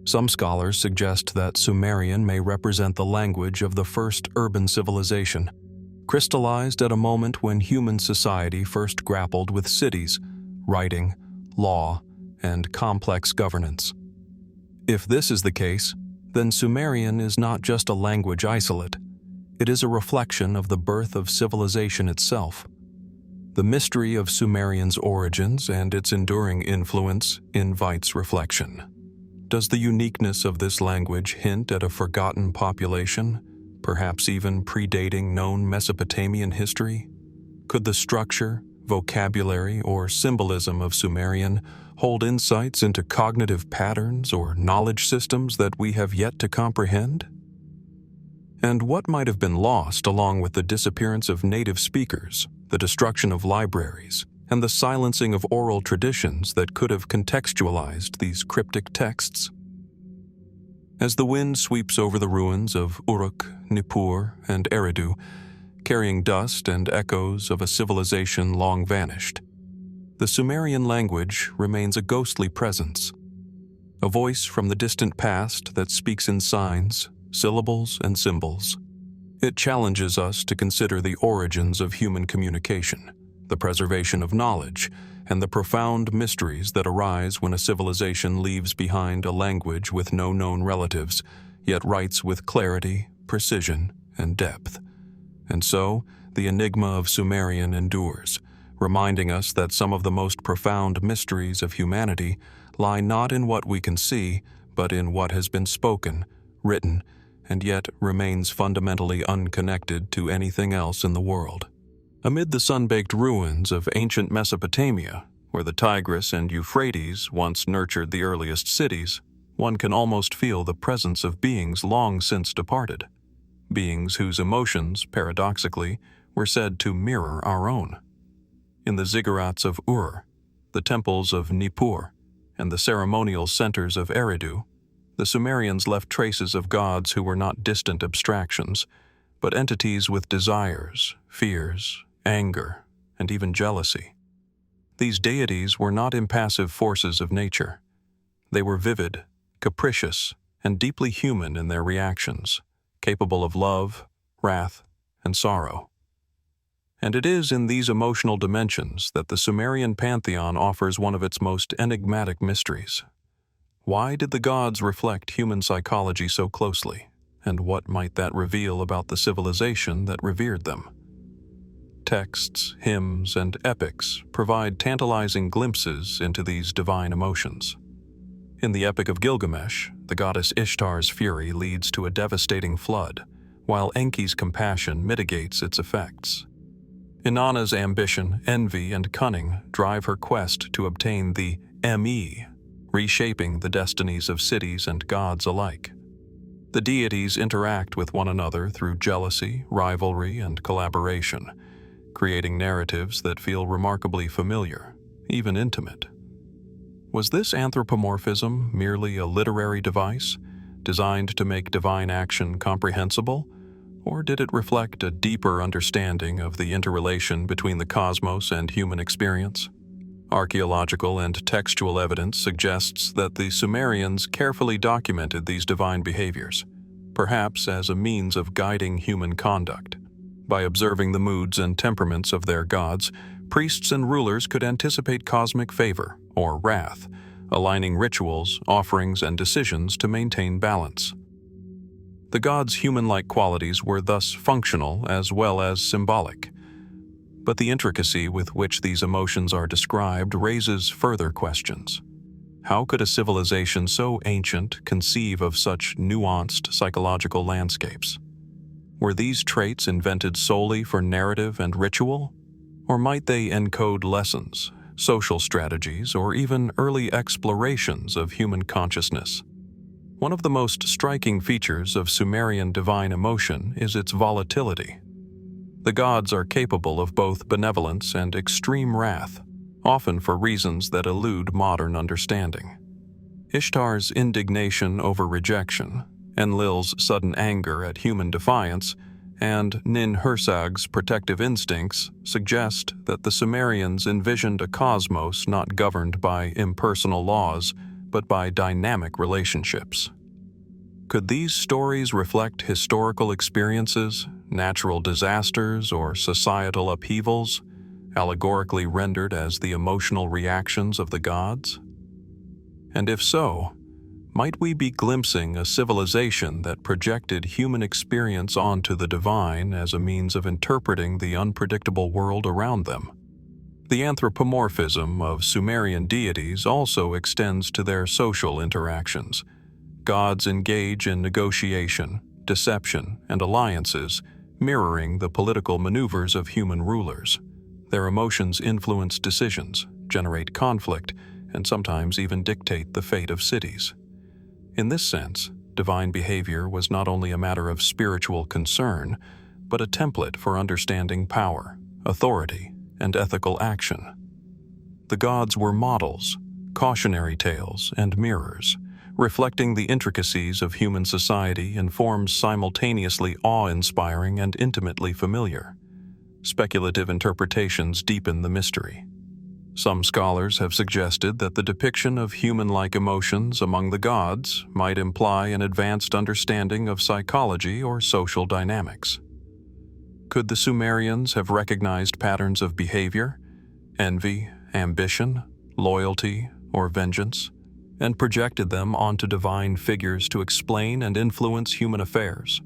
Some scholars suggest that Sumerian may represent the language of the first urban civilization, crystallized at a moment when human society first grappled with cities, writing, law, and complex governance. If this is the case, then Sumerian is not just a language isolate. It is a reflection of the birth of civilization itself. The mystery of Sumerian's origins and its enduring influence invites reflection. Does the uniqueness of this language hint at a forgotten population, perhaps even predating known Mesopotamian history? Could the structure, vocabulary, or symbolism of Sumerian hold insights into cognitive patterns or knowledge systems that we have yet to comprehend? And what might have been lost along with the disappearance of native speakers, the destruction of libraries, and the silencing of oral traditions that could have contextualized these cryptic texts? As the wind sweeps over the ruins of Uruk, Nippur, and Eridu, carrying dust and echoes of a civilization long vanished, the Sumerian language remains a ghostly presence, a voice from the distant past that speaks in signs, syllables, and symbols. It challenges us to consider the origins of human communication, the preservation of knowledge, and the profound mysteries that arise when a civilization leaves behind a language with no known relatives, yet writes with clarity, precision, and depth. And so, the enigma of Sumerian endures, reminding us that some of the most profound mysteries of humanity lie not in what we can see, but in what has been spoken, written, and yet remains fundamentally unconnected to anything else in the world. Amid the sun-baked ruins of ancient Mesopotamia, where the Tigris and Euphrates once nurtured the earliest cities, one can almost feel the presence of beings long since departed, beings whose emotions, paradoxically, were said to mirror our own. In the ziggurats of the temples of Nippur, and the ceremonial centers of Eridu, the Sumerians left traces of gods who were not distant abstractions, but entities with desires, fears, anger, and even jealousy. These deities were not impassive forces of nature. They were vivid, capricious, and deeply human in their reactions, capable of love, wrath, and sorrow. And it is in these emotional dimensions that the Sumerian pantheon offers one of its most enigmatic mysteries. Why did the gods reflect human psychology so closely, and what might that reveal about the civilization that revered them? Texts, hymns, and epics provide tantalizing glimpses into these divine emotions. In the Epic of Gilgamesh, the goddess Ishtar's fury leads to a devastating flood, while Enki's compassion mitigates its effects. Inanna's ambition, envy, and cunning drive her quest to obtain the Me, reshaping the destinies of cities and gods alike. The deities interact with one another through jealousy, rivalry, and collaboration, creating narratives that feel remarkably familiar, even intimate. Was this anthropomorphism merely a literary device, designed to make divine action comprehensible, or did it reflect a deeper understanding of the interrelation between the cosmos and human experience? Archaeological and textual evidence suggests that the Sumerians carefully documented these divine behaviors, perhaps as a means of guiding human conduct. By observing the moods and temperaments of their gods, priests and rulers could anticipate cosmic favor, or wrath, aligning rituals, offerings, and decisions to maintain balance. The gods' human-like qualities were thus functional as well as symbolic. But the intricacy with which these emotions are described raises further questions. How could a civilization so ancient conceive of such nuanced psychological landscapes? Were these traits invented solely for narrative and ritual? Or might they encode lessons, social strategies, or even early explorations of human consciousness? One of the most striking features of Sumerian divine emotion is its volatility. The gods are capable of both benevolence and extreme wrath, often for reasons that elude modern understanding. Ishtar's indignation over rejection, Enlil's sudden anger at human defiance, and Nin-Hursag's protective instincts suggest that the Sumerians envisioned a cosmos not governed by impersonal laws, but by dynamic relationships. Could these stories reflect historical experiences, natural disasters, or societal upheavals, allegorically rendered as the emotional reactions of the gods? And if so, might we be glimpsing a civilization that projected human experience onto the divine as a means of interpreting the unpredictable world around them? The anthropomorphism of Sumerian deities also extends to their social interactions. Gods engage in negotiation, deception, and alliances, mirroring the political maneuvers of human rulers. Their emotions influence decisions, generate conflict, and sometimes even dictate the fate of cities. In this sense, divine behavior was not only a matter of spiritual concern, but a template for understanding power, authority, and ethical action. The gods were models, cautionary tales, and mirrors, reflecting the intricacies of human society in forms simultaneously awe-inspiring and intimately familiar. Speculative interpretations deepen the mystery. Some scholars have suggested that the depiction of human-like emotions among the gods might imply an advanced understanding of psychology or social dynamics. Could the Sumerians have recognized patterns of behavior, envy, ambition, loyalty, or vengeance, and projected them onto divine figures to explain and influence human affairs?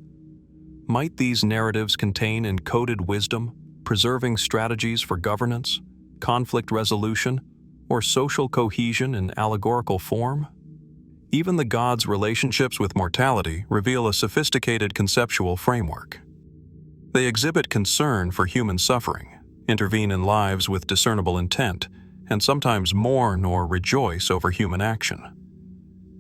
Might these narratives contain encoded wisdom, preserving strategies for governance, conflict resolution, or social cohesion in allegorical form? Even the gods' relationships with mortality reveal a sophisticated conceptual framework. They exhibit concern for human suffering, intervene in lives with discernible intent, and sometimes mourn or rejoice over human action.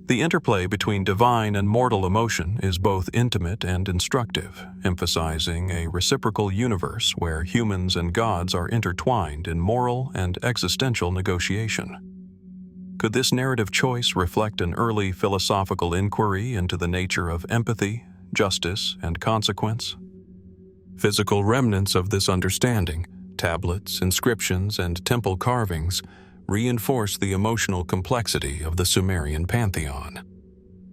The interplay between divine and mortal emotion is both intimate and instructive, emphasizing a reciprocal universe where humans and gods are intertwined in moral and existential negotiation. Could this narrative choice reflect an early philosophical inquiry into the nature of empathy, justice, and consequence? Physical remnants of this understanding, tablets, inscriptions, and temple carvings, reinforce the emotional complexity of the Sumerian pantheon.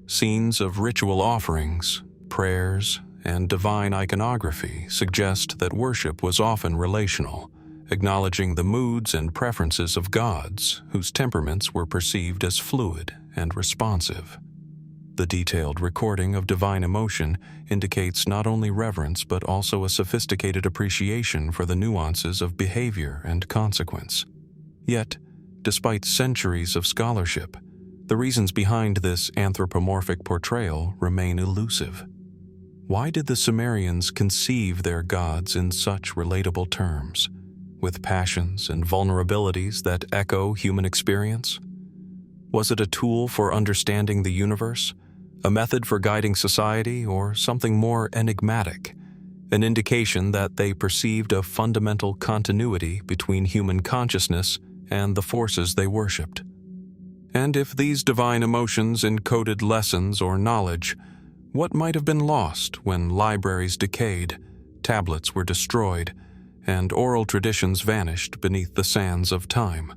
Scenes of ritual offerings, prayers, and divine iconography suggest that worship was often relational, acknowledging the moods and preferences of gods whose temperaments were perceived as fluid and responsive. The detailed recording of divine emotion indicates not only reverence but also a sophisticated appreciation for the nuances of behavior and consequence. Yet, despite centuries of scholarship, the reasons behind this anthropomorphic portrayal remain elusive. Why did the Sumerians conceive their gods in such relatable terms, with passions and vulnerabilities that echo human experience? Was it a tool for understanding the universe, a method for guiding society, or something more enigmatic, an indication that they perceived a fundamental continuity between human consciousness and the forces they worshipped? And if these divine emotions encoded lessons or knowledge, what might have been lost when libraries decayed, tablets were destroyed, and oral traditions vanished beneath the sands of time?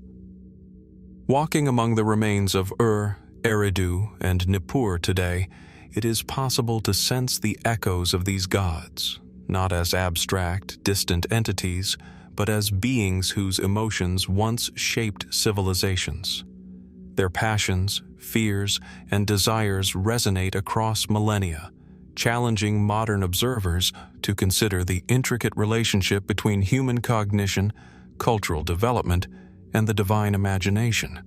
Walking among the remains of Eridu, and Nippur today, it is possible to sense the echoes of these gods, not as abstract, distant entities, but as beings whose emotions once shaped civilizations. Their passions, fears, and desires resonate across millennia, challenging modern observers to consider the intricate relationship between human cognition, cultural development, and the divine imagination.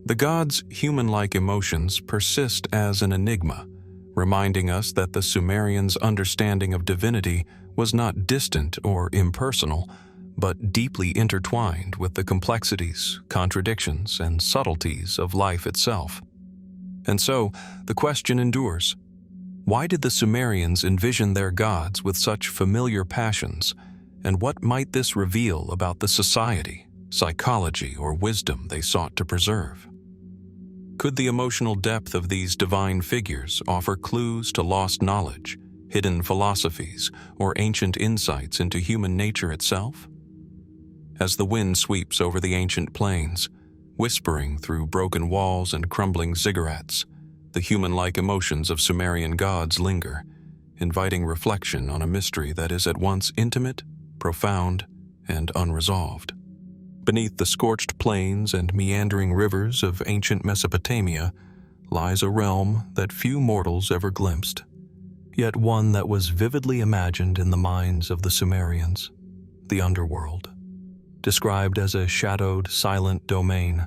The gods' human-like emotions persist as an enigma, reminding us that the Sumerians' understanding of divinity was not distant or impersonal, but deeply intertwined with the complexities, contradictions, and subtleties of life itself. And so, the question endures: why did the Sumerians envision their gods with such familiar passions, and what might this reveal about the society, psychology, or wisdom they sought to preserve? Could the emotional depth of these divine figures offer clues to lost knowledge, hidden philosophies, or ancient insights into human nature itself? As the wind sweeps over the ancient plains, whispering through broken walls and crumbling ziggurats, the human-like emotions of Sumerian gods linger, inviting reflection on a mystery that is at once intimate, profound, and unresolved. Beneath the scorched plains and meandering rivers of ancient Mesopotamia lies a realm that few mortals ever glimpsed, yet one that was vividly imagined in the minds of the Sumerians, the underworld. Described as a shadowed, silent domain,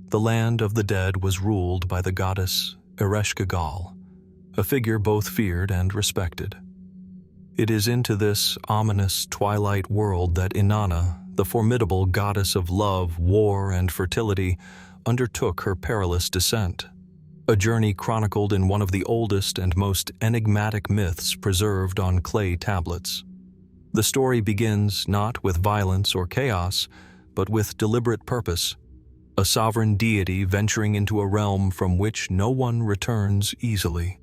the land of the dead was ruled by the goddess Ereshkigal, a figure both feared and respected. It is into this ominous twilight world that Inanna, the formidable goddess of love, war, and fertility, undertook her perilous descent, a journey chronicled in one of the oldest and most enigmatic myths preserved on clay tablets. The story begins not with violence or chaos, but with deliberate purpose, a sovereign deity venturing into a realm from which no one returns easily.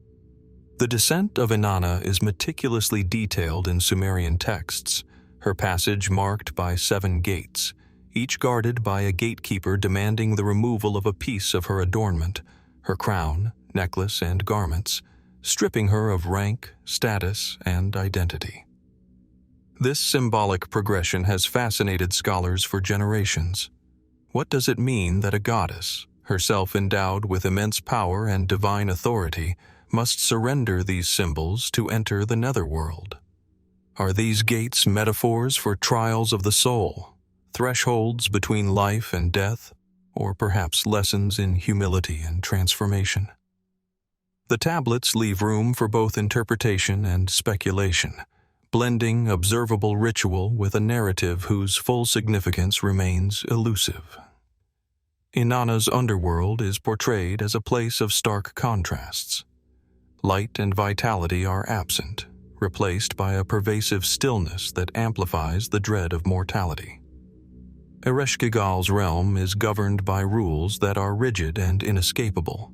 The descent of Inanna is meticulously detailed in Sumerian texts, her passage marked by 7 gates, each guarded by a gatekeeper demanding the removal of a piece of her adornment, her crown, necklace, and garments, stripping her of rank, status, and identity. This symbolic progression has fascinated scholars for generations. What does it mean that a goddess, herself endowed with immense power and divine authority, must surrender these symbols to enter the netherworld? Are these gates metaphors for trials of the soul, thresholds between life and death, or perhaps lessons in humility and transformation? The tablets leave room for both interpretation and speculation, blending observable ritual with a narrative whose full significance remains elusive. Inanna's underworld is portrayed as a place of stark contrasts. Light and vitality are absent, replaced by a pervasive stillness that amplifies the dread of mortality. Ereshkigal's realm is governed by rules that are rigid and inescapable,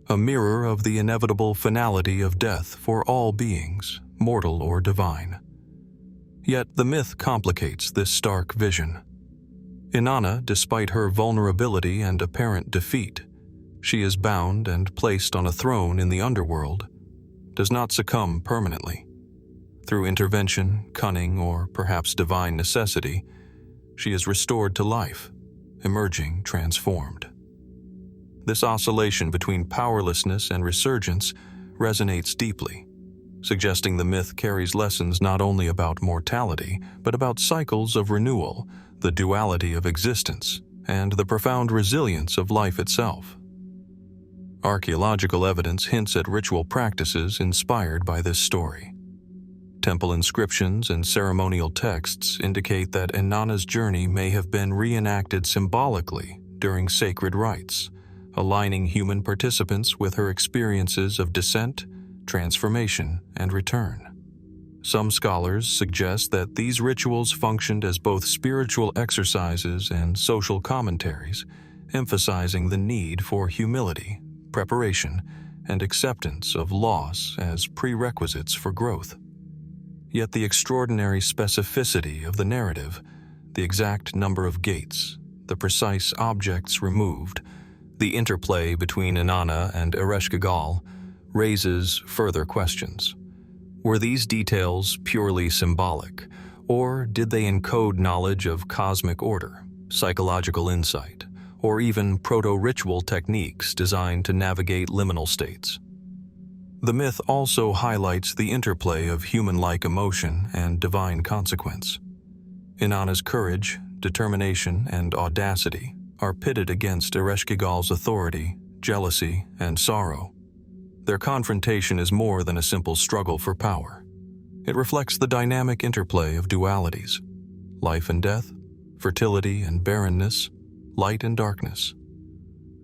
a mirror of the inevitable finality of death for all beings, mortal or divine. Yet the myth complicates this stark vision. Inanna, despite her vulnerability and apparent defeat, she is bound and placed on a throne in the underworld, does not succumb permanently. Through intervention, cunning, or perhaps divine necessity, she is restored to life, emerging transformed. This oscillation between powerlessness and resurgence resonates deeply, suggesting the myth carries lessons not only about mortality, but about cycles of renewal, the duality of existence, and the profound resilience of life itself. Archaeological evidence hints at ritual practices inspired by this story. Temple inscriptions and ceremonial texts indicate that Inanna's journey may have been reenacted symbolically during sacred rites, aligning human participants with her experiences of descent, transformation, and return. Some scholars suggest that these rituals functioned as both spiritual exercises and social commentaries, emphasizing the need for humility, preparation, and acceptance of loss as prerequisites for growth. Yet the extraordinary specificity of the narrative, the exact number of gates, the precise objects removed, the interplay between Inanna and Ereshkigal, raises further questions. Were these details purely symbolic, or did they encode knowledge of cosmic order, psychological insight, or even proto-ritual techniques designed to navigate liminal states? The myth also highlights the interplay of human-like emotion and divine consequence. Inanna's courage, determination, and audacity are pitted against Ereshkigal's authority, jealousy, and sorrow. Their confrontation is more than a simple struggle for power. It reflects the dynamic interplay of dualities: life and death, fertility and barrenness, light and darkness.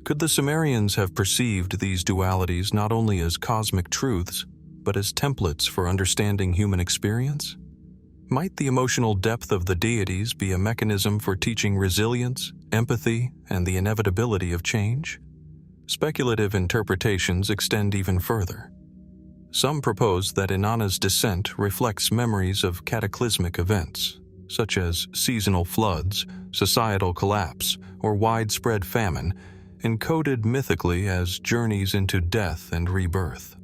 Could the Sumerians have perceived these dualities not only as cosmic truths, but as templates for understanding human experience? Might the emotional depth of the deities be a mechanism for teaching resilience, empathy, and the inevitability of change? Speculative interpretations extend even further. Some propose that Inanna's descent reflects memories of cataclysmic events, such as seasonal floods, societal collapse, or widespread famine, encoded mythically as journeys into death and rebirth.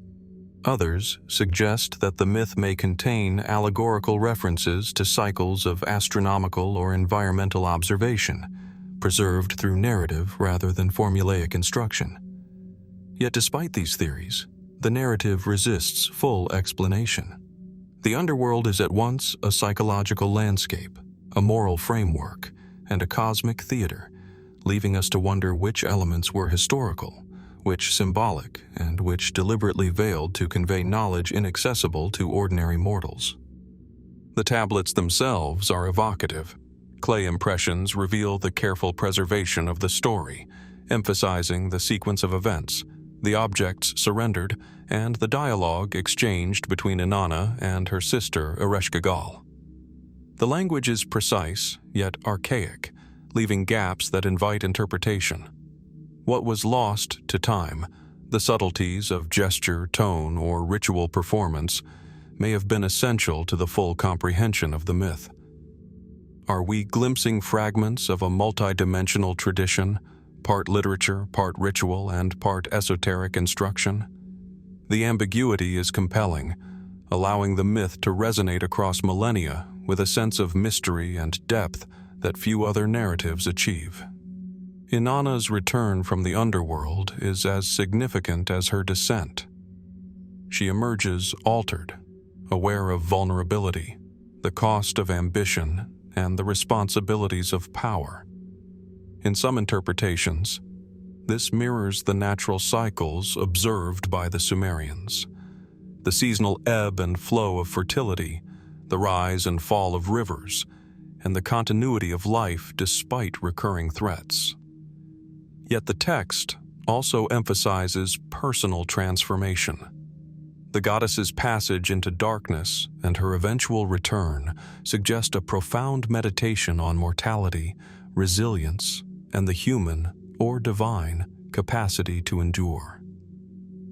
Others suggest that the myth may contain allegorical references to cycles of astronomical or environmental observation, preserved through narrative rather than formulaic instruction. Yet despite these theories, the narrative resists full explanation. The underworld is at once a psychological landscape, a moral framework, and a cosmic theater, leaving us to wonder which elements were historical, which symbolic, and which deliberately veiled to convey knowledge inaccessible to ordinary mortals. The tablets themselves are evocative. Clay impressions reveal the careful preservation of the story, emphasizing the sequence of events, the objects surrendered, and the dialogue exchanged between Inanna and her sister Ereshkigal. The language is precise, yet archaic, leaving gaps that invite interpretation. What was lost to time, the subtleties of gesture, tone, or ritual performance, may have been essential to the full comprehension of the myth. Are we glimpsing fragments of a multidimensional tradition, part literature, part ritual, and part esoteric instruction? The ambiguity is compelling, allowing the myth to resonate across millennia with a sense of mystery and depth that few other narratives achieve. Inanna's return from the underworld is as significant as her descent. She emerges altered, aware of vulnerability, the cost of ambition, and the responsibilities of power. In some interpretations, this mirrors the natural cycles observed by the Sumerians. The seasonal ebb and flow of fertility, the rise and fall of rivers, and the continuity of life despite recurring threats. Yet the text also emphasizes personal transformation. The goddess's passage into darkness and her eventual return suggest a profound meditation on mortality, resilience, and the human, or divine, capacity to endure.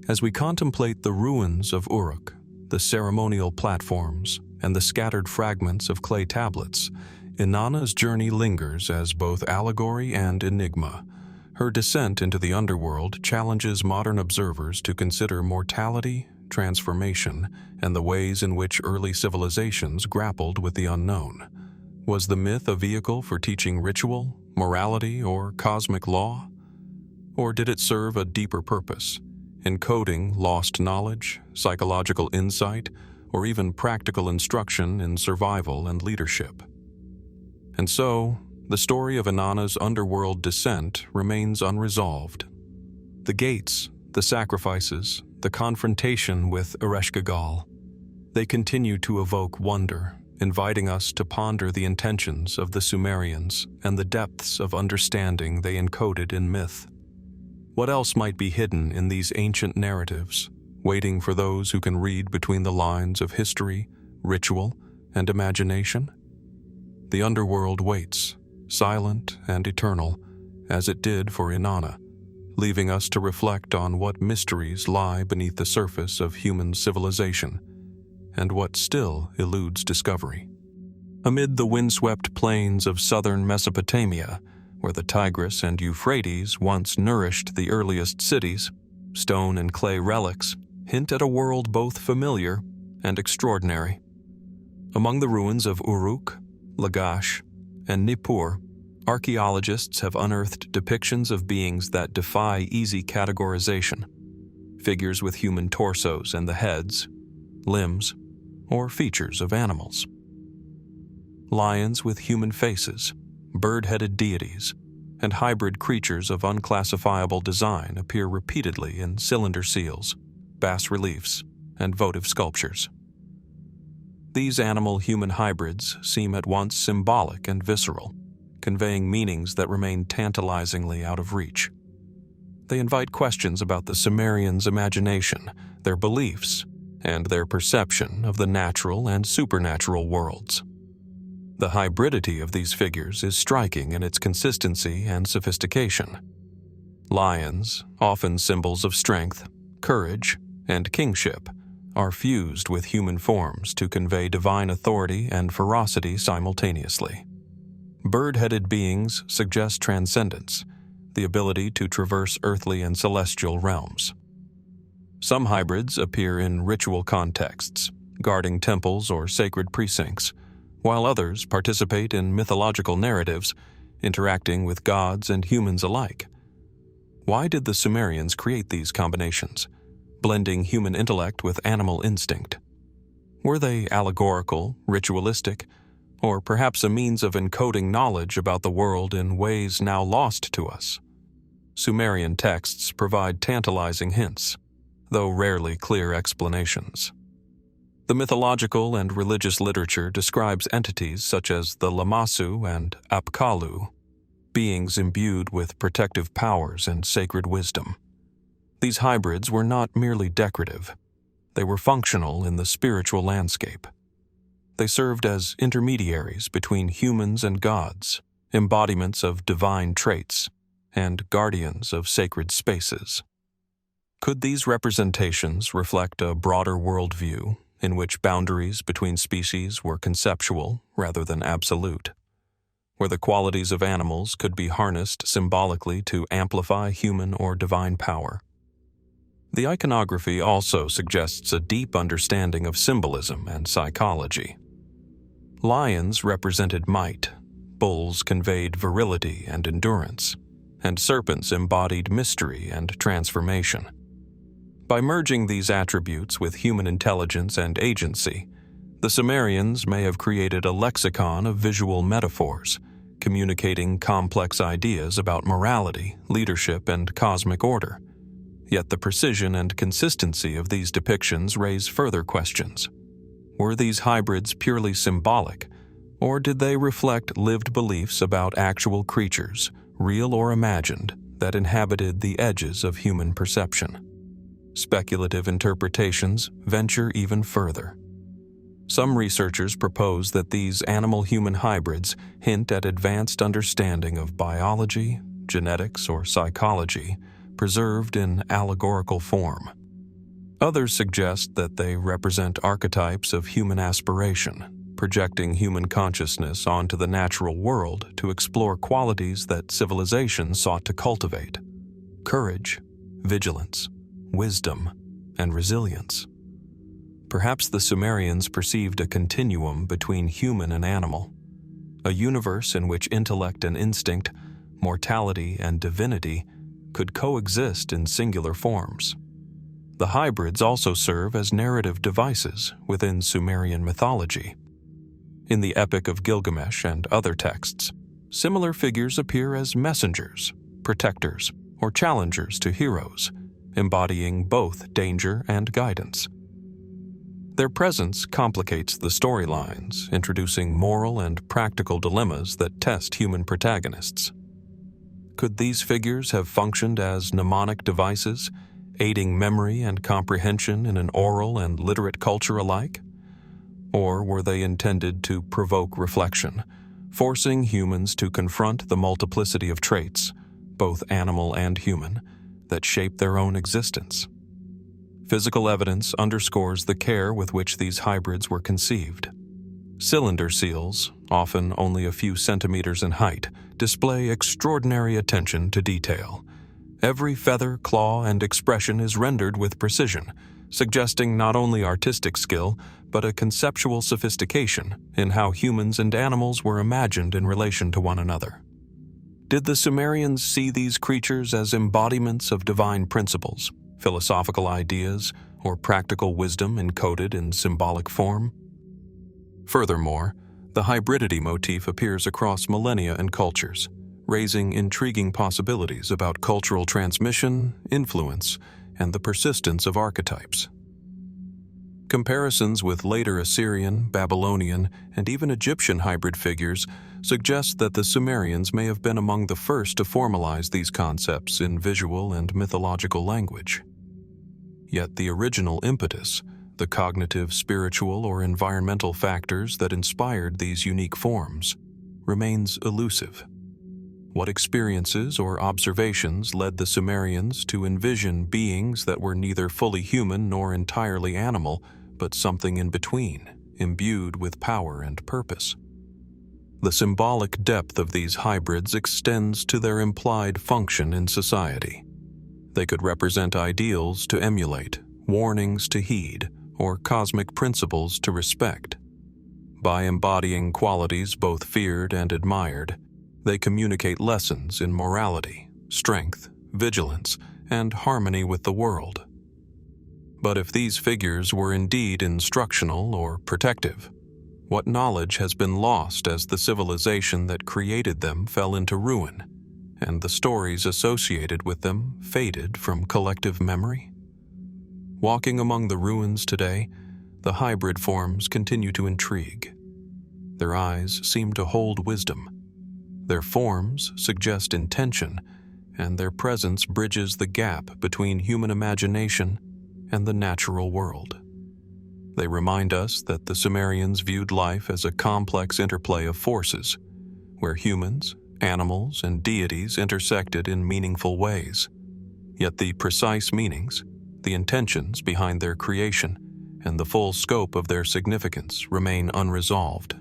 As we contemplate the ruins of Uruk, the ceremonial platforms, and the scattered fragments of clay tablets, Inanna's journey lingers as both allegory and enigma. Her descent into the underworld challenges modern observers to consider mortality, transformation, and the ways in which early civilizations grappled with the unknown. Was the myth a vehicle for teaching ritual, morality, or cosmic law? Or did it serve a deeper purpose, encoding lost knowledge, psychological insight, or even practical instruction in survival and leadership? And so, the story of Inanna's underworld descent remains unresolved. The gates, the sacrifices, the confrontation with Ereshkigal, they continue to evoke wonder, inviting us to ponder the intentions of the Sumerians and the depths of understanding they encoded in myth. What else might be hidden in these ancient narratives, waiting for those who can read between the lines of history, ritual, and imagination? The underworld waits, silent and eternal, as it did for Inanna, leaving us to reflect on what mysteries lie beneath the surface of human civilization, and what still eludes discovery. Amid the windswept plains of southern Mesopotamia, where the Tigris and Euphrates once nourished the earliest cities, stone and clay relics hint at a world both familiar and extraordinary. Among the ruins of Uruk, Lagash, and Nippur, archaeologists have unearthed depictions of beings that defy easy categorization, figures with human torsos and the heads, limbs, or features of animals. Lions with human faces, bird-headed deities, and hybrid creatures of unclassifiable design appear repeatedly in cylinder seals, bas-reliefs, and votive sculptures. These animal-human hybrids seem at once symbolic and visceral, conveying meanings that remain tantalizingly out of reach. They invite questions about the Sumerians' imagination, their beliefs, and their perception of the natural and supernatural worlds. The hybridity of these figures is striking in its consistency and sophistication. Lions, often symbols of strength, courage, and kingship, are fused with human forms to convey divine authority and ferocity simultaneously. Bird-headed beings suggest transcendence, the ability to traverse earthly and celestial realms. Some hybrids appear in ritual contexts, guarding temples or sacred precincts, while others participate in mythological narratives, interacting with gods and humans alike. Why did the Sumerians create these combinations, blending human intellect with animal instinct? Were they allegorical, ritualistic, or perhaps a means of encoding knowledge about the world in ways now lost to us? Sumerian texts provide tantalizing hints, though rarely clear explanations. The mythological and religious literature describes entities such as the Lamassu and Apkallu, beings imbued with protective powers and sacred wisdom. These hybrids were not merely decorative. They were functional in the spiritual landscape. They served as intermediaries between humans and gods, embodiments of divine traits, and guardians of sacred spaces. Could these representations reflect a broader worldview in which boundaries between species were conceptual rather than absolute, where the qualities of animals could be harnessed symbolically to amplify human or divine power? The iconography also suggests a deep understanding of symbolism and psychology. Lions represented might, bulls conveyed virility and endurance, and serpents embodied mystery and transformation. By merging these attributes with human intelligence and agency, the Sumerians may have created a lexicon of visual metaphors, communicating complex ideas about morality, leadership, and cosmic order. Yet the precision and consistency of these depictions raise further questions. Were these hybrids purely symbolic, or did they reflect lived beliefs about actual creatures, real or imagined, that inhabited the edges of human perception? Speculative interpretations venture even further. Some researchers propose that these animal-human hybrids hint at advanced understanding of biology, genetics, or psychology, preserved in allegorical form. Others suggest that they represent archetypes of human aspiration, projecting human consciousness onto the natural world to explore qualities that civilization sought to cultivate: courage, vigilance, wisdom, and resilience. Perhaps the Sumerians perceived a continuum between human and animal, a universe in which intellect and instinct, mortality and divinity could coexist in singular forms. The hybrids also serve as narrative devices within Sumerian mythology. In the Epic of Gilgamesh and other texts, similar figures appear as messengers, protectors, or challengers to heroes, embodying both danger and guidance. Their presence complicates the storylines, introducing moral and practical dilemmas that test human protagonists. Could these figures have functioned as mnemonic devices, aiding memory and comprehension in an oral and literate culture alike? Or were they intended to provoke reflection, forcing humans to confront the multiplicity of traits, both animal and human, that shape their own existence? Physical evidence underscores the care with which these hybrids were conceived. Cylinder seals, often only a few centimeters in height, display extraordinary attention to detail. Every feather, claw, and expression is rendered with precision, suggesting not only artistic skill, but a conceptual sophistication in how humans and animals were imagined in relation to one another. Did the Sumerians see these creatures as embodiments of divine principles, philosophical ideas, or practical wisdom encoded in symbolic form? Furthermore, the hybridity motif appears across millennia and cultures, raising intriguing possibilities about cultural transmission, influence, and the persistence of archetypes. Comparisons with later Assyrian, Babylonian, and even Egyptian hybrid figures suggest that the Sumerians may have been among the first to formalize these concepts in visual and mythological language. Yet the original impetus, the cognitive, spiritual, or environmental factors that inspired these unique forms, remains elusive. What experiences or observations led the Sumerians to envision beings that were neither fully human nor entirely animal, but something in between, imbued with power and purpose? The symbolic depth of these hybrids extends to their implied function in society. They could represent ideals to emulate, warnings to heed, or cosmic principles to respect. By embodying qualities both feared and admired, they communicate lessons in morality, strength, vigilance, and harmony with the world. But if these figures were indeed instructional or protective, what knowledge has been lost as the civilization that created them fell into ruin, and the stories associated with them faded from collective memory? Walking among the ruins today, the hybrid forms continue to intrigue. Their eyes seem to hold wisdom. Their forms suggest intention, and their presence bridges the gap between human imagination and the natural world. They remind us that the Sumerians viewed life as a complex interplay of forces, where humans, animals, and deities intersected in meaningful ways. Yet the precise meanings, the intentions behind their creation, and the full scope of their significance remain unresolved.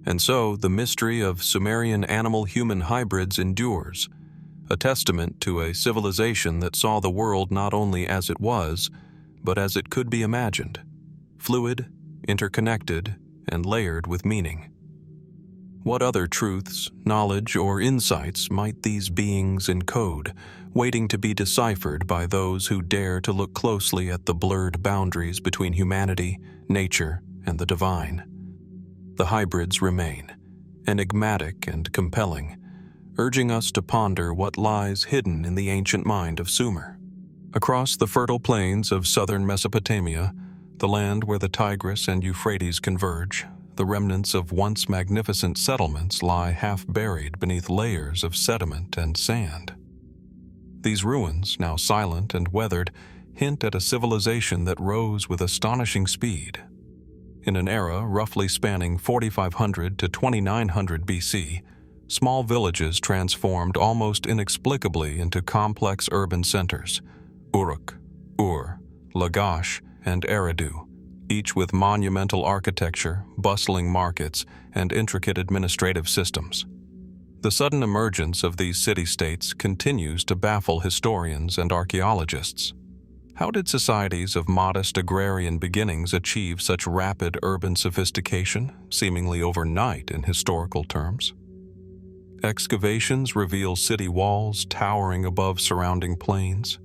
And so the mystery of Sumerian animal-human hybrids endures, a testament to a civilization that saw the world not only as it was, but as it could be imagined, fluid, interconnected, and layered with meaning. What other truths, knowledge, or insights might these beings encode, waiting to be deciphered by those who dare to look closely at the blurred boundaries between humanity, nature, and the divine? The hybrids remain, enigmatic and compelling, urging us to ponder what lies hidden in the ancient mind of Sumer. Across the fertile plains of southern Mesopotamia, the land where the Tigris and Euphrates converge, the remnants of once magnificent settlements lie half-buried beneath layers of sediment and sand. These ruins, now silent and weathered, hint at a civilization that rose with astonishing speed. In an era roughly spanning 4500 to 2900 BC, small villages transformed almost inexplicably into complex urban centers: Uruk, Ur, Lagash, and Eridu, each with monumental architecture, bustling markets, and intricate administrative systems. The sudden emergence of these city-states continues to baffle historians and archaeologists. How did societies of modest agrarian beginnings achieve such rapid urban sophistication, seemingly overnight in historical terms? Excavations reveal city walls towering above surrounding plains,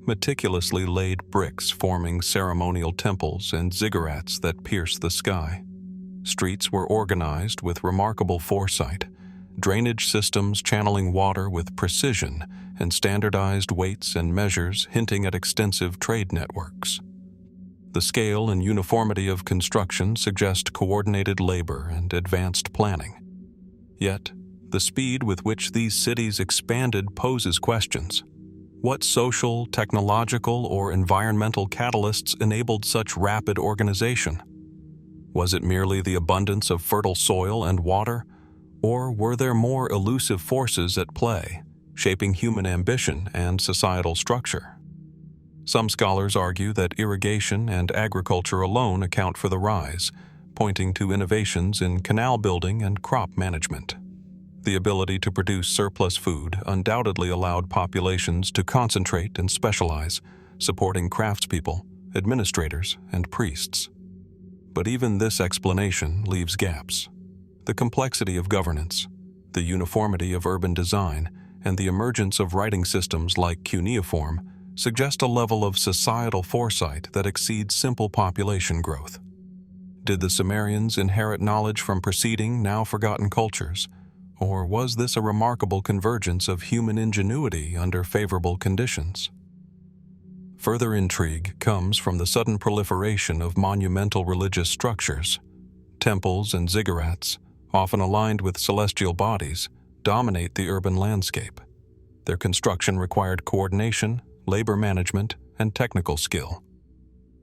meticulously laid bricks forming ceremonial temples and ziggurats that pierce the sky. Streets were organized with remarkable foresight, drainage systems channeling water with precision, and standardized weights and measures hinting at extensive trade networks. The scale and uniformity of construction suggest coordinated labor and advanced planning. Yet, the speed with which these cities expanded poses questions. What social, technological, or environmental catalysts enabled such rapid organization? Was it merely the abundance of fertile soil and water, or were there more elusive forces at play, shaping human ambition and societal structure? Some scholars argue that irrigation and agriculture alone account for the rise, pointing to innovations in canal building and crop management. The ability to produce surplus food undoubtedly allowed populations to concentrate and specialize, supporting craftspeople, administrators, and priests. But even this explanation leaves gaps. The complexity of governance, the uniformity of urban design, and the emergence of writing systems like cuneiform suggest a level of societal foresight that exceeds simple population growth. Did the Sumerians inherit knowledge from preceding, now forgotten cultures? Or was this a remarkable convergence of human ingenuity under favorable conditions? Further intrigue comes from the sudden proliferation of monumental religious structures. Temples and ziggurats, often aligned with celestial bodies, dominate the urban landscape. Their construction required coordination, labor management, and technical skill.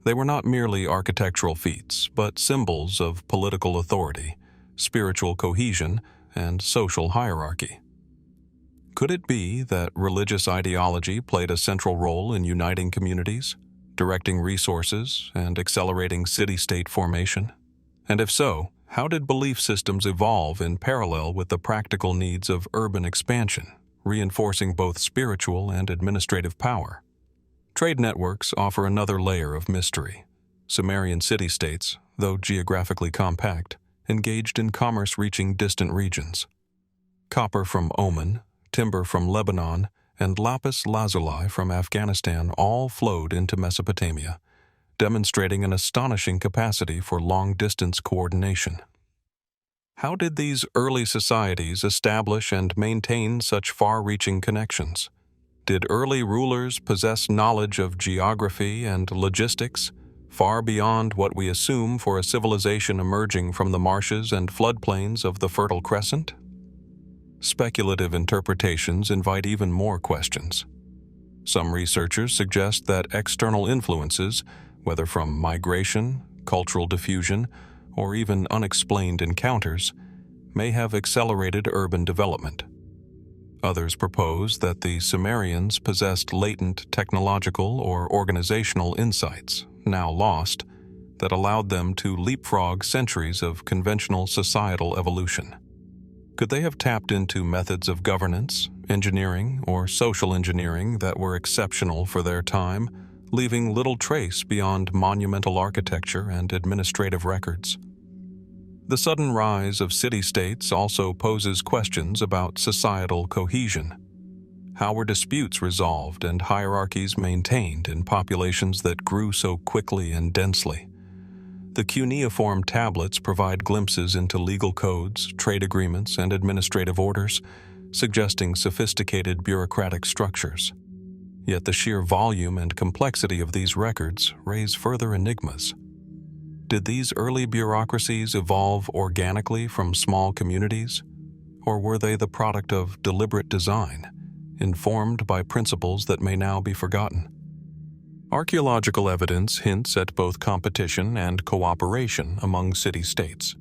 They were not merely architectural feats, but symbols of political authority, spiritual cohesion, and social hierarchy. Could it be that religious ideology played a central role in uniting communities, directing resources, and accelerating city-state formation? And if so, how did belief systems evolve in parallel with the practical needs of urban expansion, reinforcing both spiritual and administrative power? Trade networks offer another layer of mystery. Sumerian city-states, though geographically compact, engaged in commerce reaching distant regions. Copper from Oman, timber from Lebanon, and lapis lazuli from Afghanistan all flowed into Mesopotamia, demonstrating an astonishing capacity for long-distance coordination. How did these early societies establish and maintain such far-reaching connections? Did early rulers possess knowledge of geography and logistics, far beyond what we assume for a civilization emerging from the marshes and floodplains of the Fertile Crescent? Speculative interpretations invite even more questions. Some researchers suggest that external influences, whether from migration, cultural diffusion, or even unexplained encounters, may have accelerated urban development. Others propose that the Sumerians possessed latent technological or organizational insights, now lost, that allowed them to leapfrog centuries of conventional societal evolution. Could they have tapped into methods of governance, engineering, or social engineering that were exceptional for their time, leaving little trace beyond monumental architecture and administrative records? The sudden rise of city-states also poses questions about societal cohesion. How were disputes resolved and hierarchies maintained in populations that grew so quickly and densely? The cuneiform tablets provide glimpses into legal codes, trade agreements, and administrative orders, suggesting sophisticated bureaucratic structures. Yet the sheer volume and complexity of these records raise further enigmas. Did these early bureaucracies evolve organically from small communities, or were they the product of deliberate design, informed by principles that may now be forgotten? Archaeological evidence hints at both competition and cooperation among city-states.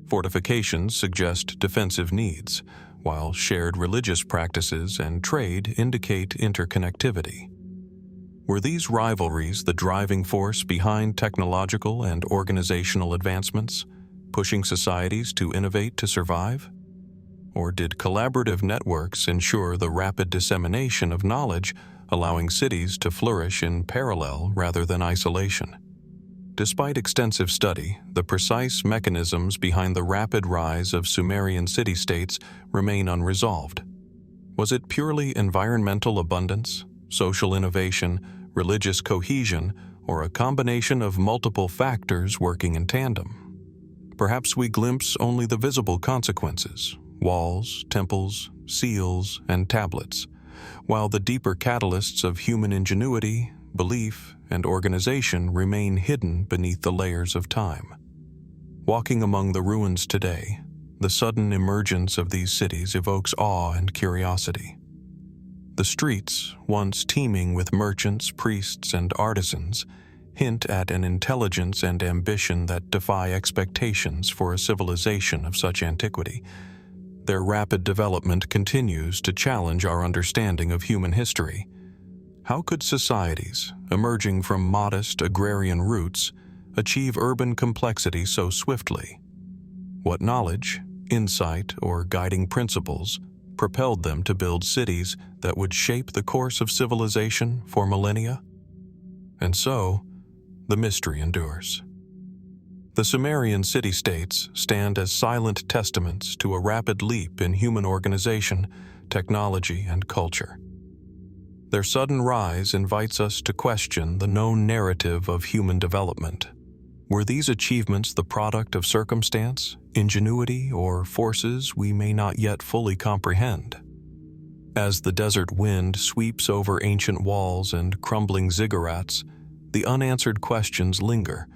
Fortifications suggest defensive needs, while shared religious practices and trade indicate interconnectivity. Were these rivalries the driving force behind technological and organizational advancements, pushing societies to innovate to survive? Or did collaborative networks ensure the rapid dissemination of knowledge, allowing cities to flourish in parallel rather than isolation? Despite extensive study, the precise mechanisms behind the rapid rise of Sumerian city-states remain unresolved. Was it purely environmental abundance, social innovation, religious cohesion, or a combination of multiple factors working in tandem? Perhaps we glimpse only the visible consequences: walls, temples, seals, and tablets, while the deeper catalysts of human ingenuity, belief, and organization remain hidden beneath the layers of time. Walking among the ruins today, the sudden emergence of these cities evokes awe and curiosity. The streets, once teeming with merchants, priests, and artisans, hint at an intelligence and ambition that defy expectations for a civilization of such antiquity. Their rapid development continues to challenge our understanding of human history. How could societies, emerging from modest agrarian roots, achieve urban complexity so swiftly? What knowledge, insight, or guiding principles propelled them to build cities that would shape the course of civilization for millennia? And so, the mystery endures. The Sumerian city-states stand as silent testaments to a rapid leap in human organization, technology, and culture. Their sudden rise invites us to question the known narrative of human development. Were these achievements the product of circumstance, ingenuity, or forces we may not yet fully comprehend? As the desert wind sweeps over ancient walls and crumbling ziggurats, the unanswered questions linger,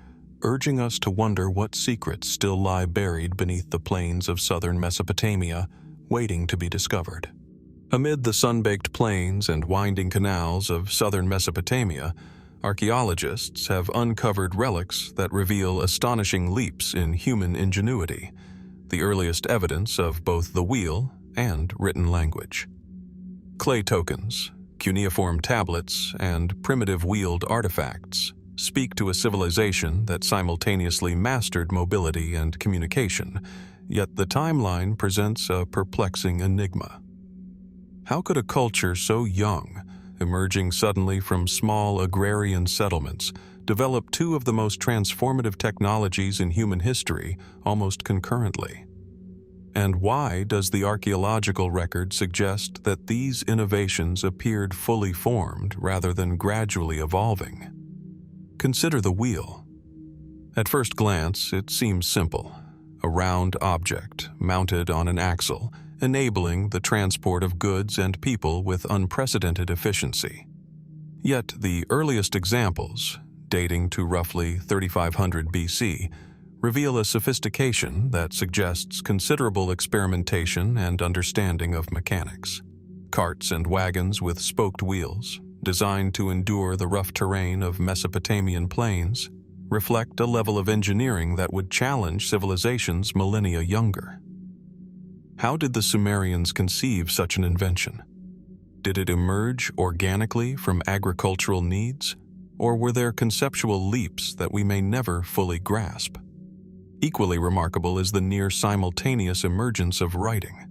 urging us to wonder what secrets still lie buried beneath the plains of southern Mesopotamia, waiting to be discovered. Amid the sun-baked plains and winding canals of southern Mesopotamia, archaeologists have uncovered relics that reveal astonishing leaps in human ingenuity, the earliest evidence of both the wheel and written language. Clay tokens, cuneiform tablets, and primitive wheeled artifacts speak to a civilization that simultaneously mastered mobility and communication, yet the timeline presents a perplexing enigma. How could a culture so young, emerging suddenly from small agrarian settlements, develop two of the most transformative technologies in human history almost concurrently? And why does the archaeological record suggest that these innovations appeared fully formed rather than gradually evolving? Consider the wheel. At first glance, it seems simple. A round object mounted on an axle, enabling the transport of goods and people with unprecedented efficiency. Yet the earliest examples, dating to roughly 3500 BC, reveal a sophistication that suggests considerable experimentation and understanding of mechanics. Carts and wagons with spoked wheels, designed to endure the rough terrain of Mesopotamian plains, reflect a level of engineering that would challenge civilizations millennia younger. How did the Sumerians conceive such an invention? Did it emerge organically from agricultural needs, or were there conceptual leaps that we may never fully grasp? Equally remarkable is the near-simultaneous emergence of writing.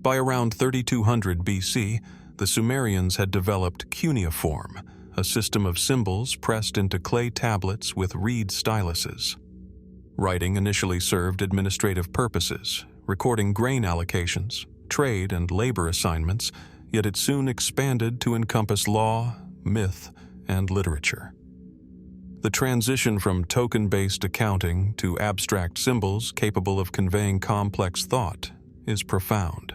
By around 3200 BC, the Sumerians had developed cuneiform, a system of symbols pressed into clay tablets with reed styluses. Writing initially served administrative purposes, recording grain allocations, trade, and labor assignments, yet it soon expanded to encompass law, myth, and literature. The transition from token-based accounting to abstract symbols capable of conveying complex thought is profound.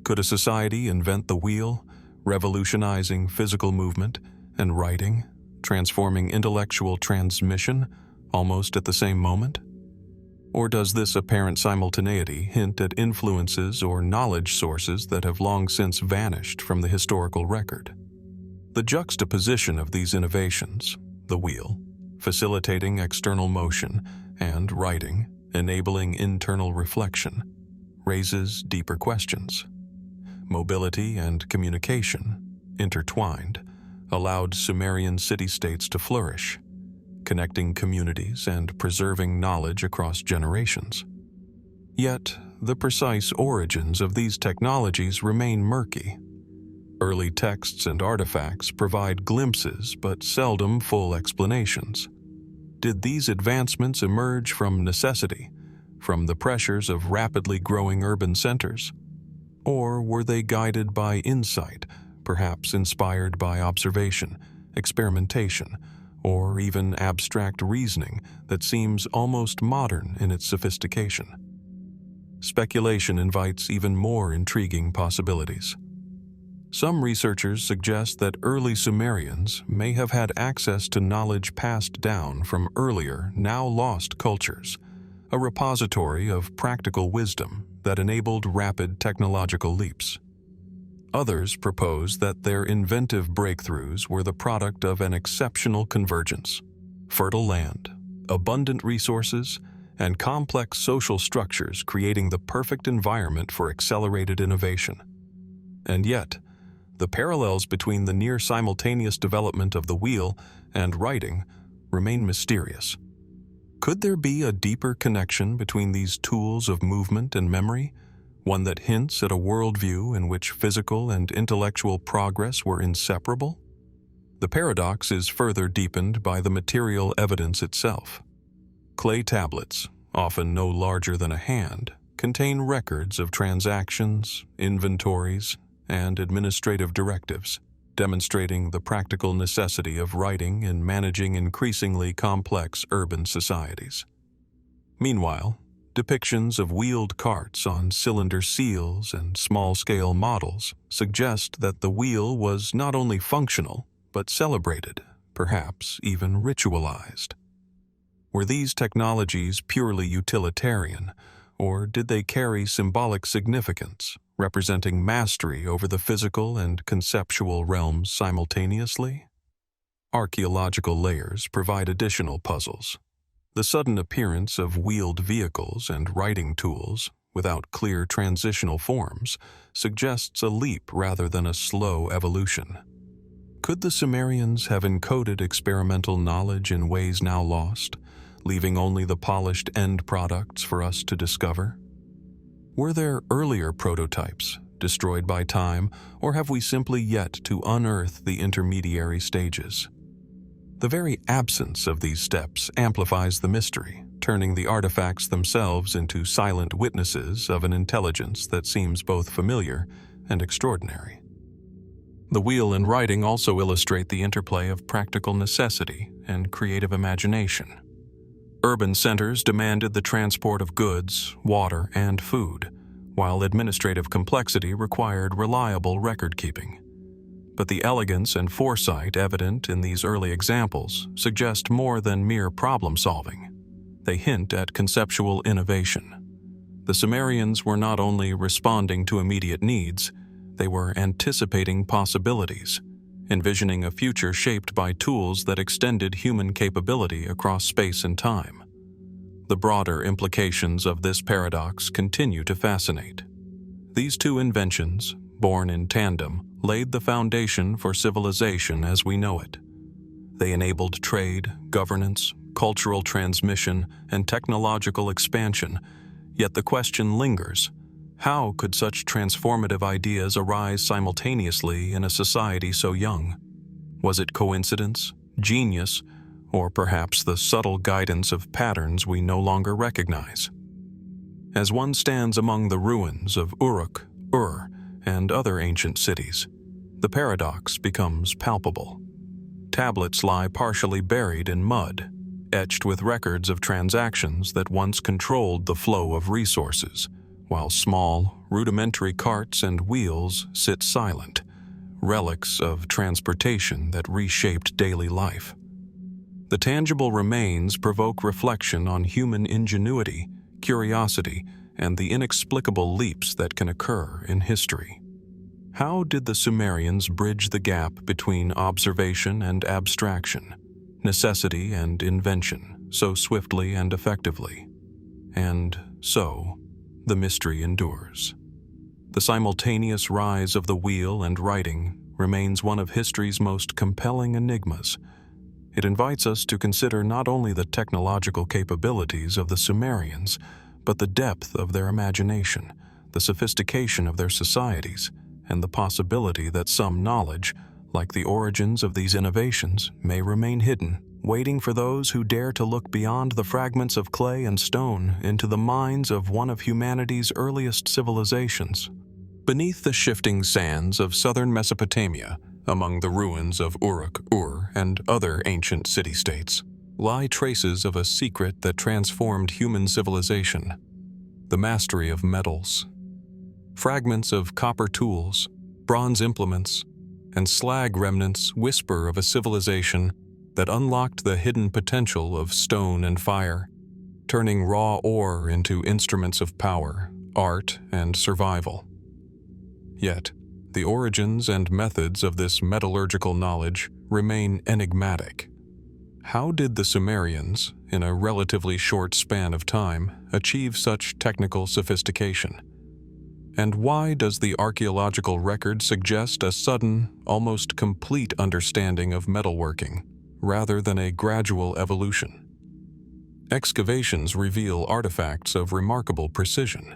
Could a society invent the wheel, revolutionizing physical movement, and writing, transforming intellectual transmission almost at the same moment? Or does this apparent simultaneity hint at influences or knowledge sources that have long since vanished from the historical record? The juxtaposition of these innovations, the wheel, facilitating external motion, and writing, enabling internal reflection, raises deeper questions. Mobility and communication, intertwined, allowed Sumerian city-states to flourish, connecting communities and preserving knowledge across generations. Yet, the precise origins of these technologies remain murky. Early texts and artifacts provide glimpses but seldom full explanations. Did these advancements emerge from necessity, from the pressures of rapidly growing urban centers? Or were they guided by insight, perhaps inspired by observation, experimentation, or even abstract reasoning that seems almost modern in its sophistication? Speculation invites even more intriguing possibilities. Some researchers suggest that early Sumerians may have had access to knowledge passed down from earlier, now lost cultures, a repository of practical wisdom that enabled rapid technological leaps. Others propose that their inventive breakthroughs were the product of an exceptional convergence: fertile land, abundant resources, and complex social structures creating the perfect environment for accelerated innovation. And yet, the parallels between the near-simultaneous development of the wheel and writing remain mysterious. Could there be a deeper connection between these tools of movement and memory, one that hints at a worldview in which physical and intellectual progress were inseparable? The paradox is further deepened by the material evidence itself. Clay tablets, often no larger than a hand, contain records of transactions, inventories, and administrative directives, demonstrating the practical necessity of writing in managing increasingly complex urban societies. Meanwhile, depictions of wheeled carts on cylinder seals and small-scale models suggest that the wheel was not only functional, but celebrated, perhaps even ritualized. Were these technologies purely utilitarian, or did they carry symbolic significance, representing mastery over the physical and conceptual realms simultaneously? Archaeological layers provide additional puzzles. The sudden appearance of wheeled vehicles and writing tools, without clear transitional forms, suggests a leap rather than a slow evolution. Could the Sumerians have encoded experimental knowledge in ways now lost, leaving only the polished end products for us to discover? Were there earlier prototypes, destroyed by time, or have we simply yet to unearth the intermediary stages? The very absence of these steps amplifies the mystery, turning the artifacts themselves into silent witnesses of an intelligence that seems both familiar and extraordinary. The wheel and writing also illustrate the interplay of practical necessity and creative imagination. Urban centers demanded the transport of goods, water, and food, while administrative complexity required reliable record-keeping. But the elegance and foresight evident in these early examples suggest more than mere problem-solving. They hint at conceptual innovation. The Sumerians were not only responding to immediate needs, they were anticipating possibilities, envisioning a future shaped by tools that extended human capability across space and time. The broader implications of this paradox continue to fascinate. These two inventions, born in tandem, laid the foundation for civilization as we know it. They enabled trade, governance, cultural transmission, and technological expansion, yet the question lingers: how could such transformative ideas arise simultaneously in a society so young? Was it coincidence, genius, or perhaps the subtle guidance of patterns we no longer recognize? As one stands among the ruins of Uruk, Ur, and other ancient cities, the paradox becomes palpable. Tablets lie partially buried in mud, etched with records of transactions that once controlled the flow of resources, while small, rudimentary carts and wheels sit silent, relics of transportation that reshaped daily life. The tangible remains provoke reflection on human ingenuity, curiosity, and the inexplicable leaps that can occur in history. How did the Sumerians bridge the gap between observation and abstraction, necessity and invention, so swiftly and effectively? And so, the mystery endures. The simultaneous rise of the wheel and writing remains one of history's most compelling enigmas. It invites us to consider not only the technological capabilities of the Sumerians, but the depth of their imagination, the sophistication of their societies, and the possibility that some knowledge, like the origins of these innovations, may remain hidden, waiting for those who dare to look beyond the fragments of clay and stone into the minds of one of humanity's earliest civilizations. Beneath the shifting sands of southern Mesopotamia, among the ruins of Uruk, Ur, and other ancient city-states, lie traces of a secret that transformed human civilization: the mastery of metals. Fragments of copper tools, bronze implements, and slag remnants whisper of a civilization that unlocked the hidden potential of stone and fire, turning raw ore into instruments of power, art, and survival. Yet, the origins and methods of this metallurgical knowledge remain enigmatic. How did the Sumerians, in a relatively short span of time, achieve such technical sophistication? And why does the archaeological record suggest a sudden, almost complete understanding of metalworking, rather than a gradual evolution? Excavations reveal artifacts of remarkable precision.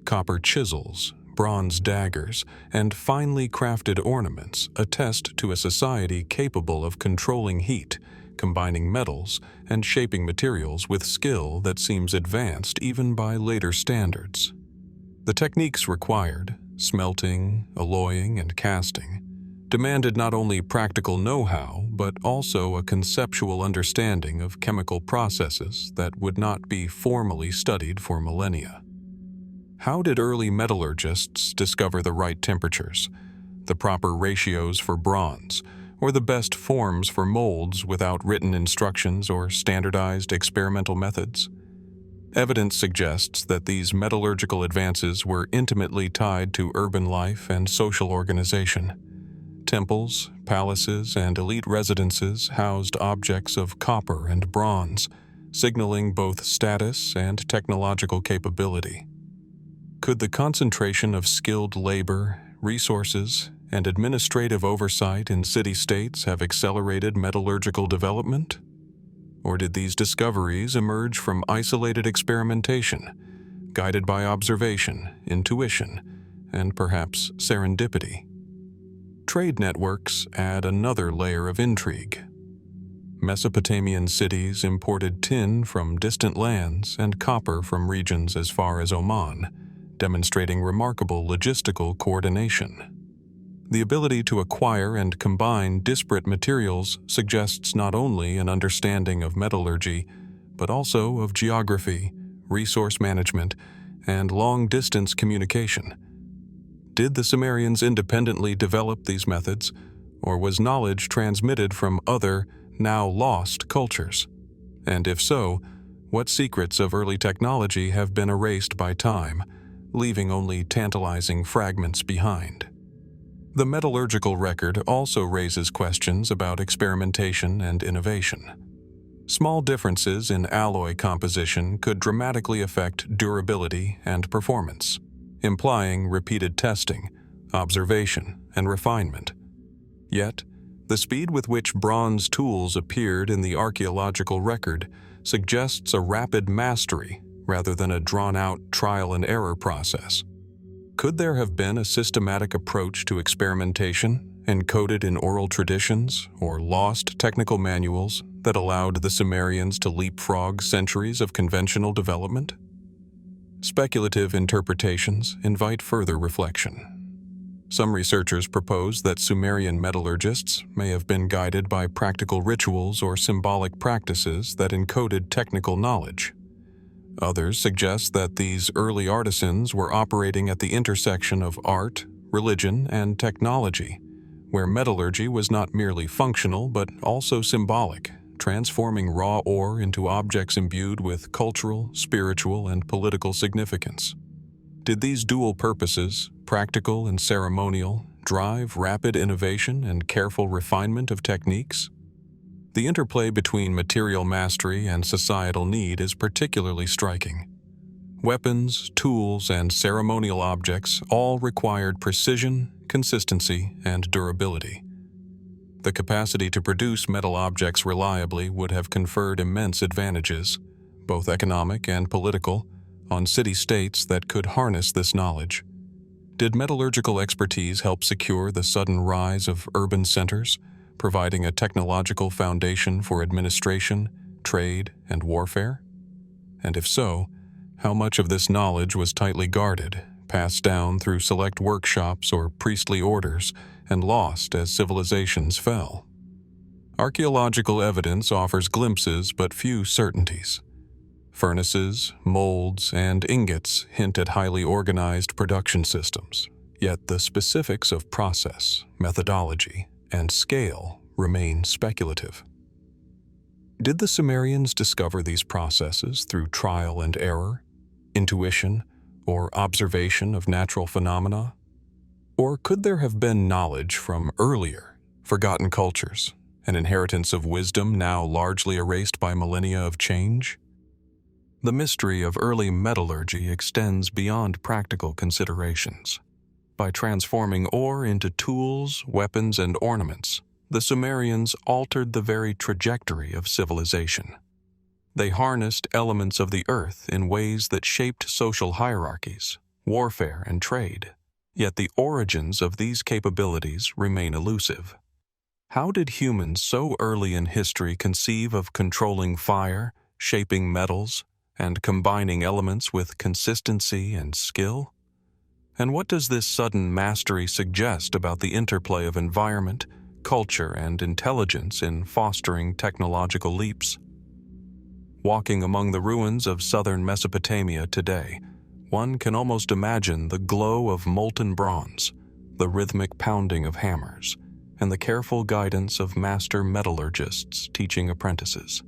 Copper chisels, bronze daggers, and finely crafted ornaments attest to a society capable of controlling heat, combining metals, and shaping materials with skill that seems advanced even by later standards. The techniques required, smelting, alloying, and casting, demanded not only practical know-how, but also a conceptual understanding of chemical processes that would not be formally studied for millennia. How did early metallurgists discover the right temperatures, the proper ratios for bronze, or the best forms for molds without written instructions or standardized experimental methods? Evidence suggests that these metallurgical advances were intimately tied to urban life and social organization. Temples, palaces, and elite residences housed objects of copper and bronze, signaling both status and technological capability. Could the concentration of skilled labor, resources, and administrative oversight in city-states have accelerated metallurgical development? Or did these discoveries emerge from isolated experimentation, guided by observation, intuition, and perhaps serendipity? Trade networks add another layer of intrigue. Mesopotamian cities imported tin from distant lands and copper from regions as far as Oman, demonstrating remarkable logistical coordination. The ability to acquire and combine disparate materials suggests not only an understanding of metallurgy, but also of geography, resource management, and long-distance communication. Did the Sumerians independently develop these methods, or was knowledge transmitted from other, now lost cultures? And if so, what secrets of early technology have been erased by time, leaving only tantalizing fragments behind? The metallurgical record also raises questions about experimentation and innovation. Small differences in alloy composition could dramatically affect durability and performance, implying repeated testing, observation, and refinement. Yet, the speed with which bronze tools appeared in the archaeological record suggests a rapid mastery rather than a drawn-out trial-and-error process. Could there have been a systematic approach to experimentation, encoded in oral traditions or lost technical manuals that allowed the Sumerians to leapfrog centuries of conventional development? Speculative interpretations invite further reflection. Some researchers propose that Sumerian metallurgists may have been guided by practical rituals or symbolic practices that encoded technical knowledge. Others suggest that these early artisans were operating at the intersection of art, religion, and technology, where metallurgy was not merely functional but also symbolic, transforming raw ore into objects imbued with cultural, spiritual, and political significance. Did these dual purposes, practical and ceremonial, drive rapid innovation and careful refinement of techniques? The interplay between material mastery and societal need is particularly striking. Weapons, tools, and ceremonial objects all required precision, consistency, and durability. The capacity to produce metal objects reliably would have conferred immense advantages, both economic and political, on city-states that could harness this knowledge. Did metallurgical expertise help secure the sudden rise of urban centers, providing a technological foundation for administration, trade, and warfare? And if so, how much of this knowledge was tightly guarded, passed down through select workshops or priestly orders, and lost as civilizations fell? Archaeological evidence offers glimpses but few certainties. Furnaces, molds, and ingots hint at highly organized production systems, yet the specifics of process, methodology, and scale remain speculative. Did the Sumerians discover these processes through trial and error, intuition, or observation of natural phenomena? Or could there have been knowledge from earlier, forgotten cultures, an inheritance of wisdom now largely erased by millennia of change? The mystery of early metallurgy extends beyond practical considerations. By transforming ore into tools, weapons, and ornaments, the Sumerians altered the very trajectory of civilization. They harnessed elements of the earth in ways that shaped social hierarchies, warfare, and trade. Yet the origins of these capabilities remain elusive. How did humans so early in history conceive of controlling fire, shaping metals, and combining elements with consistency and skill? And what does this sudden mastery suggest about the interplay of environment, culture, and intelligence in fostering technological leaps? Walking among the ruins of southern Mesopotamia today, one can almost imagine the glow of molten bronze, the rhythmic pounding of hammers, and the careful guidance of master metallurgists teaching apprentices.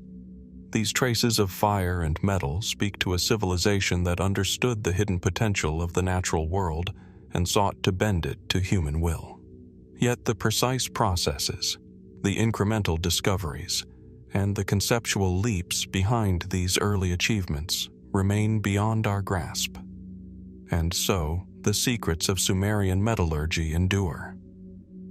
These traces of fire and metal speak to a civilization that understood the hidden potential of the natural world and sought to bend it to human will. Yet the precise processes, the incremental discoveries, and the conceptual leaps behind these early achievements remain beyond our grasp. And so, the secrets of Sumerian metallurgy endure,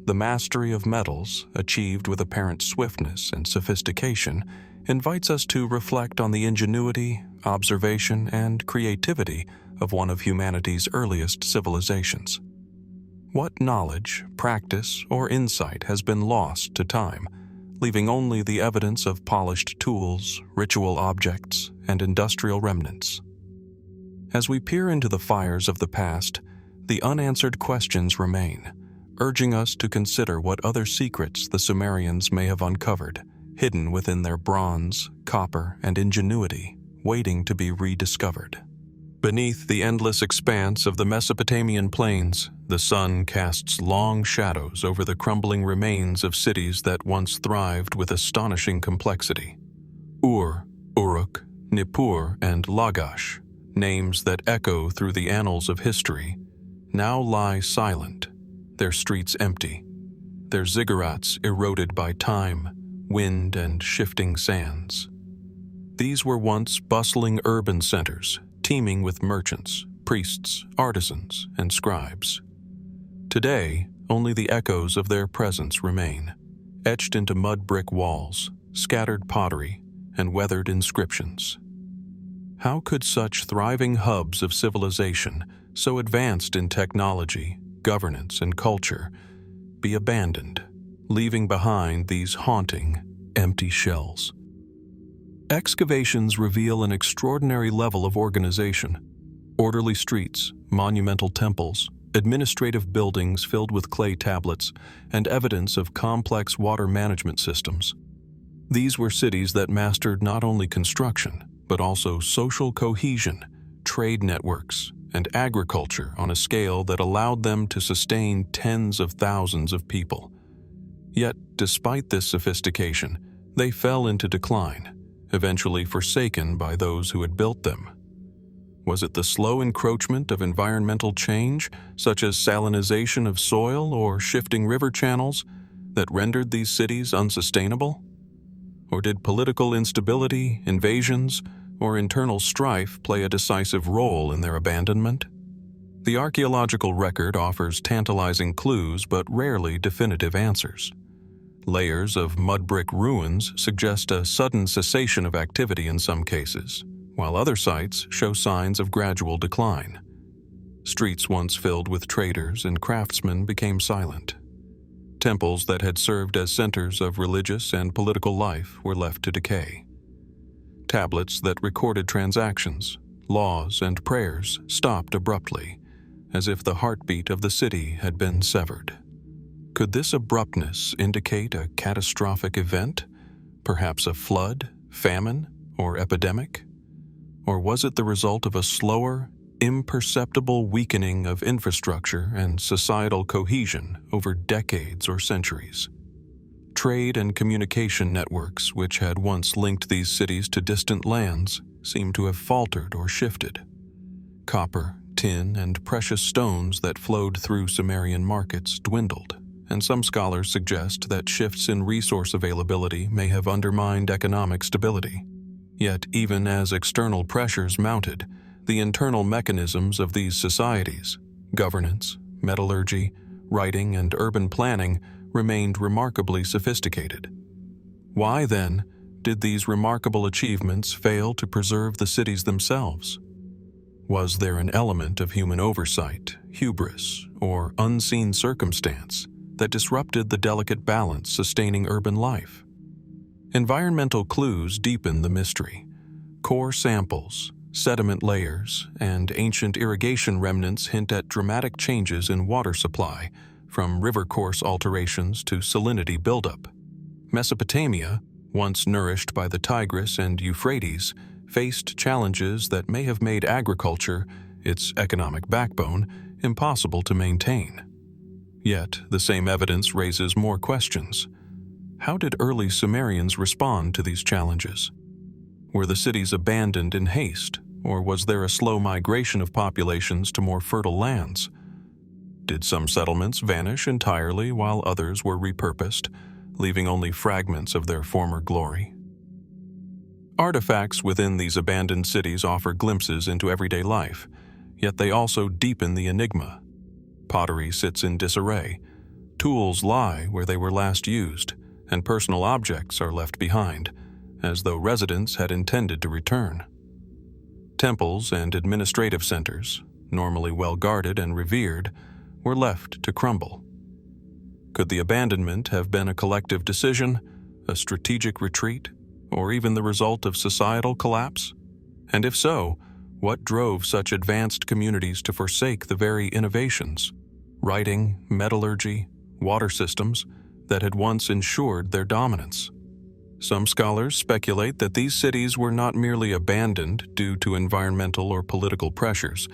the mastery of metals, achieved with apparent swiftness and sophistication, invites us to reflect on the ingenuity, observation, and creativity of one of humanity's earliest civilizations. What knowledge, practice, or insight has been lost to time, leaving only the evidence of polished tools, ritual objects, and industrial remnants? As we peer into the fires of the past, the unanswered questions remain, urging us to consider what other secrets the Sumerians may have uncovered, hidden within their bronze, copper, and ingenuity, waiting to be rediscovered. Beneath the endless expanse of the Mesopotamian plains, the sun casts long shadows over the crumbling remains of cities that once thrived with astonishing complexity. Ur, Uruk, Nippur, and Lagash, names that echo through the annals of history, now lie silent, their streets empty, their ziggurats eroded by time, wind, and shifting sands. These were once bustling urban centers, teeming with merchants, priests, artisans, and scribes. Today, only the echoes of their presence remain, etched into mud brick walls, scattered pottery, and weathered inscriptions. How could such thriving hubs of civilization, so advanced in technology, governance, and culture, be abandoned, leaving behind these haunting, empty shells? Excavations reveal an extraordinary level of organization. Orderly streets, monumental temples, administrative buildings filled with clay tablets, and evidence of complex water management systems. These were cities that mastered not only construction, but also social cohesion, trade networks, and agriculture on a scale that allowed them to sustain tens of thousands of people. Yet, despite this sophistication, they fell into decline, eventually forsaken by those who had built them. Was it the slow encroachment of environmental change, such as salinization of soil or shifting river channels, that rendered these cities unsustainable? Or did political instability, invasions, or internal strife play a decisive role in their abandonment? The archaeological record offers tantalizing clues but rarely definitive answers. Layers of mud brick ruins suggest a sudden cessation of activity in some cases, while other sites show signs of gradual decline. Streets once filled with traders and craftsmen became silent. Temples that had served as centers of religious and political life were left to decay. Tablets that recorded transactions, laws, and prayers stopped abruptly, as if the heartbeat of the city had been severed. Could this abruptness indicate a catastrophic event, perhaps a flood, famine, or epidemic? Or was it the result of a slower, imperceptible weakening of infrastructure and societal cohesion over decades or centuries? Trade and communication networks, which had once linked these cities to distant lands, seem to have faltered or shifted. Copper, tin, and precious stones that flowed through Sumerian markets dwindled, and some scholars suggest that shifts in resource availability may have undermined economic stability. Yet, even as external pressures mounted, the internal mechanisms of these societies, governance, metallurgy, writing, and urban planning, remained remarkably sophisticated. Why, then, did these remarkable achievements fail to preserve the cities themselves? Was there an element of human oversight, hubris, or unseen circumstance that disrupted the delicate balance sustaining urban life? Environmental clues deepen the mystery. Core samples, sediment layers, and ancient irrigation remnants hint at dramatic changes in water supply, from river course alterations to salinity buildup. Mesopotamia, once nourished by the Tigris and Euphrates, faced challenges that may have made agriculture, its economic backbone, impossible to maintain. Yet, the same evidence raises more questions. How did early Sumerians respond to these challenges? Were the cities abandoned in haste, or was there a slow migration of populations to more fertile lands? Did some settlements vanish entirely while others were repurposed, leaving only fragments of their former glory? Artifacts within these abandoned cities offer glimpses into everyday life, yet they also deepen the enigma. Pottery sits in disarray. Tools lie where they were last used, and personal objects are left behind, as though residents had intended to return. Temples and administrative centers, normally well guarded and revered, were left to crumble. Could the abandonment have been a collective decision, a strategic retreat, or even the result of societal collapse? And if so, what drove such advanced communities to forsake the very innovations, writing, metallurgy, water systems, that had once ensured their dominance? Some scholars speculate that these cities were not merely abandoned due to environmental or political pressures,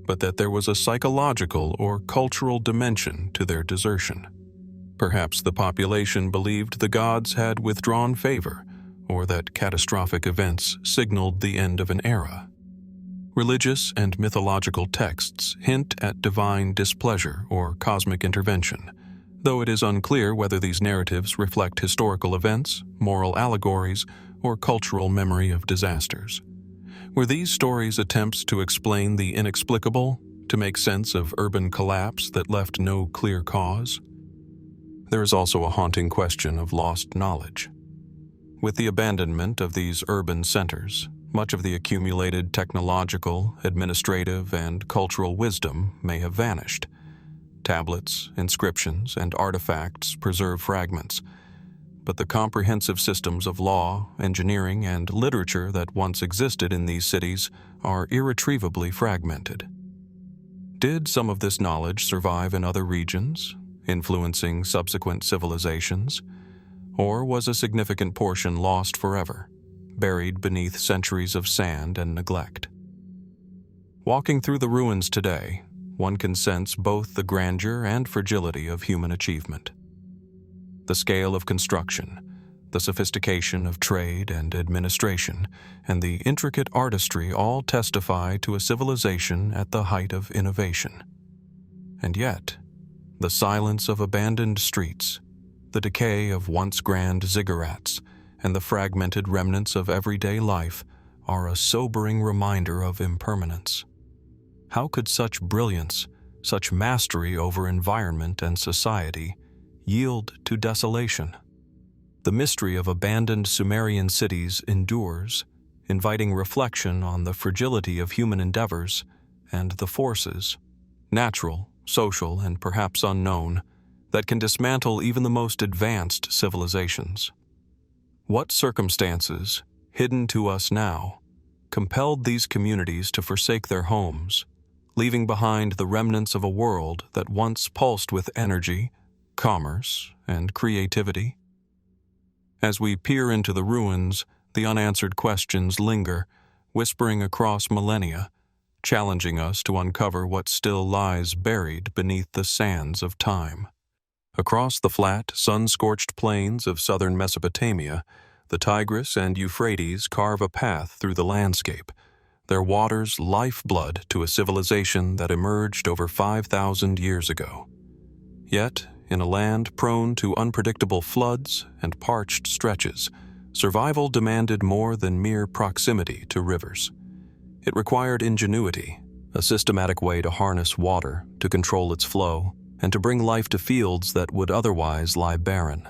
but that there was a psychological or cultural dimension to their desertion. Perhaps the population believed the gods had withdrawn favor, or that catastrophic events signaled the end of an era. Religious and mythological texts hint at divine displeasure or cosmic intervention, though it is unclear whether these narratives reflect historical events, moral allegories, or cultural memory of disasters. Were these stories attempts to explain the inexplicable, to make sense of urban collapse that left no clear cause? There is also a haunting question of lost knowledge. With the abandonment of these urban centers, much of the accumulated technological, administrative, and cultural wisdom may have vanished. Tablets, inscriptions, and artifacts preserve fragments, but the comprehensive systems of law, engineering, and literature that once existed in these cities are irretrievably fragmented. Did some of this knowledge survive in other regions, influencing subsequent civilizations? Or was a significant portion lost forever, buried beneath centuries of sand and neglect? Walking through the ruins today, one can sense both the grandeur and fragility of human achievement. The scale of construction, the sophistication of trade and administration, and the intricate artistry all testify to a civilization at the height of innovation. And yet, the silence of abandoned streets, the decay of once grand ziggurats, and the fragmented remnants of everyday life are a sobering reminder of impermanence. How could such brilliance, such mastery over environment and society, yield to desolation? The mystery of abandoned Sumerian cities endures, inviting reflection on the fragility of human endeavors and the forces, natural, social, and perhaps unknown, that can dismantle even the most advanced civilizations. What circumstances, hidden to us now, compelled these communities to forsake their homes, leaving behind the remnants of a world that once pulsed with energy, commerce, and creativity? As we peer into the ruins, the unanswered questions linger, whispering across millennia, challenging us to uncover what still lies buried beneath the sands of time. Across the flat, sun-scorched plains of southern Mesopotamia, the Tigris and Euphrates carve a path through the landscape, their waters lifeblood to a civilization that emerged over 5,000 years ago. Yet, in a land prone to unpredictable floods and parched stretches, survival demanded more than mere proximity to rivers. It required ingenuity, a systematic way to harness water, to control its flow, and to bring life to fields that would otherwise lie barren.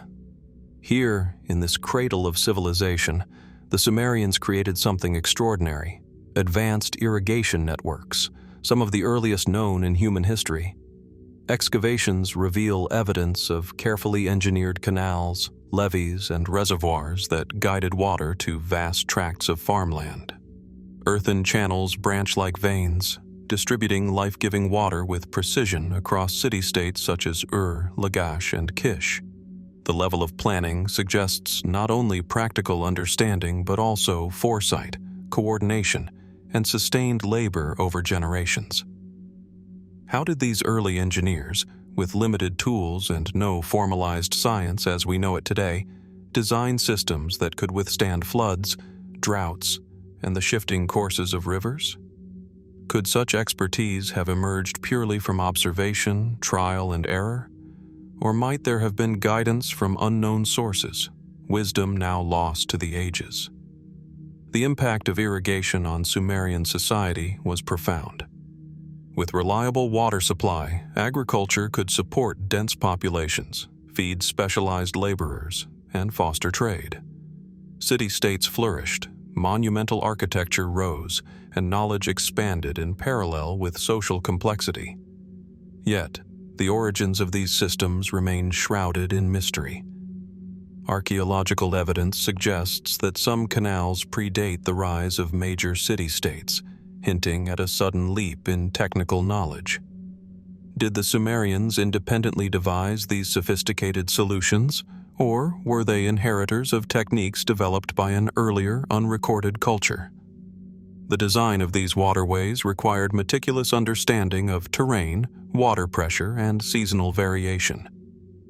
Here, in this cradle of civilization, the Sumerians created something extraordinary: advanced irrigation networks, some of the earliest known in human history. Excavations reveal evidence of carefully engineered canals, levees, and reservoirs that guided water to vast tracts of farmland. Earthen channels branch like veins, distributing life-giving water with precision across city-states such as Lagash, and Kish. The level of planning suggests not only practical understanding but also foresight, coordination, and sustained labor over generations. How did these early engineers, with limited tools and no formalized science as we know it today, design systems that could withstand floods, droughts, and the shifting courses of rivers? Could such expertise have emerged purely from observation, trial, and error? Or might there have been guidance from unknown sources, wisdom now lost to the ages? The impact of irrigation on Sumerian society was profound. With reliable water supply, agriculture could support dense populations, feed specialized laborers, and foster trade. City-states flourished, monumental architecture rose, and knowledge expanded in parallel with social complexity. Yet, the origins of these systems remain shrouded in mystery. Archaeological evidence suggests that some canals predate the rise of major city-states, hinting at a sudden leap in technical knowledge. Did the Sumerians independently devise these sophisticated solutions, or were they inheritors of techniques developed by an earlier, unrecorded culture? The design of these waterways required meticulous understanding of terrain, water pressure, and seasonal variation.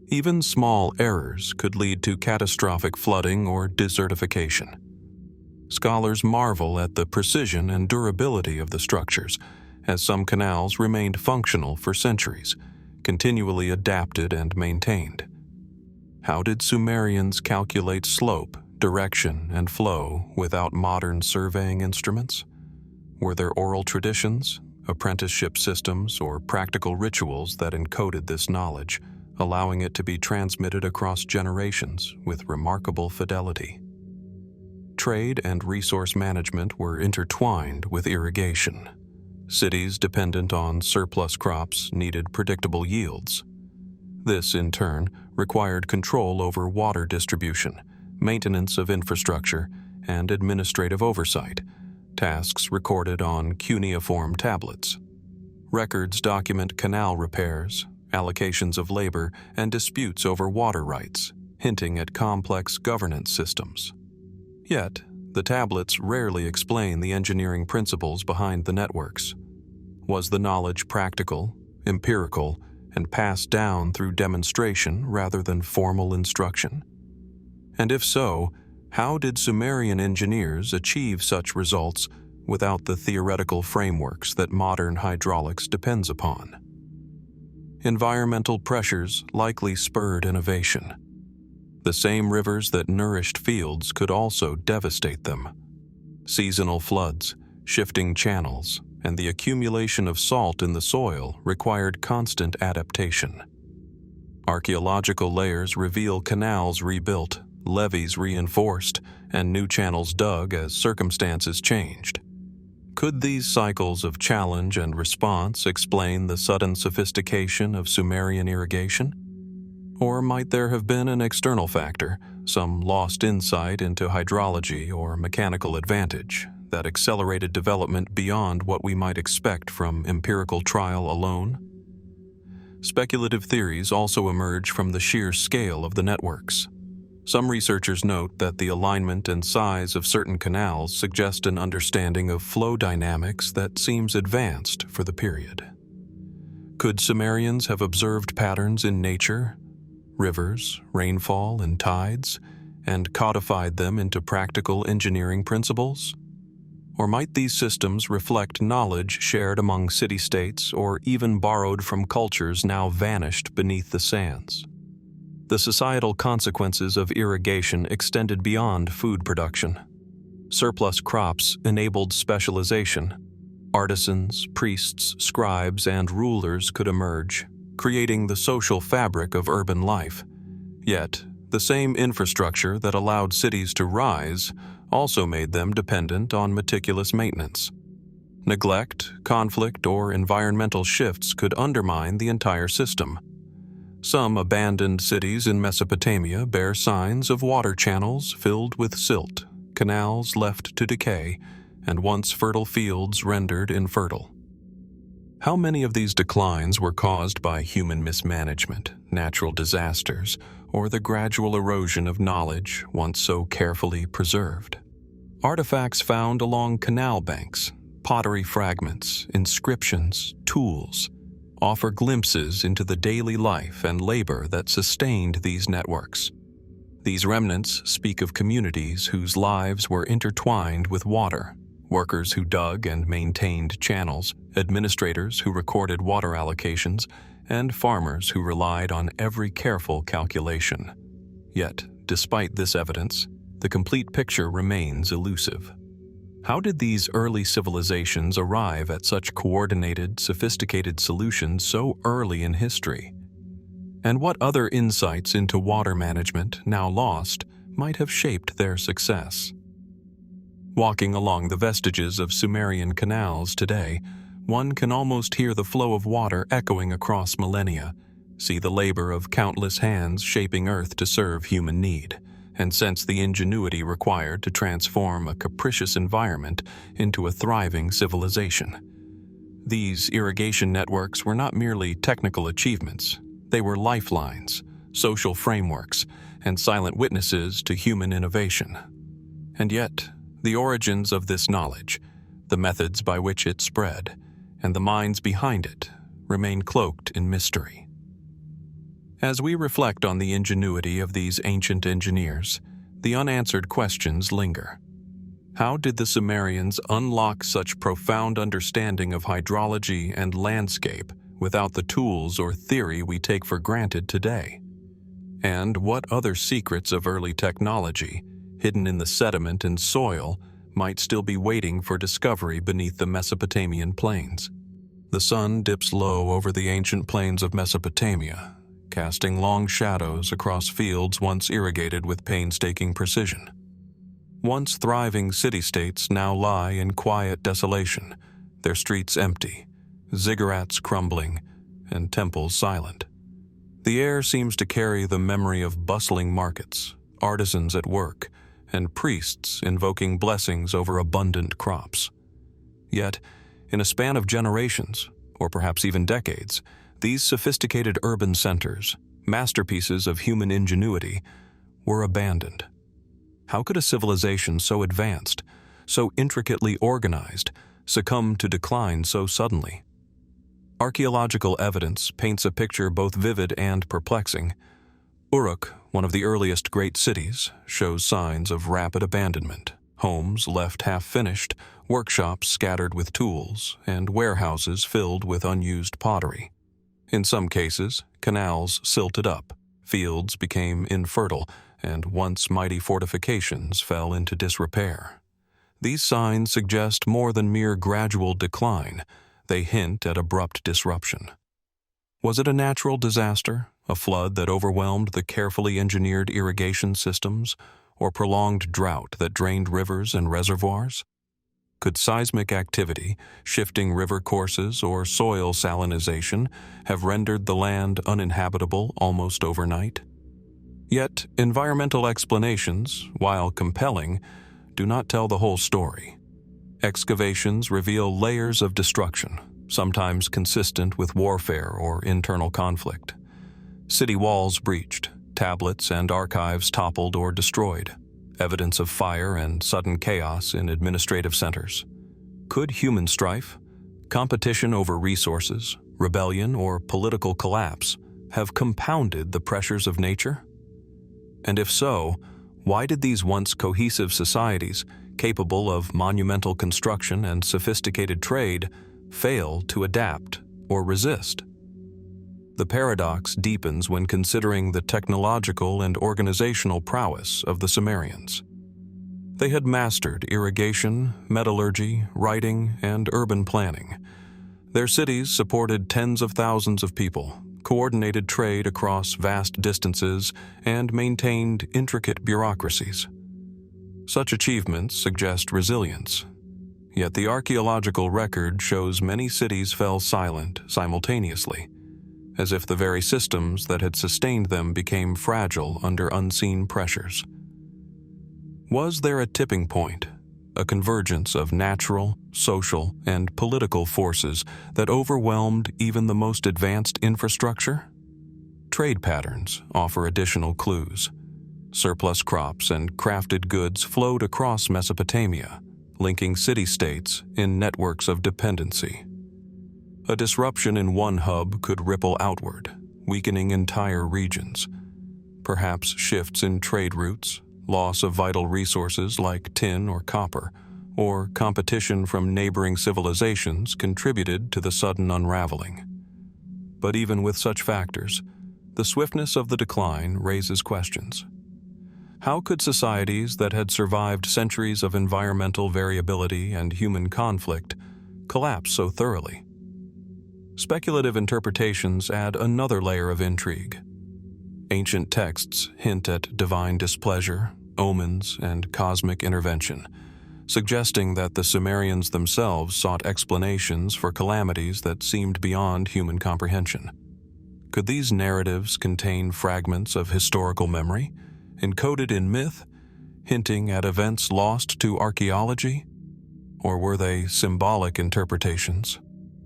Even small errors could lead to catastrophic flooding or desertification. Scholars marvel at the precision and durability of the structures, as some canals remained functional for centuries, continually adapted and maintained. How did Sumerians calculate slope, direction, and flow without modern surveying instruments? Were there oral traditions, apprenticeship systems, or practical rituals that encoded this knowledge, allowing it to be transmitted across generations with remarkable fidelity? Trade and resource management were intertwined with irrigation. Cities dependent on surplus crops needed predictable yields. This, in turn, required control over water distribution, maintenance of infrastructure, and administrative oversight, tasks recorded on cuneiform tablets. Records document canal repairs, allocations of labor, and disputes over water rights, hinting at complex governance systems. Yet, the tablets rarely explain the engineering principles behind the networks. Was the knowledge practical, empirical, and passed down through demonstration rather than formal instruction? And if so, how did Sumerian engineers achieve such results without the theoretical frameworks that modern hydraulics depends upon? Environmental pressures likely spurred innovation. The same rivers that nourished fields could also devastate them. Seasonal floods, shifting channels, and the accumulation of salt in the soil required constant adaptation. Archaeological layers reveal canals rebuilt, levees reinforced, and new channels dug as circumstances changed. Could these cycles of challenge and response explain the sudden sophistication of Sumerian irrigation? Or might there have been an external factor, some lost insight into hydrology or mechanical advantage, that accelerated development beyond what we might expect from empirical trial alone? Speculative theories also emerge from the sheer scale of the networks. Some researchers note that the alignment and size of certain canals suggest an understanding of flow dynamics that seems advanced for the period. Could Sumerians have observed patterns in nature, rivers, rainfall, and tides, and codified them into practical engineering principles? Or might these systems reflect knowledge shared among city-states or even borrowed from cultures now vanished beneath the sands? The societal consequences of irrigation extended beyond food production. Surplus crops enabled specialization. Artisans, priests, scribes, and rulers could emerge, creating the social fabric of urban life. Yet, the same infrastructure that allowed cities to rise also made them dependent on meticulous maintenance. Neglect, conflict, or environmental shifts could undermine the entire system. Some abandoned cities in Mesopotamia bear signs of water channels filled with silt, canals left to decay, and once fertile fields rendered infertile. How many of these declines were caused by human mismanagement, natural disasters, or the gradual erosion of knowledge once so carefully preserved? Artifacts found along canal banks, pottery fragments, inscriptions, tools, offer glimpses into the daily life and labor that sustained these networks. These remnants speak of communities whose lives were intertwined with water, workers who dug and maintained channels, administrators who recorded water allocations, and farmers who relied on every careful calculation. Yet, despite this evidence, the complete picture remains elusive. How did these early civilizations arrive at such coordinated, sophisticated solutions so early in history? And what other insights into water management, now lost, might have shaped their success? Walking along the vestiges of Sumerian canals today, one can almost hear the flow of water echoing across millennia, see the labor of countless hands shaping Earth to serve human need, and sense the ingenuity required to transform a capricious environment into a thriving civilization. These irrigation networks were not merely technical achievements, they were lifelines, social frameworks, and silent witnesses to human innovation. And yet, the origins of this knowledge, the methods by which it spread, and the minds behind it remain cloaked in mystery. As we reflect on the ingenuity of these ancient engineers, the unanswered questions linger. How did the Sumerians unlock such profound understanding of hydrology and landscape without the tools or theory we take for granted today? And what other secrets of early technology, hidden in the sediment and soil, might still be waiting for discovery beneath the Mesopotamian plains? The sun dips low over the ancient plains of Mesopotamia, casting long shadows across fields once irrigated with painstaking precision. Once thriving city-states now lie in quiet desolation, their streets empty, ziggurats crumbling, and temples silent. The air seems to carry the memory of bustling markets, artisans at work, and priests invoking blessings over abundant crops. Yet, in a span of generations, or perhaps even decades, these sophisticated urban centers, masterpieces of human ingenuity, were abandoned. How could a civilization so advanced, so intricately organized, succumb to decline so suddenly? Archaeological evidence paints a picture both vivid and perplexing. Uruk, one of the earliest great cities, shows signs of rapid abandonment. Homes left half-finished, workshops scattered with tools, and warehouses filled with unused pottery. In some cases, canals silted up, fields became infertile, and once mighty fortifications fell into disrepair. These signs suggest more than mere gradual decline. They hint at abrupt disruption. Was it a natural disaster, a flood that overwhelmed the carefully engineered irrigation systems, or prolonged drought that drained rivers and reservoirs? Could seismic activity, shifting river courses, or soil salinization have rendered the land uninhabitable almost overnight? Yet, environmental explanations, while compelling, do not tell the whole story. Excavations reveal layers of destruction, sometimes consistent with warfare or internal conflict. City walls breached, tablets and archives toppled or destroyed, evidence of fire and sudden chaos in administrative centers. Could human strife, competition over resources, rebellion, or political collapse have compounded the pressures of nature? And if so, why did these once cohesive societies, capable of monumental construction and sophisticated trade, fail to adapt or resist? The paradox deepens when considering the technological and organizational prowess of the Sumerians. They had mastered irrigation, metallurgy, writing, and urban planning. Their cities supported tens of thousands of people, coordinated trade across vast distances, and maintained intricate bureaucracies. Such achievements suggest resilience. Yet the archaeological record shows many cities fell silent simultaneously, as if the very systems that had sustained them became fragile under unseen pressures. Was there a tipping point, a convergence of natural, social, and political forces that overwhelmed even the most advanced infrastructure? Trade patterns offer additional clues. Surplus crops and crafted goods flowed across Mesopotamia, linking city-states in networks of dependency. A disruption in one hub could ripple outward, weakening entire regions. Perhaps shifts in trade routes, loss of vital resources like tin or copper, or competition from neighboring civilizations contributed to the sudden unraveling. But even with such factors, the swiftness of the decline raises questions. How could societies that had survived centuries of environmental variability and human conflict collapse so thoroughly? Speculative interpretations add another layer of intrigue. Ancient texts hint at divine displeasure, omens, and cosmic intervention, suggesting that the Sumerians themselves sought explanations for calamities that seemed beyond human comprehension. Could these narratives contain fragments of historical memory, encoded in myth, hinting at events lost to archaeology? Or were they symbolic interpretations,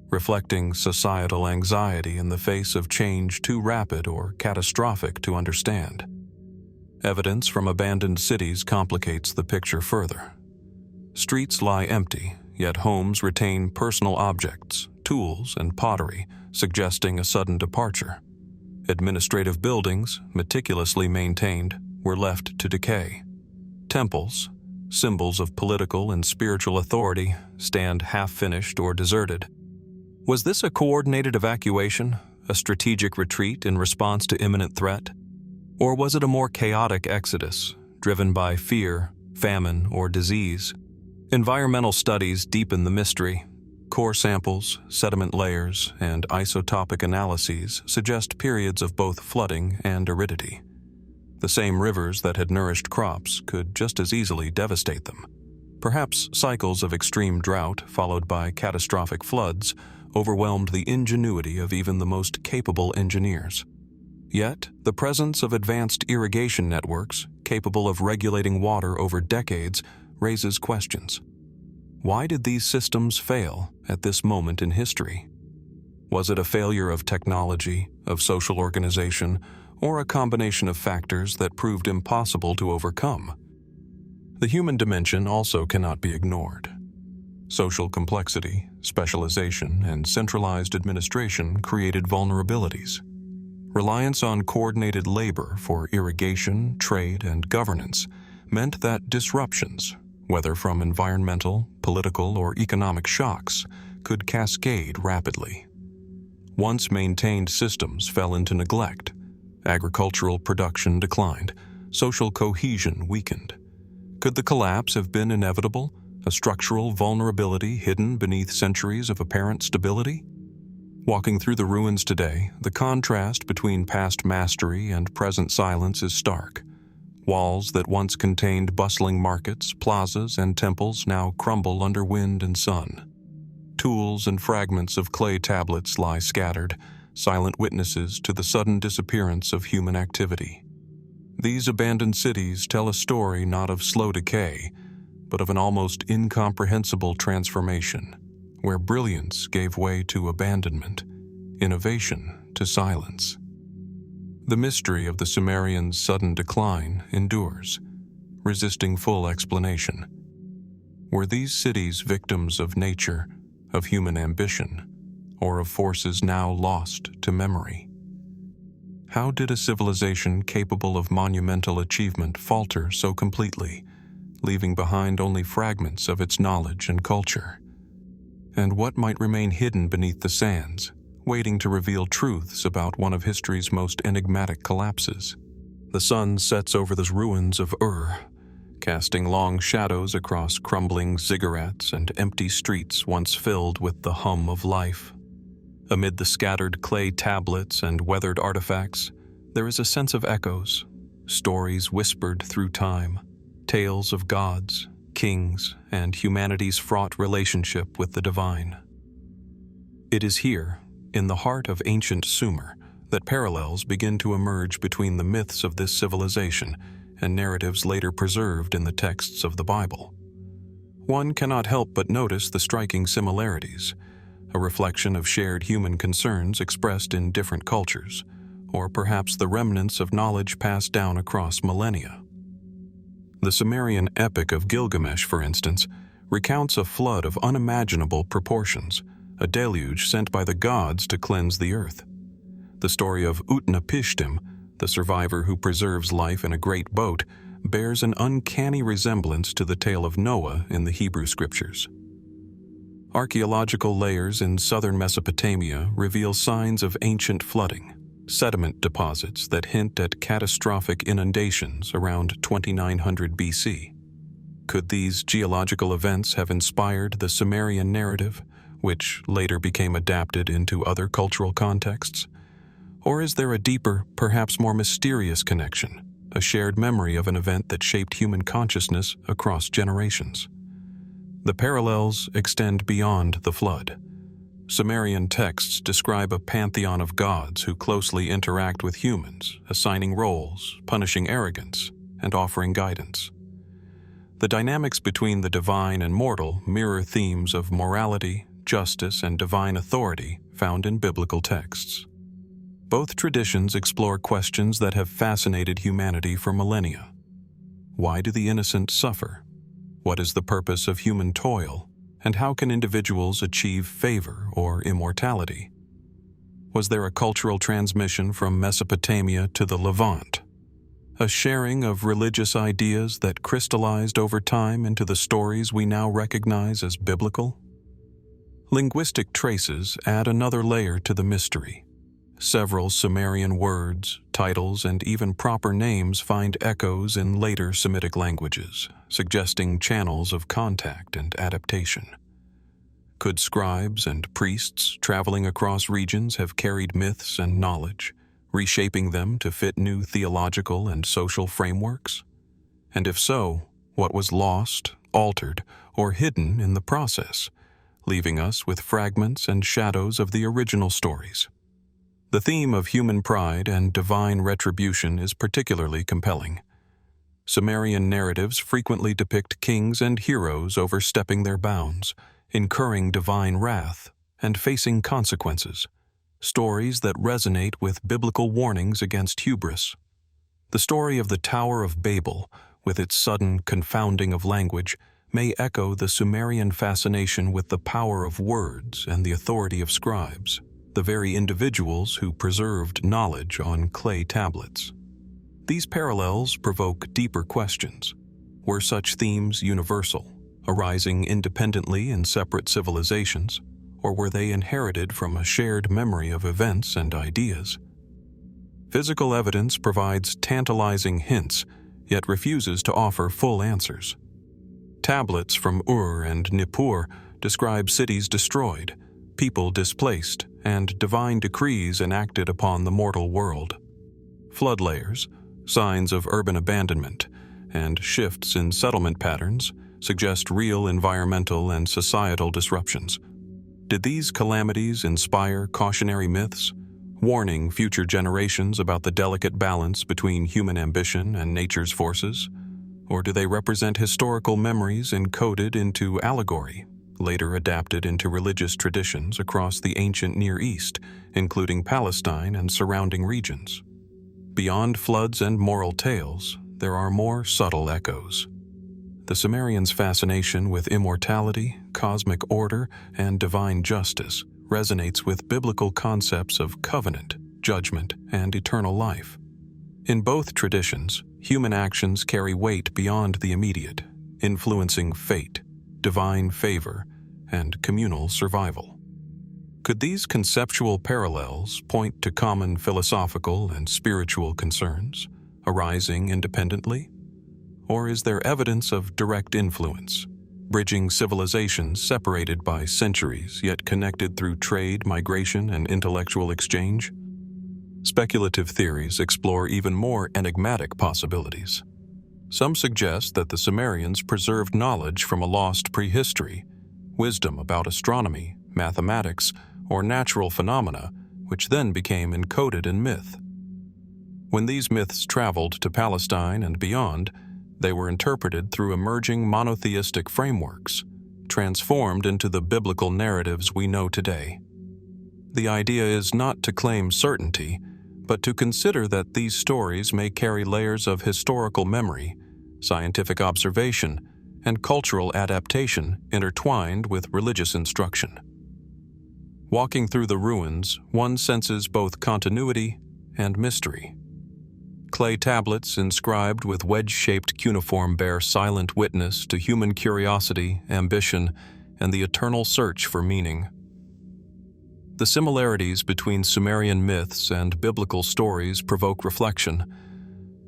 reflecting societal anxiety in the face of change too rapid or catastrophic to understand? Evidence from abandoned cities complicates the picture further. Streets lie empty, yet homes retain personal objects, tools, and pottery, suggesting a sudden departure. Administrative buildings, meticulously maintained, were left to decay. Temples, symbols of political and spiritual authority, stand half-finished or deserted. Was this a coordinated evacuation, a strategic retreat in response to imminent threat? Or was it a more chaotic exodus, driven by fear, famine, or disease? Environmental studies deepen the mystery. Core samples, sediment layers, and isotopic analyses suggest periods of both flooding and aridity. The same rivers that had nourished crops could just as easily devastate them. Perhaps cycles of extreme drought followed by catastrophic floods overwhelmed the ingenuity of even the most capable engineers. Yet, the presence of advanced irrigation networks capable of regulating water over decades raises questions. Why did these systems fail at this moment in history? Was it a failure of technology, of social organization, or a combination of factors that proved impossible to overcome? The human dimension also cannot be ignored. Social complexity, specialization, and centralized administration created vulnerabilities. Reliance on coordinated labor for irrigation, trade, and governance meant that disruptions, whether from environmental, political, or economic shocks, could cascade rapidly. Once maintained systems fell into neglect. Agricultural production declined. Social cohesion weakened. Could the collapse have been inevitable, a structural vulnerability hidden beneath centuries of apparent stability? Walking through the ruins today, the contrast between past mastery and present silence is stark. Walls that once contained bustling markets, plazas, and temples now crumble under wind and sun. Tools and fragments of clay tablets lie scattered, silent witnesses to the sudden disappearance of human activity. These abandoned cities tell a story not of slow decay, but of an almost incomprehensible transformation, where brilliance gave way to abandonment, innovation to silence. The mystery of the Sumerians' sudden decline endures, resisting full explanation. Were these cities victims of nature, of human ambition, or of forces now lost to memory? How did a civilization capable of monumental achievement falter so completely, leaving behind only fragments of its knowledge and culture? And what might remain hidden beneath the sands, waiting to reveal truths about one of history's most enigmatic collapses? The sun sets over the ruins of casting long shadows across crumbling ziggurats and empty streets once filled with the hum of life. Amid the scattered clay tablets and weathered artifacts, there is a sense of echoes, stories whispered through time, tales of gods, kings, and humanity's fraught relationship with the divine. It is here, in the heart of ancient Sumer, that parallels begin to emerge between the myths of this civilization and narratives later preserved in the texts of the Bible. One cannot help but notice the striking similarities, a reflection of shared human concerns expressed in different cultures, or perhaps the remnants of knowledge passed down across millennia. The Sumerian epic of Gilgamesh, for instance, recounts a flood of unimaginable proportions, a deluge sent by the gods to cleanse the earth. The story of Utnapishtim, the survivor who preserves life in a great boat, bears an uncanny resemblance to the tale of Noah in the Hebrew scriptures. Archaeological layers in southern Mesopotamia reveal signs of ancient flooding, sediment deposits that hint at catastrophic inundations around 2900 BC. Could these geological events have inspired the Sumerian narrative, which later became adapted into other cultural contexts? Or is there a deeper, perhaps more mysterious connection, a shared memory of an event that shaped human consciousness across generations? The parallels extend beyond the flood. Sumerian texts describe a pantheon of gods who closely interact with humans, assigning roles, punishing arrogance, and offering guidance. The dynamics between the divine and mortal mirror themes of morality, justice, and divine authority found in biblical texts. Both traditions explore questions that have fascinated humanity for millennia. Why do the innocent suffer? What is the purpose of human toil? And how can individuals achieve favor or immortality? Was there a cultural transmission from Mesopotamia to the Levant? A sharing of religious ideas that crystallized over time into the stories we now recognize as biblical? Linguistic traces add another layer to the mystery. Several Sumerian words, titles, and even proper names find echoes in later Semitic languages, suggesting channels of contact and adaptation. Could scribes and priests traveling across regions have carried myths and knowledge, reshaping them to fit new theological and social frameworks? And if so, what was lost, altered, or hidden in the process, leaving us with fragments and shadows of the original stories? The theme of human pride and divine retribution is particularly compelling. Sumerian narratives frequently depict kings and heroes overstepping their bounds, incurring divine wrath, and facing consequences, stories that resonate with biblical warnings against hubris. The story of the Tower of Babel, with its sudden confounding of language, may echo the Sumerian fascination with the power of words and the authority of scribes, the very individuals who preserved knowledge on clay tablets. These parallels provoke deeper questions. Were such themes universal, arising independently in separate civilizations, or were they inherited from a shared memory of events and ideas? Physical evidence provides tantalizing hints, yet refuses to offer full answers. Tablets from Ur and Nippur describe cities destroyed, people displaced, and divine decrees enacted upon the mortal world. Flood layers, signs of urban abandonment, and shifts in settlement patterns suggest real environmental and societal disruptions. Did these calamities inspire cautionary myths, warning future generations about the delicate balance between human ambition and nature's forces? Or do they represent historical memories encoded into allegory, later adapted into religious traditions across the ancient Near East, including Palestine and surrounding regions? Beyond floods and moral tales, there are more subtle echoes. The Sumerians' fascination with immortality, cosmic order, and divine justice resonates with biblical concepts of covenant, judgment, and eternal life. In both traditions, human actions carry weight beyond the immediate, influencing fate, divine favor, and communal survival. Could these conceptual parallels point to common philosophical and spiritual concerns, arising independently? Or is there evidence of direct influence, bridging civilizations separated by centuries yet connected through trade, migration, and intellectual exchange? Speculative theories explore even more enigmatic possibilities. Some suggest that the Sumerians preserved knowledge from a lost prehistory, wisdom about astronomy, mathematics, or natural phenomena, which then became encoded in myth. When these myths traveled to Palestine and beyond, they were interpreted through emerging monotheistic frameworks, transformed into the biblical narratives we know today. The idea is not to claim certainty, but to consider that these stories may carry layers of historical memory, scientific observation, and cultural adaptation intertwined with religious instruction. Walking through the ruins, one senses both continuity and mystery. Clay tablets inscribed with wedge-shaped cuneiform bear silent witness to human curiosity, ambition, and the eternal search for meaning. The similarities between Sumerian myths and biblical stories provoke reflection.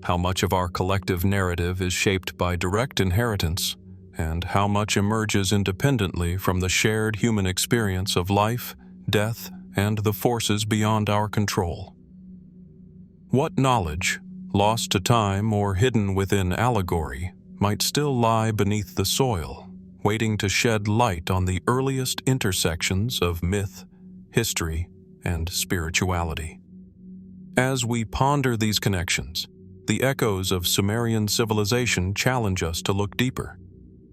How much of our collective narrative is shaped by direct inheritance, and how much emerges independently from the shared human experience of life, death, and the forces beyond our control. What knowledge, lost to time or hidden within allegory, might still lie beneath the soil, waiting to shed light on the earliest intersections of myth, history, and spirituality? As we ponder these connections, the echoes of Sumerian civilization challenge us to look deeper.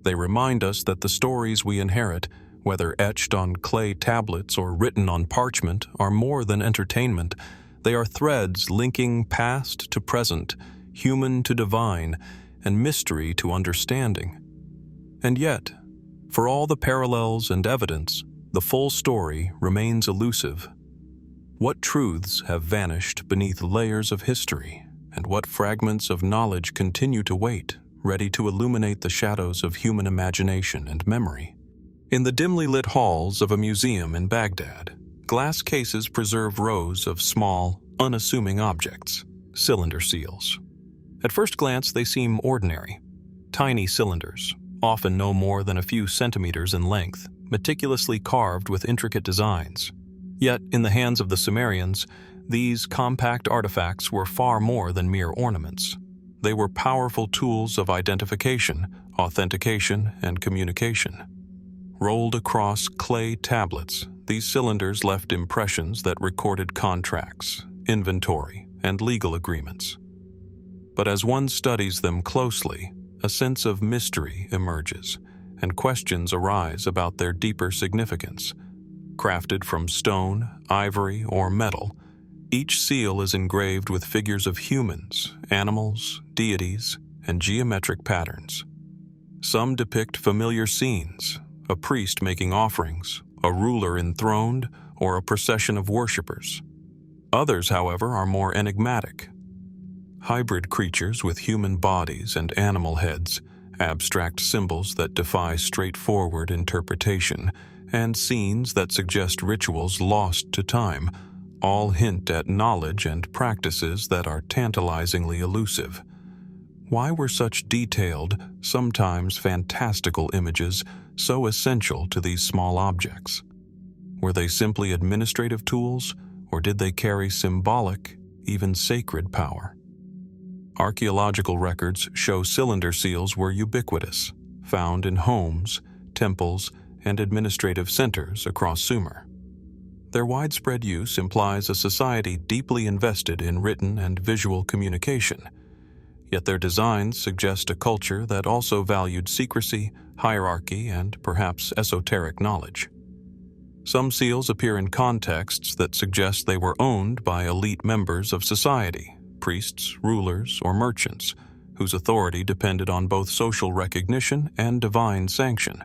They remind us that the stories we inherit, whether etched on clay tablets or written on parchment, are more than entertainment. They are threads linking past to present, human to divine, and mystery to understanding. And yet, for all the parallels and evidence, the full story remains elusive. What truths have vanished beneath layers of history, and what fragments of knowledge continue to wait, ready to illuminate the shadows of human imagination and memory? In the dimly lit halls of a museum in Baghdad, glass cases preserve rows of small, unassuming objects, cylinder seals. At first glance, they seem ordinary. Tiny cylinders, often no more than a few centimeters in length, meticulously carved with intricate designs. Yet, in the hands of the Sumerians, these compact artifacts were far more than mere ornaments. They were powerful tools of identification, authentication, and communication. Rolled across clay tablets, these cylinders left impressions that recorded contracts, inventory, and legal agreements. But as one studies them closely, a sense of mystery emerges, and questions arise about their deeper significance. Crafted from stone, ivory, or metal, each seal is engraved with figures of humans, animals, deities, and geometric patterns. Some depict familiar scenes, a priest making offerings, a ruler enthroned, or a procession of worshippers. Others, however, are more enigmatic. Hybrid creatures with human bodies and animal heads, abstract symbols that defy straightforward interpretation, and scenes that suggest rituals lost to time, all hint at knowledge and practices that are tantalizingly elusive. Why were such detailed, sometimes fantastical images so essential to these small objects? Were they simply administrative tools, or did they carry symbolic, even sacred power? Archaeological records show cylinder seals were ubiquitous, found in homes, temples, and administrative centers across Sumer. Their widespread use implies a society deeply invested in written and visual communication, yet their designs suggest a culture that also valued secrecy, hierarchy, and perhaps esoteric knowledge. Some seals appear in contexts that suggest they were owned by elite members of society, priests, rulers, or merchants, whose authority depended on both social recognition and divine sanction.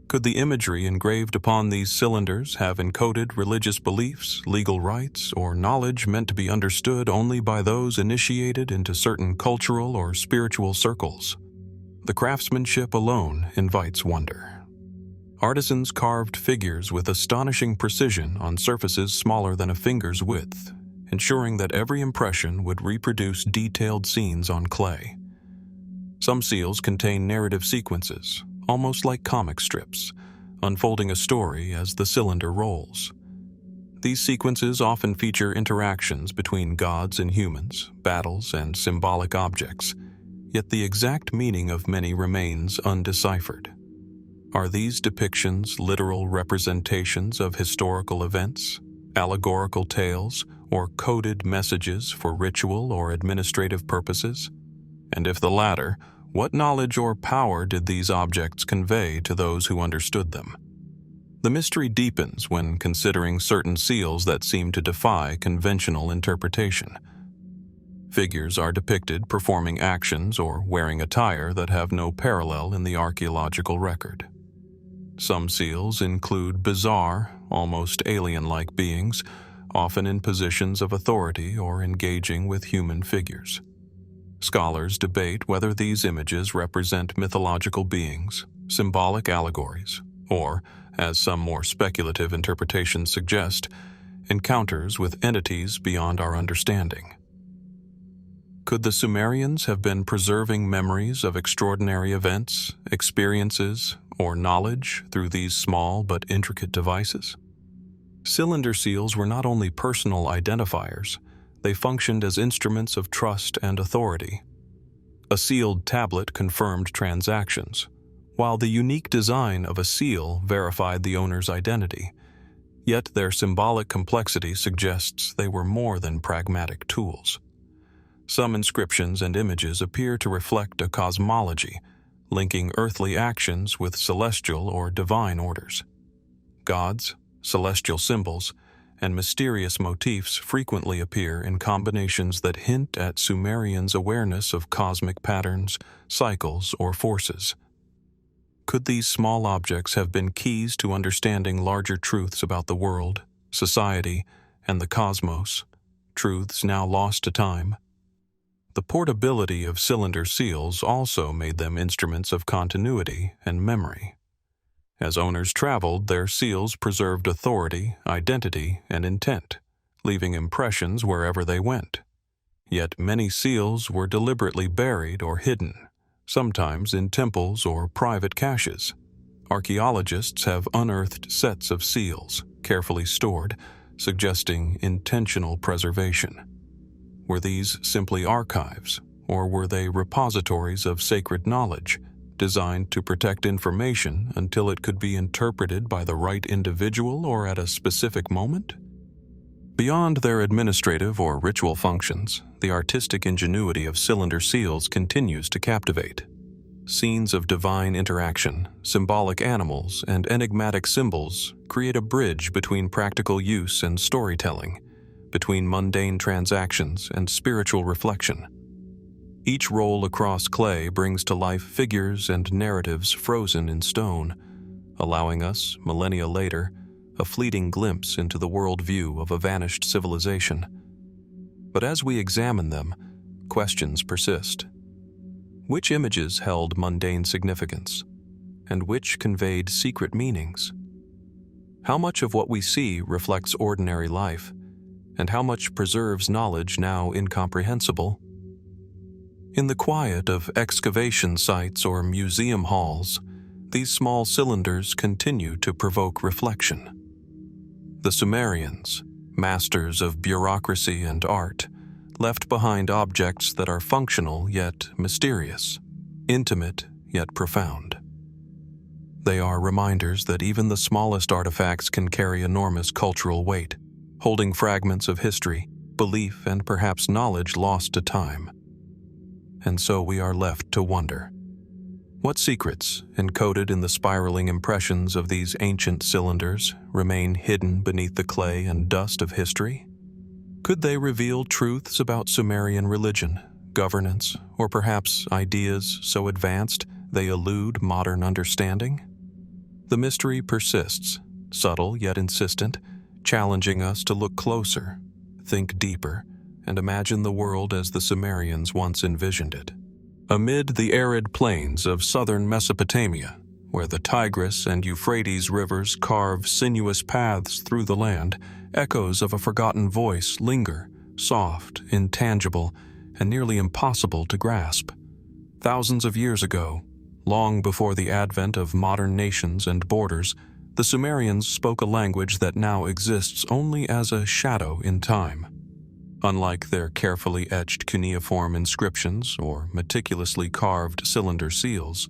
Could the imagery engraved upon these cylinders have encoded religious beliefs, legal rights, or knowledge meant to be understood only by those initiated into certain cultural or spiritual circles? The craftsmanship alone invites wonder. Artisans carved figures with astonishing precision on surfaces smaller than a finger's width, ensuring that every impression would reproduce detailed scenes on clay. Some seals contain narrative sequences, almost like comic strips, unfolding a story as the cylinder rolls. These sequences often feature interactions between gods and humans, battles, and symbolic objects, yet the exact meaning of many remains undeciphered. Are these depictions literal representations of historical events, allegorical tales, or coded messages for ritual or administrative purposes? And if the latter, what knowledge or power did these objects convey to those who understood them? The mystery deepens when considering certain seals that seem to defy conventional interpretation. Figures are depicted performing actions or wearing attire that have no parallel in the archaeological record. Some seals include bizarre, almost alien-like beings, often in positions of authority or engaging with human figures. Scholars debate whether these images represent mythological beings, symbolic allegories, or as some more speculative interpretations suggest, encounters with entities beyond our understanding. Could the Sumerians have been preserving memories of extraordinary events, experiences, or knowledge through these small but intricate devices? Cylinder seals were not only personal identifiers, they functioned as instruments of trust and authority. A sealed tablet confirmed transactions, while the unique design of a seal verified the owner's identity. Yet their symbolic complexity suggests they were more than pragmatic tools. Some inscriptions and images appear to reflect a cosmology, linking earthly actions with celestial or divine orders. Gods, celestial symbols, and mysterious motifs frequently appear in combinations that hint at Sumerians' awareness of cosmic patterns, cycles, or forces. Could these small objects have been keys to understanding larger truths about the world, society, and the cosmos, truths now lost to time? The portability of cylinder seals also made them instruments of continuity and memory. As owners traveled, their seals preserved authority, identity, and intent, leaving impressions wherever they went. Yet many seals were deliberately buried or hidden, sometimes in temples or private caches. Archaeologists have unearthed sets of seals, carefully stored, suggesting intentional preservation. Were these simply archives, or were they repositories of sacred knowledge, designed to protect information until it could be interpreted by the right individual or at a specific moment? Beyond their administrative or ritual functions, the artistic ingenuity of cylinder seals continues to captivate. Scenes of divine interaction, symbolic animals, and enigmatic symbols create a bridge between practical use and storytelling, between mundane transactions and spiritual reflection. Each roll across clay brings to life figures and narratives frozen in stone, allowing us, millennia later, a fleeting glimpse into the worldview of a vanished civilization. But as we examine them, questions persist. Which images held mundane significance, and which conveyed secret meanings? How much of what we see reflects ordinary life, and how much preserves knowledge now incomprehensible? In the quiet of excavation sites or museum halls, these small cylinders continue to provoke reflection. The Sumerians, masters of bureaucracy and art, left behind objects that are functional yet mysterious, intimate yet profound. They are reminders that even the smallest artifacts can carry enormous cultural weight, holding fragments of history, belief, and perhaps knowledge lost to time. And so we are left to wonder, what secrets, encoded in the spiraling impressions of these ancient cylinders, remain hidden beneath the clay and dust of history? Could they reveal truths about Sumerian religion, governance, or perhaps ideas so advanced they elude modern understanding? The mystery persists, subtle yet insistent, challenging us to look closer, think deeper, and imagine the world as the Sumerians once envisioned it. Amid the arid plains of southern Mesopotamia, where the Tigris and Euphrates rivers carve sinuous paths through the land, echoes of a forgotten voice linger, soft, intangible, and nearly impossible to grasp. Thousands of years ago, long before the advent of modern nations and borders, the Sumerians spoke a language that now exists only as a shadow in time. Unlike their carefully etched cuneiform inscriptions or meticulously carved cylinder seals,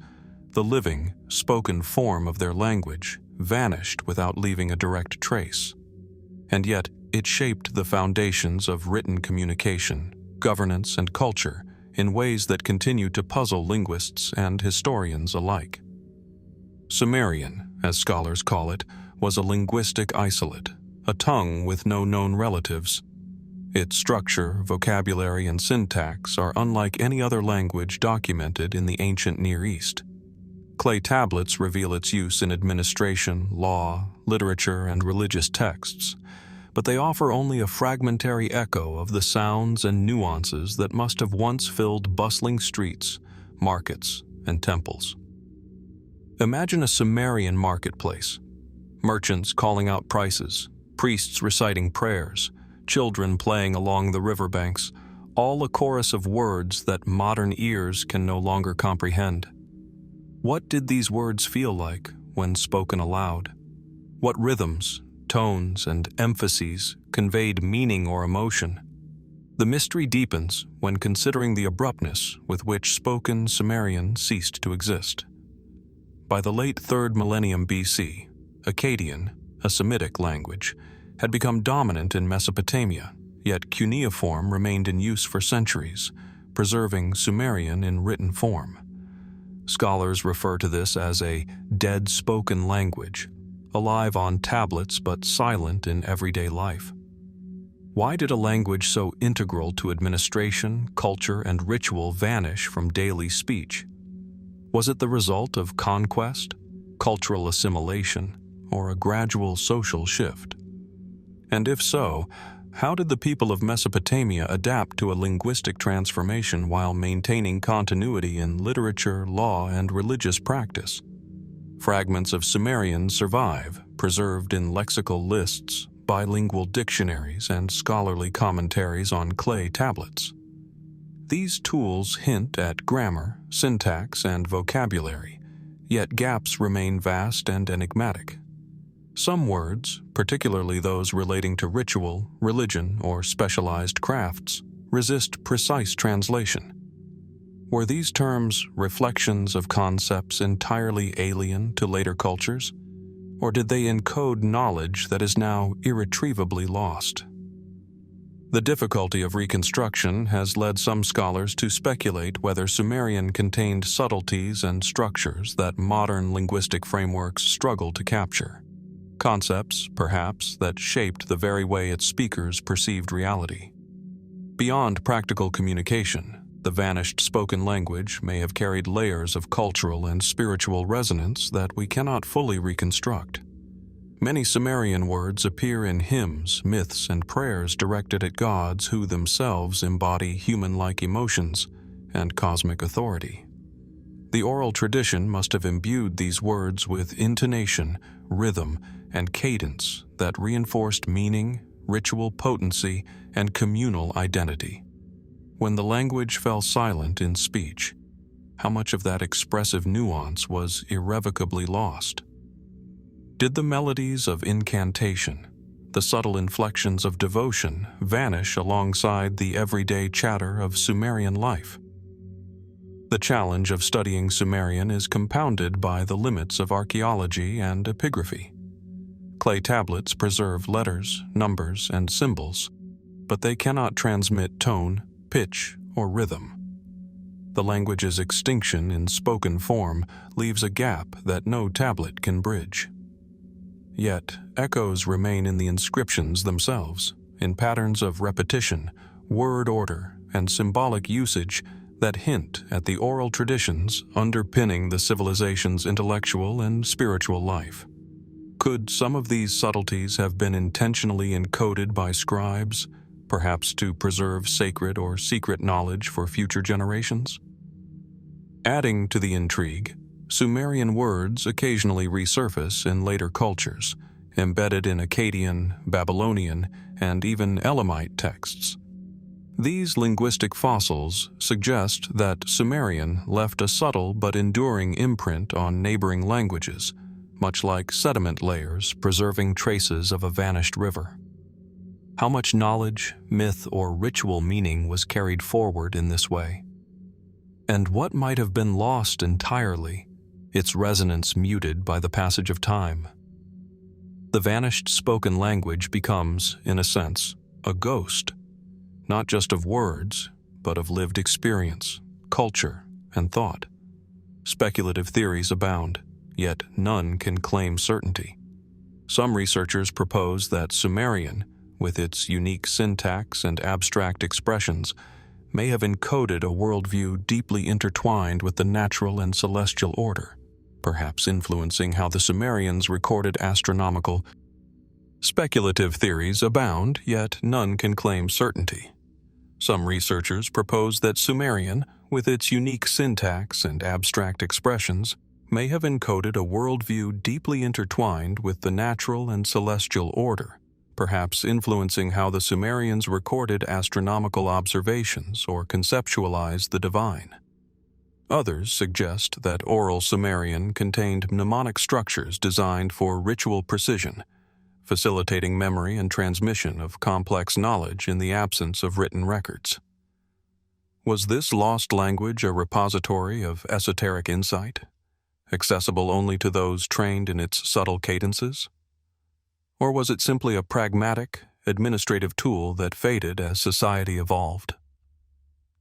the living, spoken form of their language vanished without leaving a direct trace. And yet, it shaped the foundations of written communication, governance, and culture in ways that continue to puzzle linguists and historians alike. Sumerian, as scholars call it, was a linguistic isolate, a tongue with no known relatives. Its structure, vocabulary, and syntax are unlike any other language documented in the ancient Near East. Clay tablets reveal its use in administration, law, literature, and religious texts, but they offer only a fragmentary echo of the sounds and nuances that must have once filled bustling streets, markets, and temples. Imagine a Sumerian marketplace, Merchants calling out prices, priests reciting prayers, children playing along the riverbanks, all a chorus of words that modern ears can no longer comprehend. What did these words feel like when spoken aloud? What rhythms, tones, and emphases conveyed meaning or emotion? The mystery deepens when considering the abruptness with which spoken Sumerian ceased to exist. By the late 3rd millennium BC, Akkadian, a Semitic language, had become dominant in Mesopotamia, yet cuneiform remained in use for centuries, preserving Sumerian in written form. Scholars refer to this as a dead spoken language, alive on tablets but silent in everyday life. Why did a language so integral to administration, culture, and ritual vanish from daily speech? Was it the result of conquest, cultural assimilation, or a gradual social shift? And if so, how did the people of Mesopotamia adapt to a linguistic transformation while maintaining continuity in literature, law, and religious practice? Fragments of Sumerian survive, preserved in lexical lists, bilingual dictionaries, and scholarly commentaries on clay tablets. These tools hint at grammar, syntax, and vocabulary, yet gaps remain vast and enigmatic. Some words, particularly those relating to ritual, religion, or specialized crafts, resist precise translation. Were these terms reflections of concepts entirely alien to later cultures? Or did they encode knowledge that is now irretrievably lost? The difficulty of reconstruction has led some scholars to speculate whether Sumerian contained subtleties and structures that modern linguistic frameworks struggle to capture. Concepts, perhaps, that shaped the very way its speakers perceived reality. Beyond practical communication, the vanished spoken language may have carried layers of cultural and spiritual resonance that we cannot fully reconstruct. Many Sumerian words appear in hymns, myths, and prayers directed at gods who themselves embody human-like emotions and cosmic authority. The oral tradition must have imbued these words with intonation, rhythm, and cadence that reinforced meaning, ritual potency, and communal identity. When the language fell silent in speech, how much of that expressive nuance was irrevocably lost? Did the melodies of incantation, the subtle inflections of devotion, vanish alongside the everyday chatter of Sumerian life? The challenge of studying Sumerian is compounded by the limits of archaeology and epigraphy. Clay tablets preserve letters, numbers, and symbols, but they cannot transmit tone, pitch, or rhythm. The language's extinction in spoken form leaves a gap that no tablet can bridge. Yet, echoes remain in the inscriptions themselves, in patterns of repetition, word order, and symbolic usage that hint at the oral traditions underpinning the civilization's intellectual and spiritual life. Could some of these subtleties have been intentionally encoded by scribes, perhaps to preserve sacred or secret knowledge for future generations? Adding to the intrigue, Sumerian words occasionally resurface in later cultures, embedded in Akkadian, Babylonian, and even Elamite texts. These linguistic fossils suggest that Sumerian left a subtle but enduring imprint on neighboring languages, much like sediment layers preserving traces of a vanished river. How much knowledge, myth, or ritual meaning was carried forward in this way? And what might have been lost entirely, its resonance muted by the passage of time? The vanished spoken language becomes, in a sense, a ghost, not just of words, but of lived experience, culture, and thought. Speculative theories abound, yet none can claim certainty. Some researchers propose that Sumerian, with its unique syntax and abstract expressions, may have encoded a worldview deeply intertwined with the natural and celestial order, perhaps influencing how the Sumerians recorded astronomical. Speculative theories abound, yet none can claim certainty. Some researchers propose that Sumerian, with its unique syntax and abstract expressions, may have encoded a worldview deeply intertwined with the natural and celestial order, perhaps influencing how the Sumerians recorded astronomical observations or conceptualized the divine. Others suggest that oral Sumerian contained mnemonic structures designed for ritual precision, facilitating memory and transmission of complex knowledge in the absence of written records. Was this lost language a repository of esoteric insight, accessible only to those trained in its subtle cadences? Or was it simply a pragmatic, administrative tool that faded as society evolved?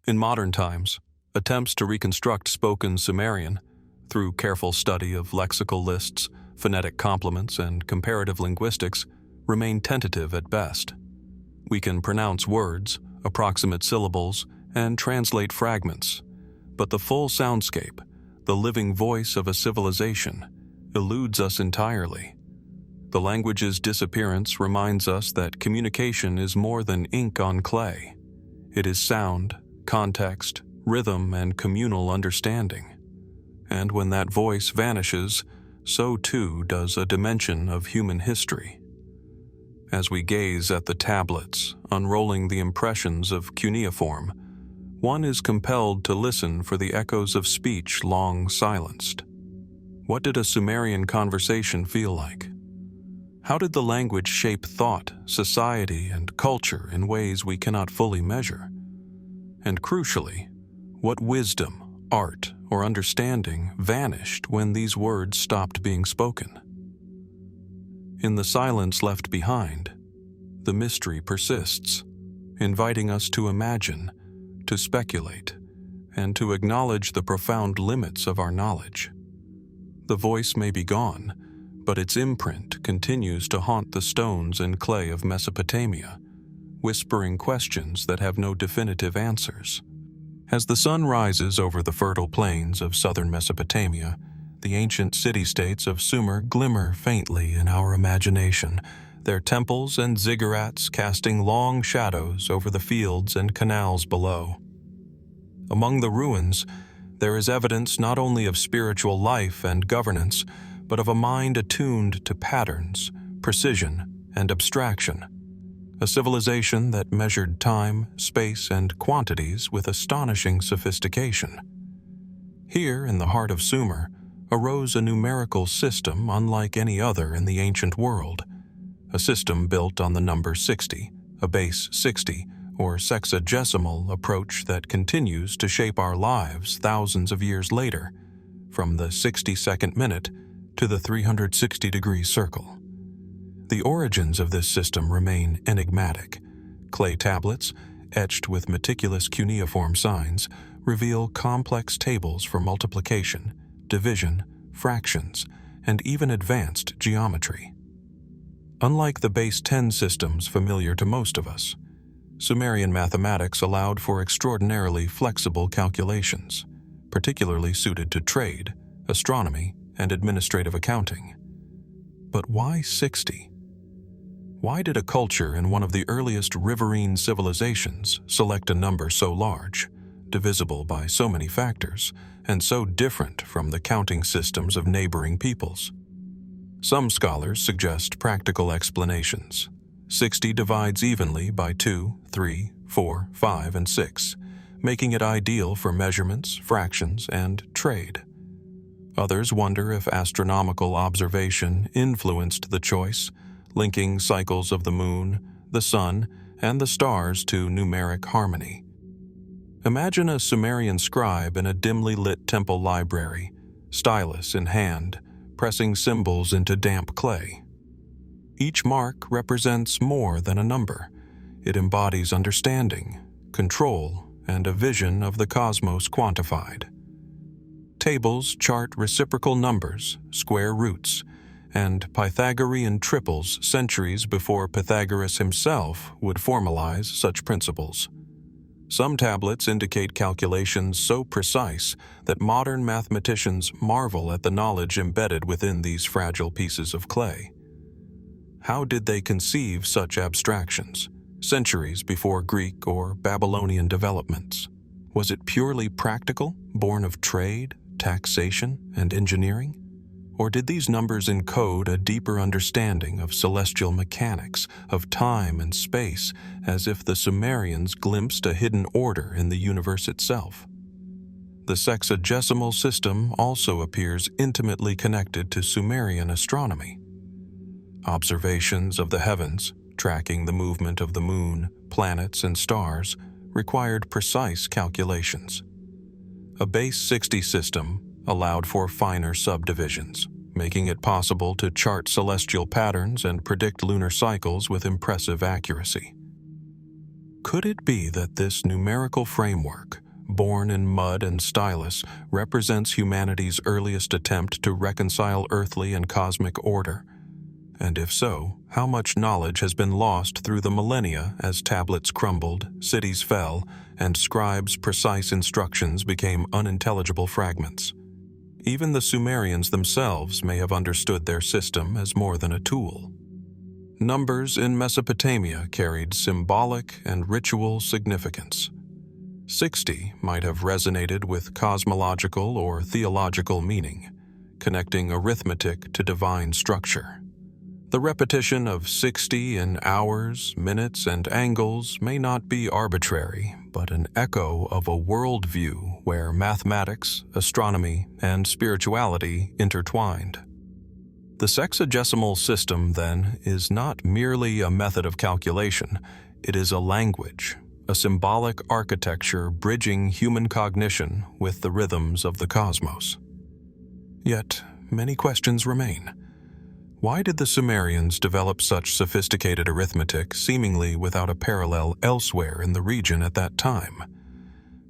In modern times, attempts to reconstruct spoken Sumerian, through careful study of lexical lists, phonetic complements, and comparative linguistics, remain tentative at best. We can pronounce words, approximate syllables, and translate fragments, but the full soundscape, the living voice of a civilization, eludes us entirely. The language's disappearance reminds us that communication is more than ink on clay. It is sound, context, rhythm, and communal understanding. And when that voice vanishes, so too does a dimension of human history. As we gaze at the tablets, unrolling the impressions of cuneiform, one is compelled to listen for the echoes of speech long silenced. What did a Sumerian conversation feel like? How did the language shape thought, society, and culture in ways we cannot fully measure? And crucially, what wisdom, art, or understanding vanished when these words stopped being spoken? In the silence left behind, the mystery persists, inviting us to imagine, to speculate, and to acknowledge the profound limits of our knowledge. The voice may be gone, but its imprint continues to haunt the stones and clay of Mesopotamia, whispering questions that have no definitive answers. As the sun rises over the fertile plains of southern Mesopotamia, the ancient city-states of Sumer glimmer faintly in our imagination, their temples and ziggurats casting long shadows over the fields and canals below. Among the ruins, there is evidence not only of spiritual life and governance, but of a mind attuned to patterns, precision, and abstraction. A civilization that measured time, space, and quantities with astonishing sophistication. Here, in the heart of Sumer, arose a numerical system unlike any other in the ancient world. A system built on the number 60, a base 60, or sexagesimal approach that continues to shape our lives thousands of years later, from the 60-second minute to the 360-degree circle. The origins of this system remain enigmatic. Clay tablets, etched with meticulous cuneiform signs, reveal complex tables for multiplication, division, fractions, and even advanced geometry. Unlike the base 10 systems familiar to most of us, Sumerian mathematics allowed for extraordinarily flexible calculations, particularly suited to trade, astronomy, and administrative accounting. But why 60? Why did a culture in one of the earliest riverine civilizations select a number so large, divisible by so many factors, and so different from the counting systems of neighboring peoples? Some scholars suggest practical explanations. 60 divides evenly by 2, 3, 4, 5, and 6, making it ideal for measurements, fractions, and trade. Others wonder if astronomical observation influenced the choice, linking cycles of the moon, the sun, and the stars to numeric harmony. Imagine a Sumerian scribe in a dimly lit temple library, stylus in hand, pressing symbols into damp clay. Each mark represents more than a number. It embodies understanding, control, and a vision of the cosmos quantified. Tables chart reciprocal numbers, square roots, and Pythagorean triples centuries before Pythagoras himself would formalize such principles. Some tablets indicate calculations so precise that modern mathematicians marvel at the knowledge embedded within these fragile pieces of clay. How did they conceive such abstractions, centuries before Greek or Babylonian developments? Was it purely practical, born of trade, taxation and engineering? Or did these numbers encode a deeper understanding of celestial mechanics, of time and space, as if the Sumerians glimpsed a hidden order in the universe itself? The sexagesimal system also appears intimately connected to Sumerian astronomy. Observations of the heavens, tracking the movement of the moon, planets, and stars, required precise calculations. A base 60 system allowed for finer subdivisions, making it possible to chart celestial patterns and predict lunar cycles with impressive accuracy. Could it be that this numerical framework, born in mud and stylus, represents humanity's earliest attempt to reconcile earthly and cosmic order? And if so, how much knowledge has been lost through the millennia as tablets crumbled, cities fell, and scribes' precise instructions became unintelligible fragments? Even the Sumerians themselves may have understood their system as more than a tool. Numbers in Mesopotamia carried symbolic and ritual significance. 60 might have resonated with cosmological or theological meaning, connecting arithmetic to divine structure. The repetition of 60 in hours, minutes, and angles may not be arbitrary, but an echo of a worldview where mathematics, astronomy, and spirituality intertwined. The sexagesimal system, then, is not merely a method of calculation, it is a language, a symbolic architecture bridging human cognition with the rhythms of the cosmos. Yet, many questions remain. Why did the Sumerians develop such sophisticated arithmetic seemingly without a parallel elsewhere in the region at that time?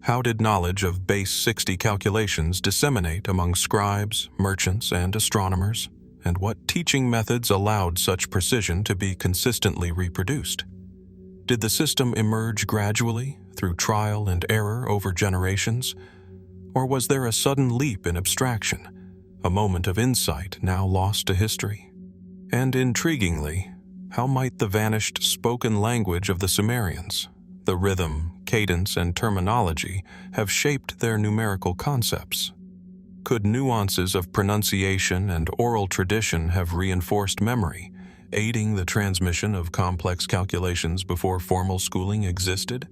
How did knowledge of base 60 calculations disseminate among scribes, merchants, and astronomers? And what teaching methods allowed such precision to be consistently reproduced? Did the system emerge gradually, through trial and error over generations? Or was there a sudden leap in abstraction, a moment of insight now lost to history? And intriguingly, how might the vanished spoken language of the Sumerians, the rhythm, cadence, and terminology, have shaped their numerical concepts? Could nuances of pronunciation and oral tradition have reinforced memory, aiding the transmission of complex calculations before formal schooling existed?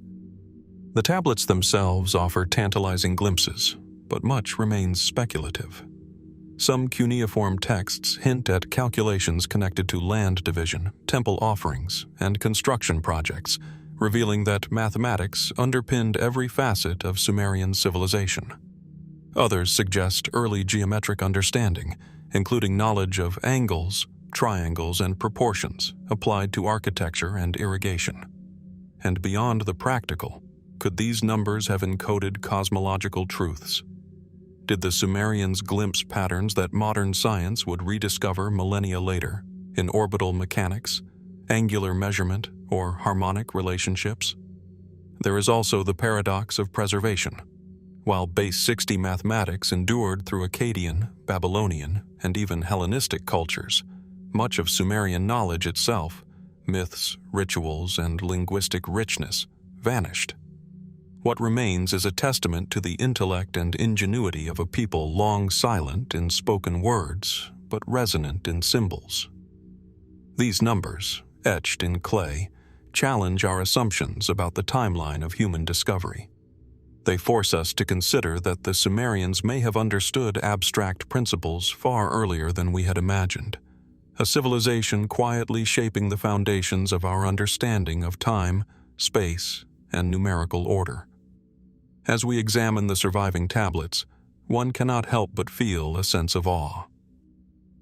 The tablets themselves offer tantalizing glimpses, but much remains speculative. Some cuneiform texts hint at calculations connected to land division, temple offerings, and construction projects, revealing that mathematics underpinned every facet of Sumerian civilization. Others suggest early geometric understanding, including knowledge of angles, triangles, and proportions applied to architecture and irrigation. And beyond the practical, could these numbers have encoded cosmological truths? Did the Sumerians glimpse patterns that modern science would rediscover millennia later in orbital mechanics, angular measurement, or harmonic relationships? There is also the paradox of preservation. While base 60 mathematics endured through Akkadian, Babylonian, and even Hellenistic cultures, much of Sumerian knowledge itself, myths, rituals, and linguistic richness, vanished. What remains is a testament to the intellect and ingenuity of a people long silent in spoken words, but resonant in symbols. These numbers, etched in clay, challenge our assumptions about the timeline of human discovery. They force us to consider that the Sumerians may have understood abstract principles far earlier than we had imagined, a civilization quietly shaping the foundations of our understanding of time, space, and numerical order. As we examine the surviving tablets, one cannot help but feel a sense of awe.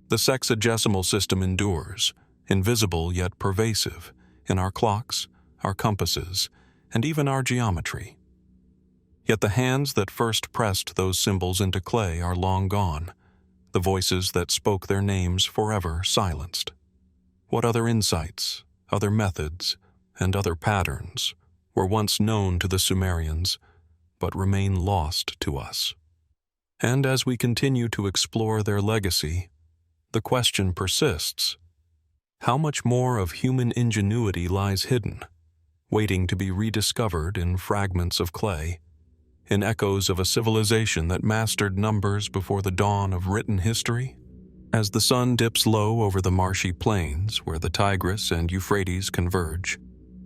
The sexagesimal system endures, invisible yet pervasive, in our clocks, our compasses, and even our geometry. Yet the hands that first pressed those symbols into clay are long gone, the voices that spoke their names forever silenced. What other insights, other methods, and other patterns were once known to the Sumerians, but remain lost to us? And as we continue to explore their legacy, the question persists: how much more of human ingenuity lies hidden, waiting to be rediscovered in fragments of clay, in echoes of a civilization that mastered numbers before the dawn of written history? As the sun dips low over the marshy plains where the Tigris and Euphrates converge,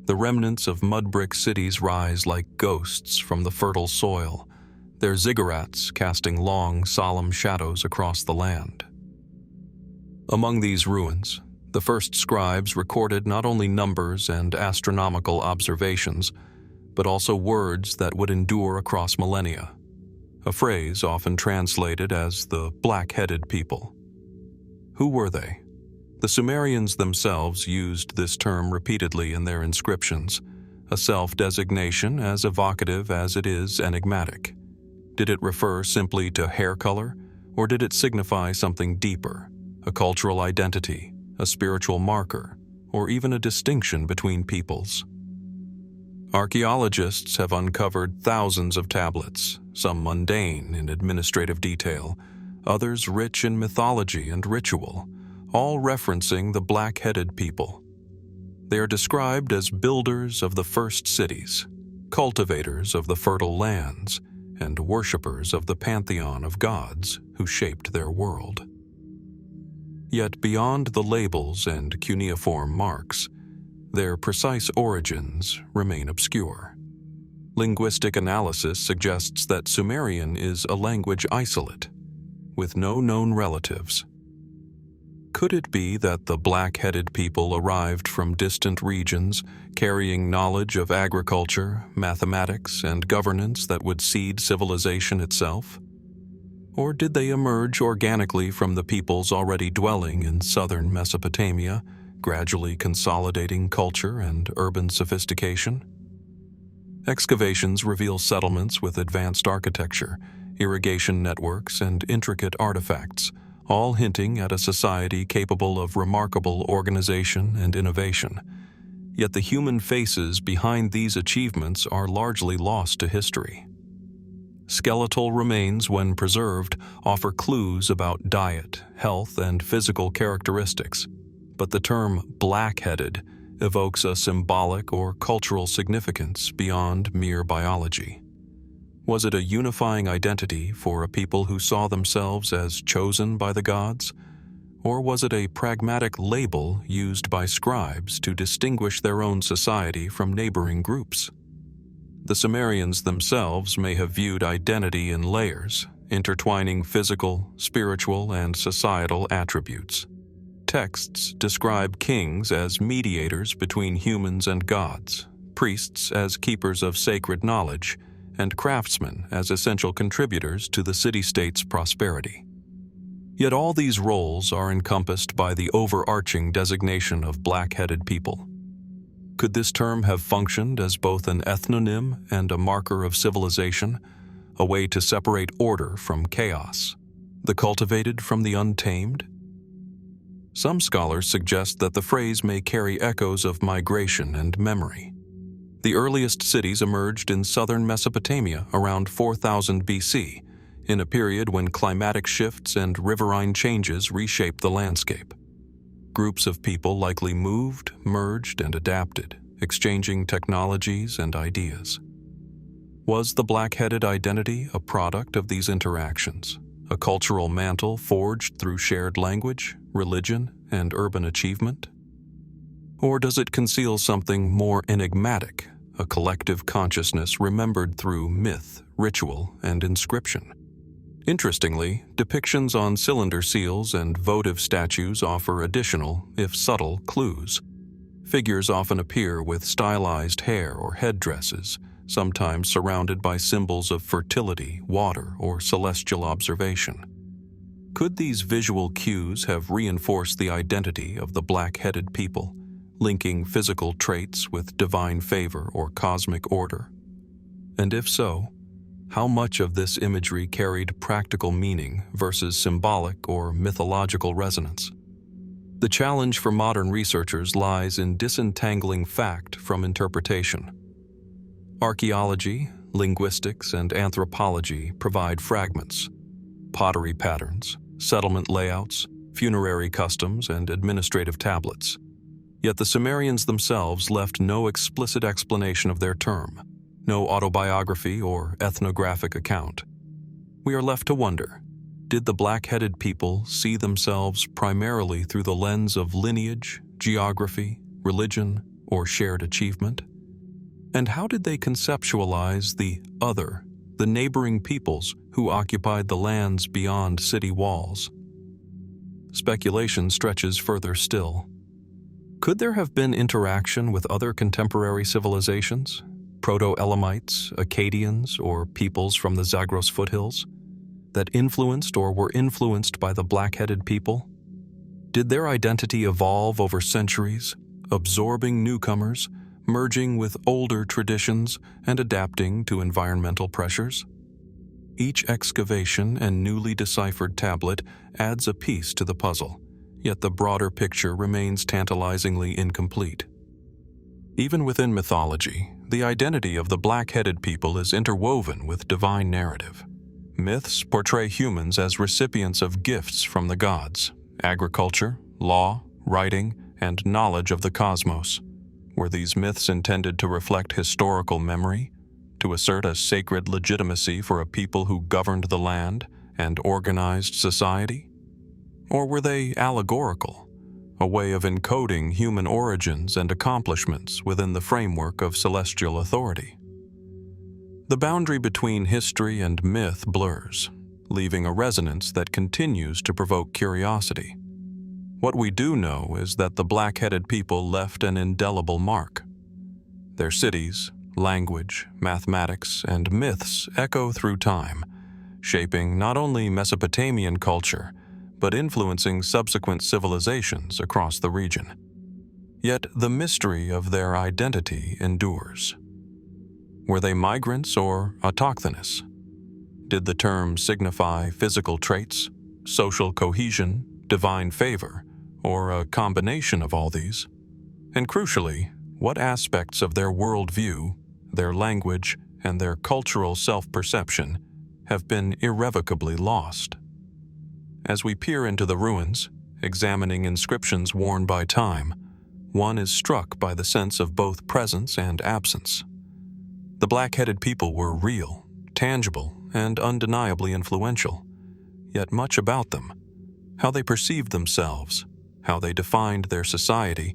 the remnants of mud-brick cities rise like ghosts from the fertile soil, their ziggurats casting long, solemn shadows across the land. Among these ruins, the first scribes recorded not only numbers and astronomical observations, but also words that would endure across millennia, a phrase often translated as the black-headed people. Who were they? The Sumerians themselves used this term repeatedly in their inscriptions, a self-designation as evocative as it is enigmatic. Did it refer simply to hair color, or did it signify something deeper, a cultural identity, a spiritual marker, or even a distinction between peoples? Archaeologists have uncovered thousands of tablets, some mundane in administrative detail, others rich in mythology and ritual, all referencing the black-headed people. They are described as builders of the first cities, cultivators of the fertile lands, and worshippers of the pantheon of gods who shaped their world. Yet beyond the labels and cuneiform marks, their precise origins remain obscure. Linguistic analysis suggests that Sumerian is a language isolate, with no known relatives. Could it be that the black-headed people arrived from distant regions, carrying knowledge of agriculture, mathematics, and governance that would seed civilization itself? Or did they emerge organically from the peoples already dwelling in southern Mesopotamia, gradually consolidating culture and urban sophistication? Excavations reveal settlements with advanced architecture, irrigation networks, and intricate artifacts, all hinting at a society capable of remarkable organization and innovation. Yet the human faces behind these achievements are largely lost to history. Skeletal remains, when preserved, offer clues about diet, health, and physical characteristics, but the term black-headed evokes a symbolic or cultural significance beyond mere biology. Was it a unifying identity for a people who saw themselves as chosen by the gods? Or was it a pragmatic label used by scribes to distinguish their own society from neighboring groups? The Sumerians themselves may have viewed identity in layers, intertwining physical, spiritual, and societal attributes. Texts describe kings as mediators between humans and gods, priests as keepers of sacred knowledge, and craftsmen as essential contributors to the city-state's prosperity. Yet all these roles are encompassed by the overarching designation of black-headed people. Could this term have functioned as both an ethnonym and a marker of civilization, a way to separate order from chaos, the cultivated from the untamed? Some scholars suggest that the phrase may carry echoes of migration and memory. The earliest cities emerged in southern Mesopotamia around 4000 BC, in a period when climatic shifts and riverine changes reshaped the landscape. Groups of people likely moved, merged, and adapted, exchanging technologies and ideas. Was the black-headed identity a product of these interactions, a cultural mantle forged through shared language, religion, and urban achievement? Or does it conceal something more enigmatic, a collective consciousness remembered through myth, ritual, and inscription? Interestingly, depictions on cylinder seals and votive statues offer additional, if subtle, clues. Figures often appear with stylized hair or headdresses, sometimes surrounded by symbols of fertility, water, or celestial observation. Could these visual cues have reinforced the identity of the black-headed people, linking physical traits with divine favor or cosmic order? And if so, how much of this imagery carried practical meaning versus symbolic or mythological resonance? The challenge for modern researchers lies in disentangling fact from interpretation. Archaeology, linguistics, and anthropology provide fragments, pottery patterns, settlement layouts, funerary customs, and administrative tablets. Yet the Sumerians themselves left no explicit explanation of their term, no autobiography or ethnographic account. We are left to wonder, did the black-headed people see themselves primarily through the lens of lineage, geography, religion, or shared achievement? And how did they conceptualize the other, the neighboring peoples who occupied the lands beyond city walls? Speculation stretches further still. Could there have been interaction with other contemporary civilizations, Proto-Elamites, Akkadians, or peoples from the Zagros foothills, that influenced or were influenced by the black-headed people? Did their identity evolve over centuries, absorbing newcomers, merging with older traditions, and adapting to environmental pressures? Each excavation and newly deciphered tablet adds a piece to the puzzle, yet the broader picture remains tantalizingly incomplete. Even within mythology, the identity of the black-headed people is interwoven with divine narrative. Myths portray humans as recipients of gifts from the gods: agriculture, law, writing, and knowledge of the cosmos. Were these myths intended to reflect historical memory, to assert a sacred legitimacy for a people who governed the land and organized society? Or were they allegorical, a way of encoding human origins and accomplishments within the framework of celestial authority? The boundary between history and myth blurs, leaving a resonance that continues to provoke curiosity. What we do know is that the black-headed people left an indelible mark. Their cities, language, mathematics, and myths echo through time, shaping not only Mesopotamian culture, but influencing subsequent civilizations across the region. Yet the mystery of their identity endures. Were they migrants or autochthonous? Did the term signify physical traits, social cohesion, divine favor, or a combination of all these? And crucially, what aspects of their worldview, their language, and their cultural self-perception have been irrevocably lost? As we peer into the ruins, examining inscriptions worn by time, one is struck by the sense of both presence and absence. The black-headed people were real, tangible, and undeniably influential, yet much about them, how they perceived themselves, how they defined their society,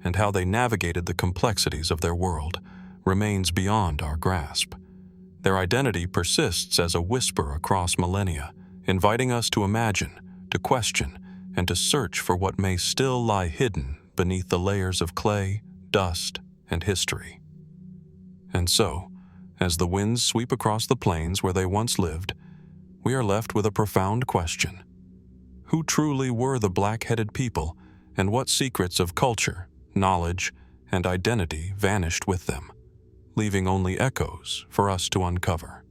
and how they navigated the complexities of their world, remains beyond our grasp. Their identity persists as a whisper across millennia, inviting us to imagine, to question, and to search for what may still lie hidden beneath the layers of clay, dust, and history. And so, as the winds sweep across the plains where they once lived, we are left with a profound question. Who truly were the black-headed people, and what secrets of culture, knowledge, and identity vanished with them, leaving only echoes for us to uncover?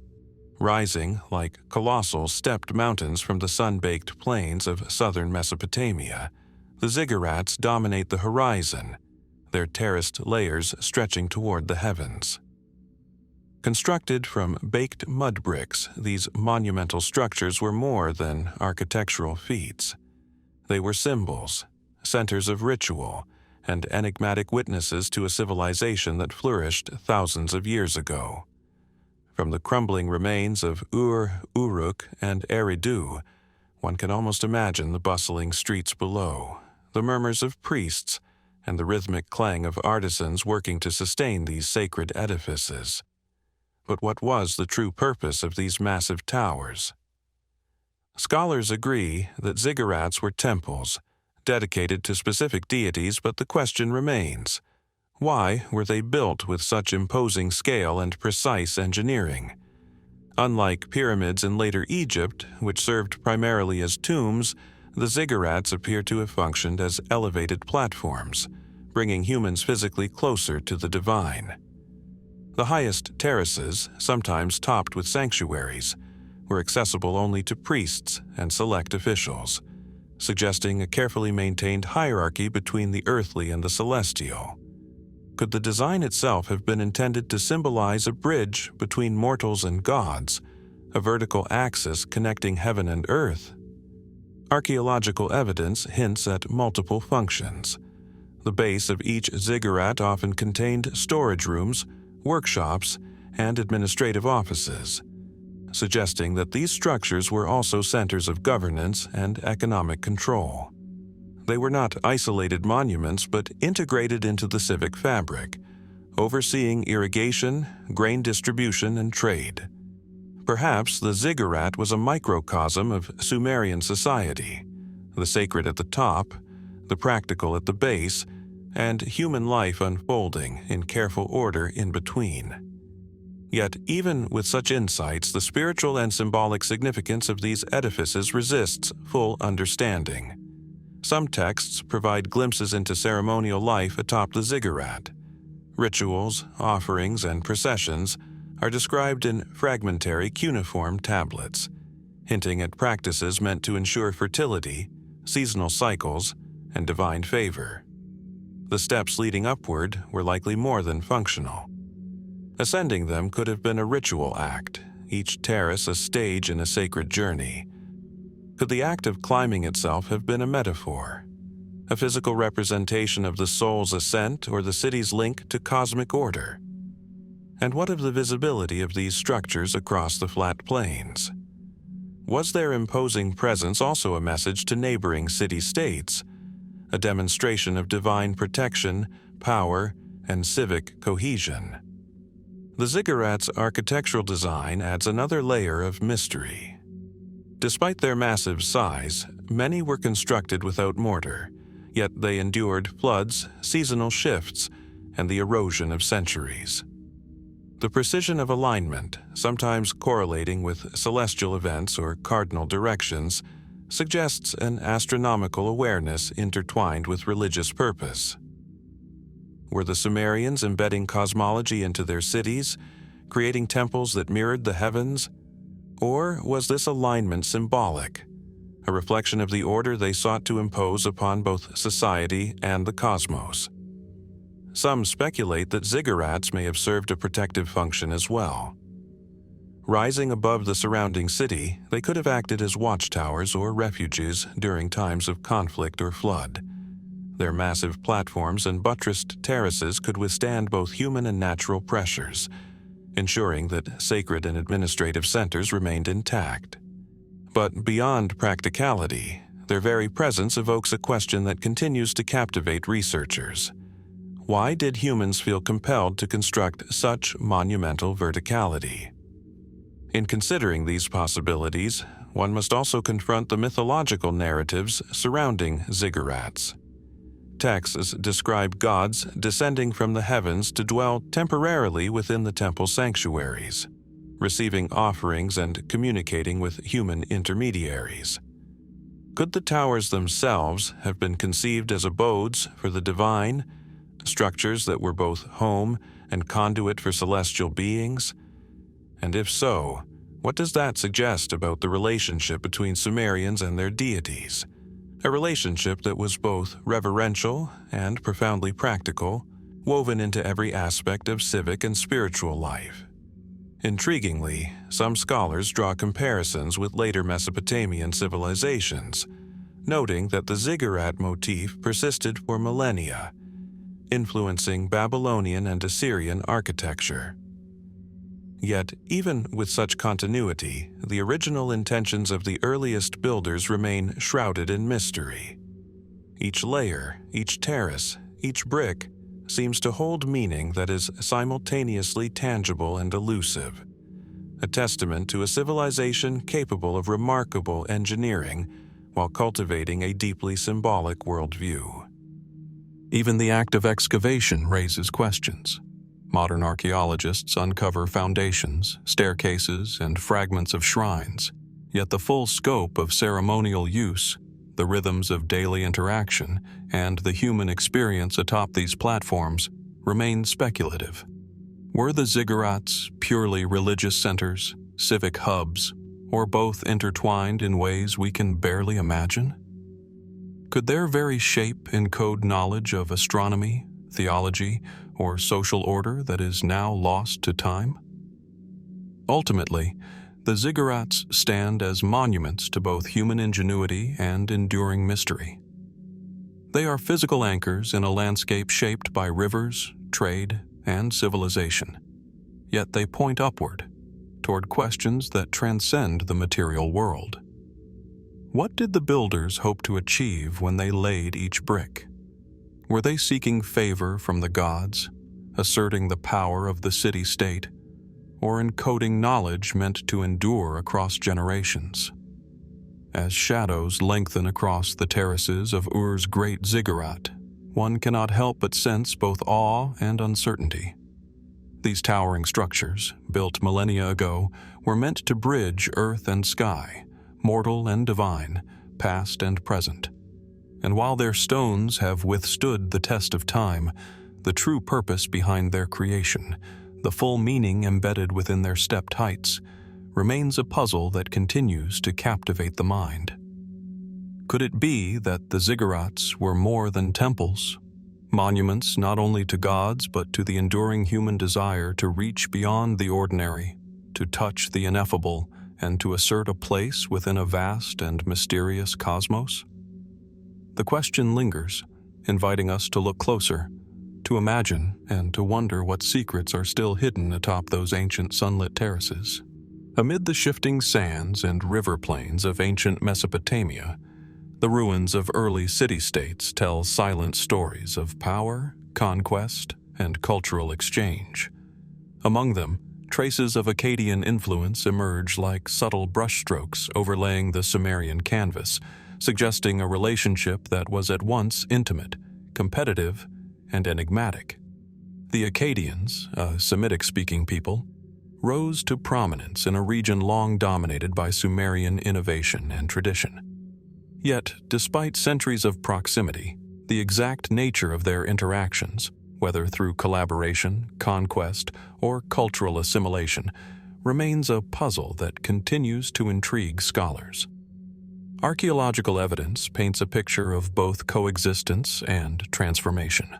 Rising like colossal stepped mountains from the sun-baked plains of southern Mesopotamia, the ziggurats dominate the horizon, their terraced layers stretching toward the heavens. Constructed from baked mud bricks, these monumental structures were more than architectural feats. They were symbols, centers of ritual, and enigmatic witnesses to a civilization that flourished thousands of years ago. From the crumbling remains of Ur, Uruk, and Eridu, one can almost imagine the bustling streets below, the murmurs of priests, and the rhythmic clang of artisans working to sustain these sacred edifices. But what was the true purpose of these massive towers? Scholars agree that ziggurats were temples, dedicated to specific deities, but the question remains: why were they built with such imposing scale and precise engineering? Unlike pyramids in later Egypt, which served primarily as tombs, the ziggurats appear to have functioned as elevated platforms, bringing humans physically closer to the divine. The highest terraces, sometimes topped with sanctuaries, were accessible only to priests and select officials, suggesting a carefully maintained hierarchy between the earthly and the celestial. Could the design itself have been intended to symbolize a bridge between mortals and gods, a vertical axis connecting heaven and earth? Archaeological evidence hints at multiple functions. The base of each ziggurat often contained storage rooms, workshops, and administrative offices, suggesting that these structures were also centers of governance and economic control. They were not isolated monuments but integrated into the civic fabric, overseeing irrigation, grain distribution, and trade. Perhaps the ziggurat was a microcosm of Sumerian society, the sacred at the top, the practical at the base, and human life unfolding in careful order in between. Yet, even with such insights, the spiritual and symbolic significance of these edifices resists full understanding. Some texts provide glimpses into ceremonial life atop the ziggurat. Rituals, offerings, and processions are described in fragmentary cuneiform tablets, hinting at practices meant to ensure fertility, seasonal cycles, and divine favor. The steps leading upward were likely more than functional. Ascending them could have been a ritual act, each terrace a stage in a sacred journey. Could the act of climbing itself have been a metaphor, a physical representation of the soul's ascent or the city's link to cosmic order? And what of the visibility of these structures across the flat plains? Was their imposing presence also a message to neighboring city-states, a demonstration of divine protection, power, and civic cohesion? The ziggurat's architectural design adds another layer of mystery. Despite their massive size, many were constructed without mortar, yet they endured floods, seasonal shifts, and the erosion of centuries. The precision of alignment, sometimes correlating with celestial events or cardinal directions, suggests an astronomical awareness intertwined with religious purpose. Were the Sumerians embedding cosmology into their cities, creating temples that mirrored the heavens? Or was this alignment symbolic, a reflection of the order they sought to impose upon both society and the cosmos? Some speculate that ziggurats may have served a protective function as well. Rising above the surrounding city, they could have acted as watchtowers or refuges during times of conflict or flood. Their massive platforms and buttressed terraces could withstand both human and natural pressures, ensuring that sacred and administrative centers remained intact. But beyond practicality, their very presence evokes a question that continues to captivate researchers. Why did humans feel compelled to construct such monumental verticality? In considering these possibilities, one must also confront the mythological narratives surrounding ziggurats. Texts describe gods descending from the heavens to dwell temporarily within the temple sanctuaries, receiving offerings and communicating with human intermediaries. Could the towers themselves have been conceived as abodes for the divine, structures that were both home and conduit for celestial beings? And if so, what does that suggest about the relationship between Sumerians and their deities? A relationship that was both reverential and profoundly practical, woven into every aspect of civic and spiritual life. Intriguingly, some scholars draw comparisons with later Mesopotamian civilizations, noting that the ziggurat motif persisted for millennia, influencing Babylonian and Assyrian architecture. Yet, even with such continuity, the original intentions of the earliest builders remain shrouded in mystery. Each layer, each terrace, each brick seems to hold meaning that is simultaneously tangible and elusive, a testament to a civilization capable of remarkable engineering while cultivating a deeply symbolic worldview. Even the act of excavation raises questions. Modern archaeologists uncover foundations, staircases, and fragments of shrines, yet the full scope of ceremonial use, the rhythms of daily interaction, and the human experience atop these platforms remain speculative. Were the ziggurats purely religious centers, civic hubs, or both intertwined in ways we can barely imagine? Could their very shape encode knowledge of astronomy, theology, or social order that is now lost to time? Ultimately, the ziggurats stand as monuments to both human ingenuity and enduring mystery. They are physical anchors in a landscape shaped by rivers, trade, and civilization. yet they point upward, toward questions that transcend the material world. What did the builders hope to achieve when they laid each brick? Were they seeking favor from the gods, asserting the power of the city-state, or encoding knowledge meant to endure across generations? As shadows lengthen across the terraces of Ur's great ziggurat, one cannot help but sense both awe and uncertainty. These towering structures, built millennia ago, were meant to bridge earth and sky, mortal and divine, past and present. And while their stones have withstood the test of time, the true purpose behind their creation, the full meaning embedded within their stepped heights, remains a puzzle that continues to captivate the mind. Could it be that the ziggurats were more than temples, monuments not only to gods but to the enduring human desire to reach beyond the ordinary, to touch the ineffable, and to assert a place within a vast and mysterious cosmos? The question lingers, inviting us to look closer, to imagine and to wonder what secrets are still hidden atop those ancient sunlit terraces. Amid the shifting sands and river plains of ancient Mesopotamia, the ruins of early city-states tell silent stories of power, conquest, and cultural exchange. Among them, traces of Akkadian influence emerge like subtle brushstrokes overlaying the Sumerian canvas, suggesting a relationship that was at once intimate, competitive, and enigmatic. The Akkadians, a Semitic-speaking people, rose to prominence in a region long dominated by Sumerian innovation and tradition. Yet, despite centuries of proximity, the exact nature of their interactions, whether through collaboration, conquest, or cultural assimilation, remains a puzzle that continues to intrigue scholars. Archaeological evidence paints a picture of both coexistence and transformation.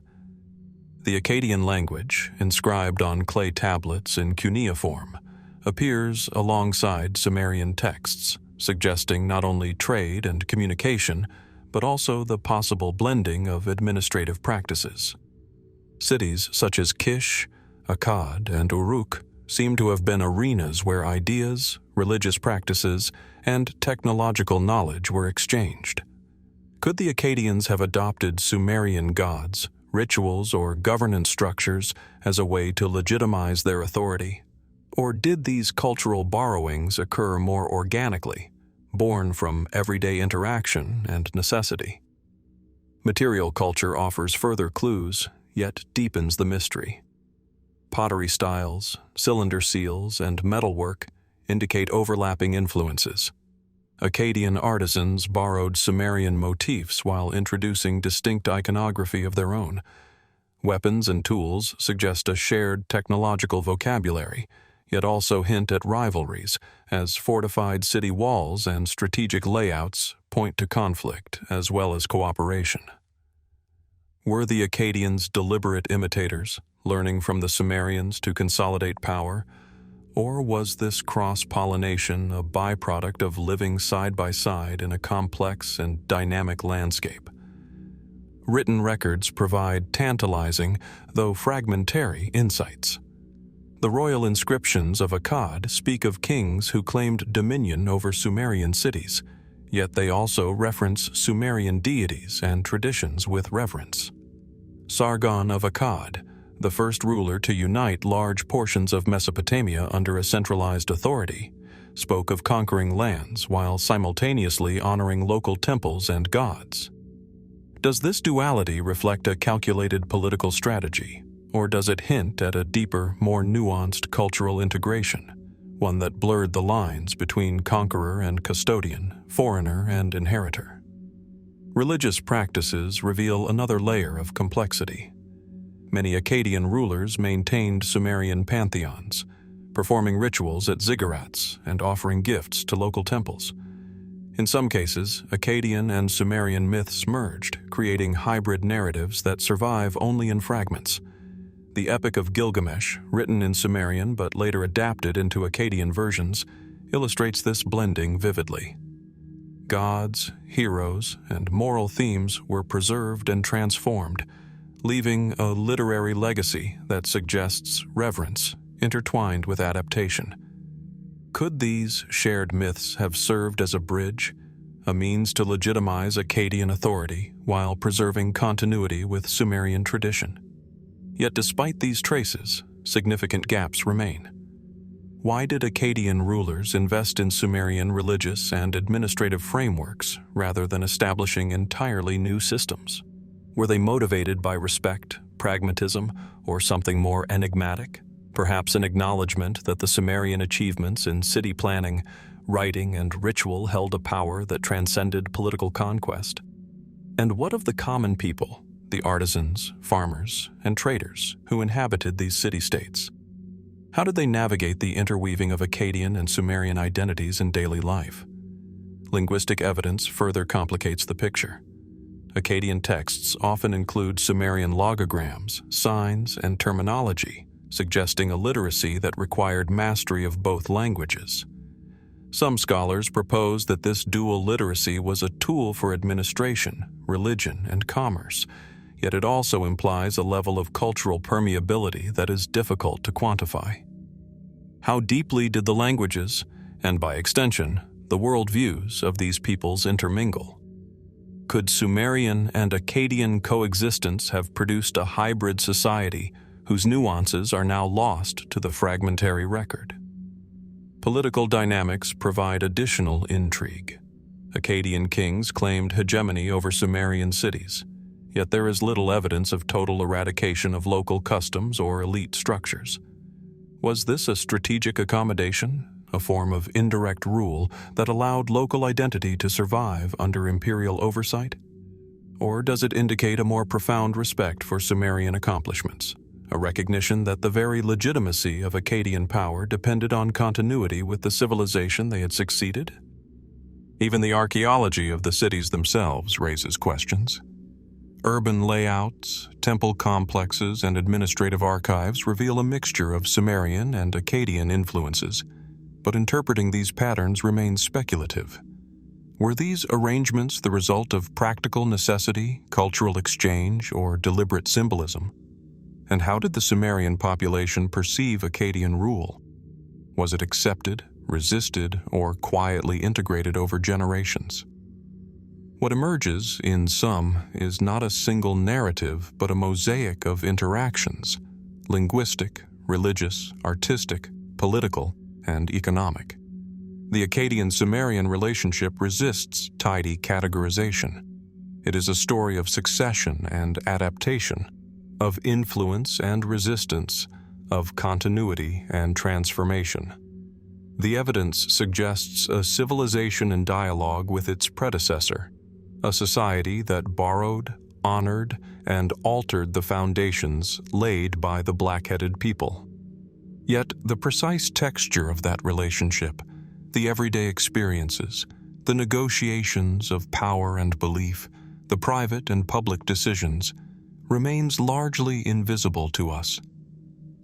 The Akkadian language, inscribed on clay tablets in cuneiform, appears alongside Sumerian texts, suggesting not only trade and communication, but also the possible blending of administrative practices. Cities such as Kish, Akkad, and Uruk seem to have been arenas where ideas, religious practices, and technological knowledge were exchanged. Could the Akkadians have adopted Sumerian gods, rituals, or governance structures as a way to legitimize their authority? Or did these cultural borrowings occur more organically, born from everyday interaction and necessity? Material culture offers further clues, yet deepens the mystery. Pottery styles, cylinder seals, and metalwork indicate overlapping influences. Akkadian artisans borrowed Sumerian motifs while introducing distinct iconography of their own. Weapons and tools suggest a shared technological vocabulary, yet also hint at rivalries, as fortified city walls and strategic layouts point to conflict as well as cooperation. Were the Akkadians deliberate imitators, learning from the Sumerians to consolidate power? Or was this cross-pollination a byproduct of living side by side in a complex and dynamic landscape? Written records provide tantalizing, though fragmentary, insights. The royal inscriptions of Akkad speak of kings who claimed dominion over Sumerian cities, yet they also reference Sumerian deities and traditions with reverence. Sargon of Akkad, the first ruler to unite large portions of Mesopotamia under a centralized authority, spoke of conquering lands while simultaneously honoring local temples and gods. Does this duality reflect a calculated political strategy, or does it hint at a deeper, more nuanced cultural integration, one that blurred the lines between conqueror and custodian, foreigner and inheritor? Religious practices reveal another layer of complexity. Many Akkadian rulers maintained Sumerian pantheons, performing rituals at ziggurats and offering gifts to local temples. In some cases, Akkadian and Sumerian myths merged, creating hybrid narratives that survive only in fragments. The Epic of Gilgamesh, written in Sumerian but later adapted into Akkadian versions, illustrates this blending vividly. Gods, heroes, and moral themes were preserved and transformed, leaving a literary legacy that suggests reverence, intertwined with adaptation. Could these shared myths have served as a bridge, a means to legitimize Akkadian authority while preserving continuity with Sumerian tradition? Yet despite these traces, significant gaps remain. Why did Akkadian rulers invest in Sumerian religious and administrative frameworks rather than establishing entirely new systems? Were they motivated by respect, pragmatism, or something more enigmatic? Perhaps an acknowledgement that the Sumerian achievements in city planning, writing, and ritual held a power that transcended political conquest? And what of the common people, the artisans, farmers, and traders who inhabited these city-states? How did they navigate the interweaving of Akkadian and Sumerian identities in daily life? Linguistic evidence further complicates the picture. Akkadian texts often include Sumerian logograms, signs, and terminology, suggesting a literacy that required mastery of both languages. Some scholars propose that this dual literacy was a tool for administration, religion, and commerce, yet it also implies a level of cultural permeability that is difficult to quantify. How deeply did the languages, and by extension, the worldviews of these peoples intermingle? Could Sumerian and Akkadian coexistence have produced a hybrid society whose nuances are now lost to the fragmentary record? Political dynamics provide additional intrigue. Akkadian kings claimed hegemony over Sumerian cities, yet there is little evidence of total eradication of local customs or elite structures. Was this a strategic accommodation, a form of indirect rule that allowed local identity to survive under imperial oversight? Or does it indicate a more profound respect for Sumerian accomplishments, a recognition that the very legitimacy of Akkadian power depended on continuity with the civilization they had succeeded? Even the archaeology of the cities themselves raises questions. Urban layouts, temple complexes, and administrative archives reveal a mixture of Sumerian and Akkadian influences, but interpreting these patterns remains speculative. Were these arrangements the result of practical necessity, cultural exchange, or deliberate symbolism? And how did the Sumerian population perceive Akkadian rule? Was it accepted, resisted, or quietly integrated over generations? What emerges, in sum, is not a single narrative, but a mosaic of interactions: linguistic, religious, artistic, political, and economic. The Akkadian-Sumerian relationship resists tidy categorization. It is a story of succession and adaptation, of influence and resistance, of continuity and transformation. The evidence suggests a civilization in dialogue with its predecessor, a society that borrowed, honored, and altered the foundations laid by the black-headed people. Yet the precise texture of that relationship, the everyday experiences, the negotiations of power and belief, the private and public decisions, remains largely invisible to us.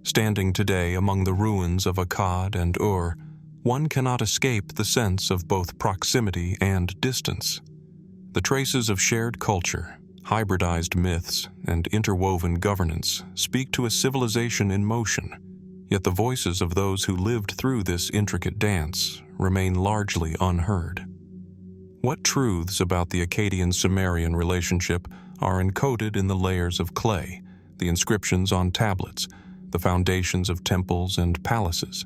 Standing today among the ruins of Akkad and Ur, one cannot escape the sense of both proximity and distance. The traces of shared culture, hybridized myths, and interwoven governance speak to a civilization in motion, yet the voices of those who lived through this intricate dance remain largely unheard. What truths about the Akkadian-Sumerian relationship are encoded in the layers of clay, the inscriptions on tablets, the foundations of temples and palaces?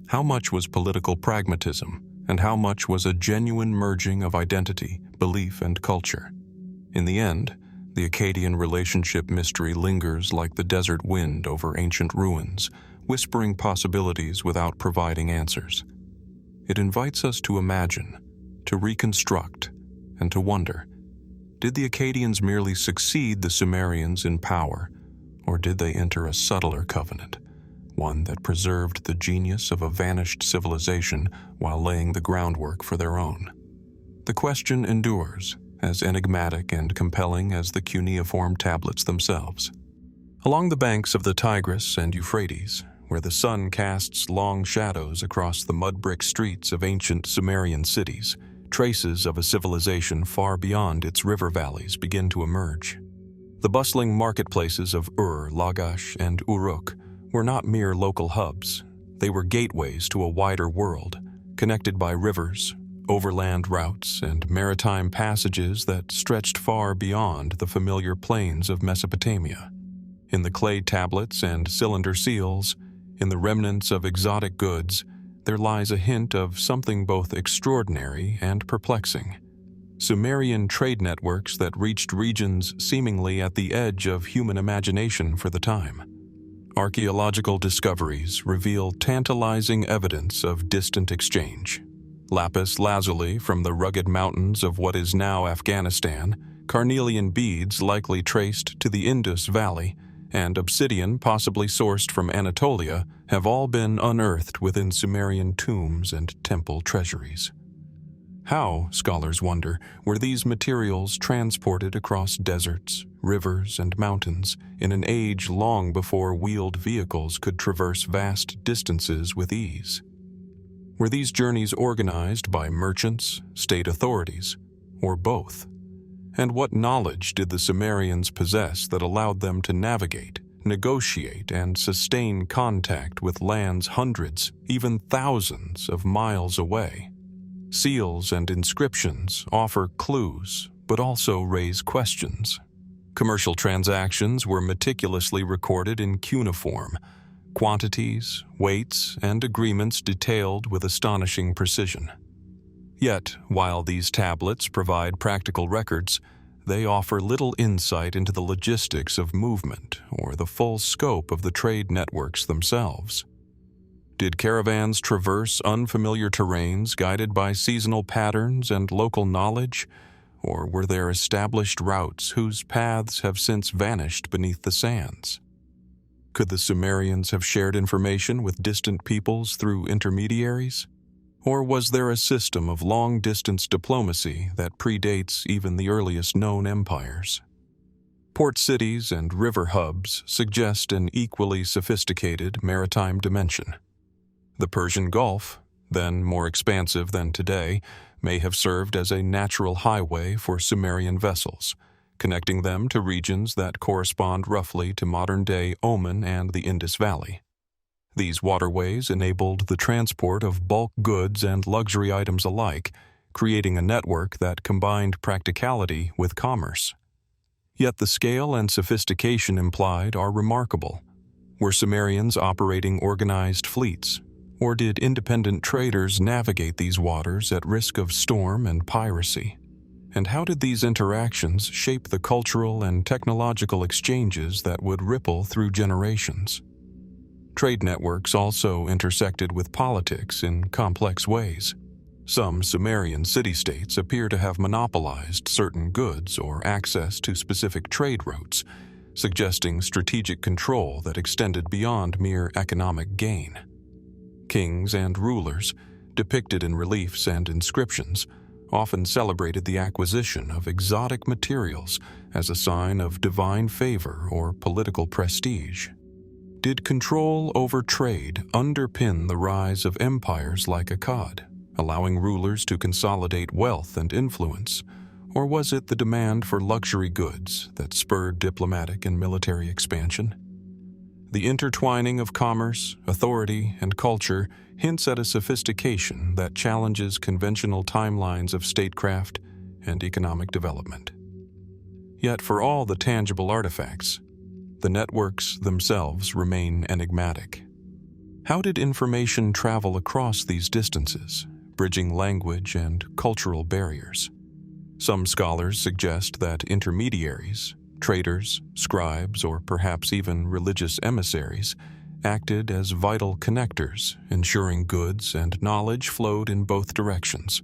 How much was political pragmatism, and how much was a genuine merging of identity, belief, and culture? In the end, the Akkadian relationship mystery lingers like the desert wind over ancient ruins, whispering possibilities without providing answers. It invites us to imagine, to reconstruct, and to wonder: did the Akkadians merely succeed the Sumerians in power, or did they enter a subtler covenant, one that preserved the genius of a vanished civilization while laying the groundwork for their own? The question endures, as enigmatic and compelling as the cuneiform tablets themselves. Along the banks of the Tigris and Euphrates, where the sun casts long shadows across the mud-brick streets of ancient Sumerian cities, traces of a civilization far beyond its river valleys begin to emerge. The bustling marketplaces of Ur, Lagash, and Uruk, were not mere local hubs. They were gateways to a wider world, connected by rivers, overland routes, and maritime passages that stretched far beyond the familiar plains of Mesopotamia. In the clay tablets and cylinder seals, in the remnants of exotic goods, there lies a hint of something both extraordinary and perplexing. Sumerian trade networks that reached regions seemingly at the edge of human imagination for the time. Archaeological discoveries reveal tantalizing evidence of distant exchange. Lapis lazuli from the rugged mountains of what is now Afghanistan, carnelian beads likely traced to the Indus Valley, and obsidian possibly sourced from Anatolia have all been unearthed within Sumerian tombs and temple treasuries. How, scholars wonder, were these materials transported across deserts, rivers, and mountains in an age long before wheeled vehicles could traverse vast distances with ease? Were these journeys organized by merchants, state authorities, or both? And what knowledge did the Sumerians possess that allowed them to navigate, negotiate, and sustain contact with lands hundreds, even thousands of miles away? Seals and inscriptions offer clues, but also raise questions. Commercial transactions were meticulously recorded in cuneiform, quantities, weights, and agreements detailed with astonishing precision. Yet, while these tablets provide practical records, they offer little insight into the logistics of movement or the full scope of the trade networks themselves. Did caravans traverse unfamiliar terrains guided by seasonal patterns and local knowledge, or were there established routes whose paths have since vanished beneath the sands? Could the Sumerians have shared information with distant peoples through intermediaries? Or was there a system of long-distance diplomacy that predates even the earliest known empires? Port cities and river hubs suggest an equally sophisticated maritime dimension. The Persian Gulf, then more expansive than today, may have served as a natural highway for Sumerian vessels, connecting them to regions that correspond roughly to modern-day Oman and the Indus Valley. These waterways enabled the transport of bulk goods and luxury items alike, creating a network that combined practicality with commerce. Yet the scale and sophistication implied are remarkable. Were Sumerians operating organized fleets, or did independent traders navigate these waters at risk of storm and piracy? And how did these interactions shape the cultural and technological exchanges that would ripple through generations? Trade networks also intersected with politics in complex ways. Some Sumerian city-states appear to have monopolized certain goods or access to specific trade routes, suggesting strategic control that extended beyond mere economic gain. Kings and rulers, depicted in reliefs and inscriptions, often celebrated the acquisition of exotic materials as a sign of divine favor or political prestige. Did control over trade underpin the rise of empires like Akkad, allowing rulers to consolidate wealth and influence, or was it the demand for luxury goods that spurred diplomatic and military expansion? The intertwining of commerce, authority, and culture hints at a sophistication that challenges conventional timelines of statecraft and economic development. Yet for all the tangible artifacts, the networks themselves remain enigmatic. How did information travel across these distances, bridging language and cultural barriers? Some scholars suggest that intermediaries, traders, scribes, or perhaps even religious emissaries, acted as vital connectors, ensuring goods and knowledge flowed in both directions.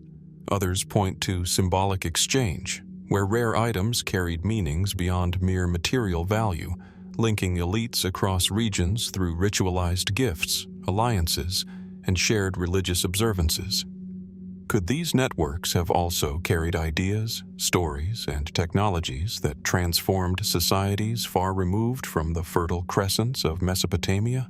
Others point to symbolic exchange, where rare items carried meanings beyond mere material value, linking elites across regions through ritualized gifts, alliances, and shared religious observances. Could these networks have also carried ideas, stories, and technologies that transformed societies far removed from the fertile crescents of Mesopotamia?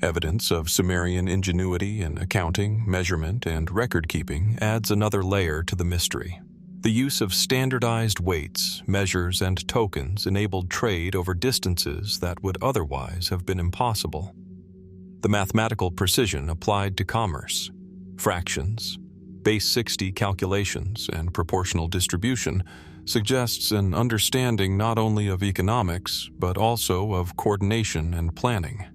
Evidence of Sumerian ingenuity in accounting, measurement, and record-keeping adds another layer to the mystery. The use of standardized weights, measures, and tokens enabled trade over distances that would otherwise have been impossible. The mathematical precision applied to commerce, fractions, base 60 calculations, and proportional distribution suggests an understanding not only of economics, but also of coordination and planning.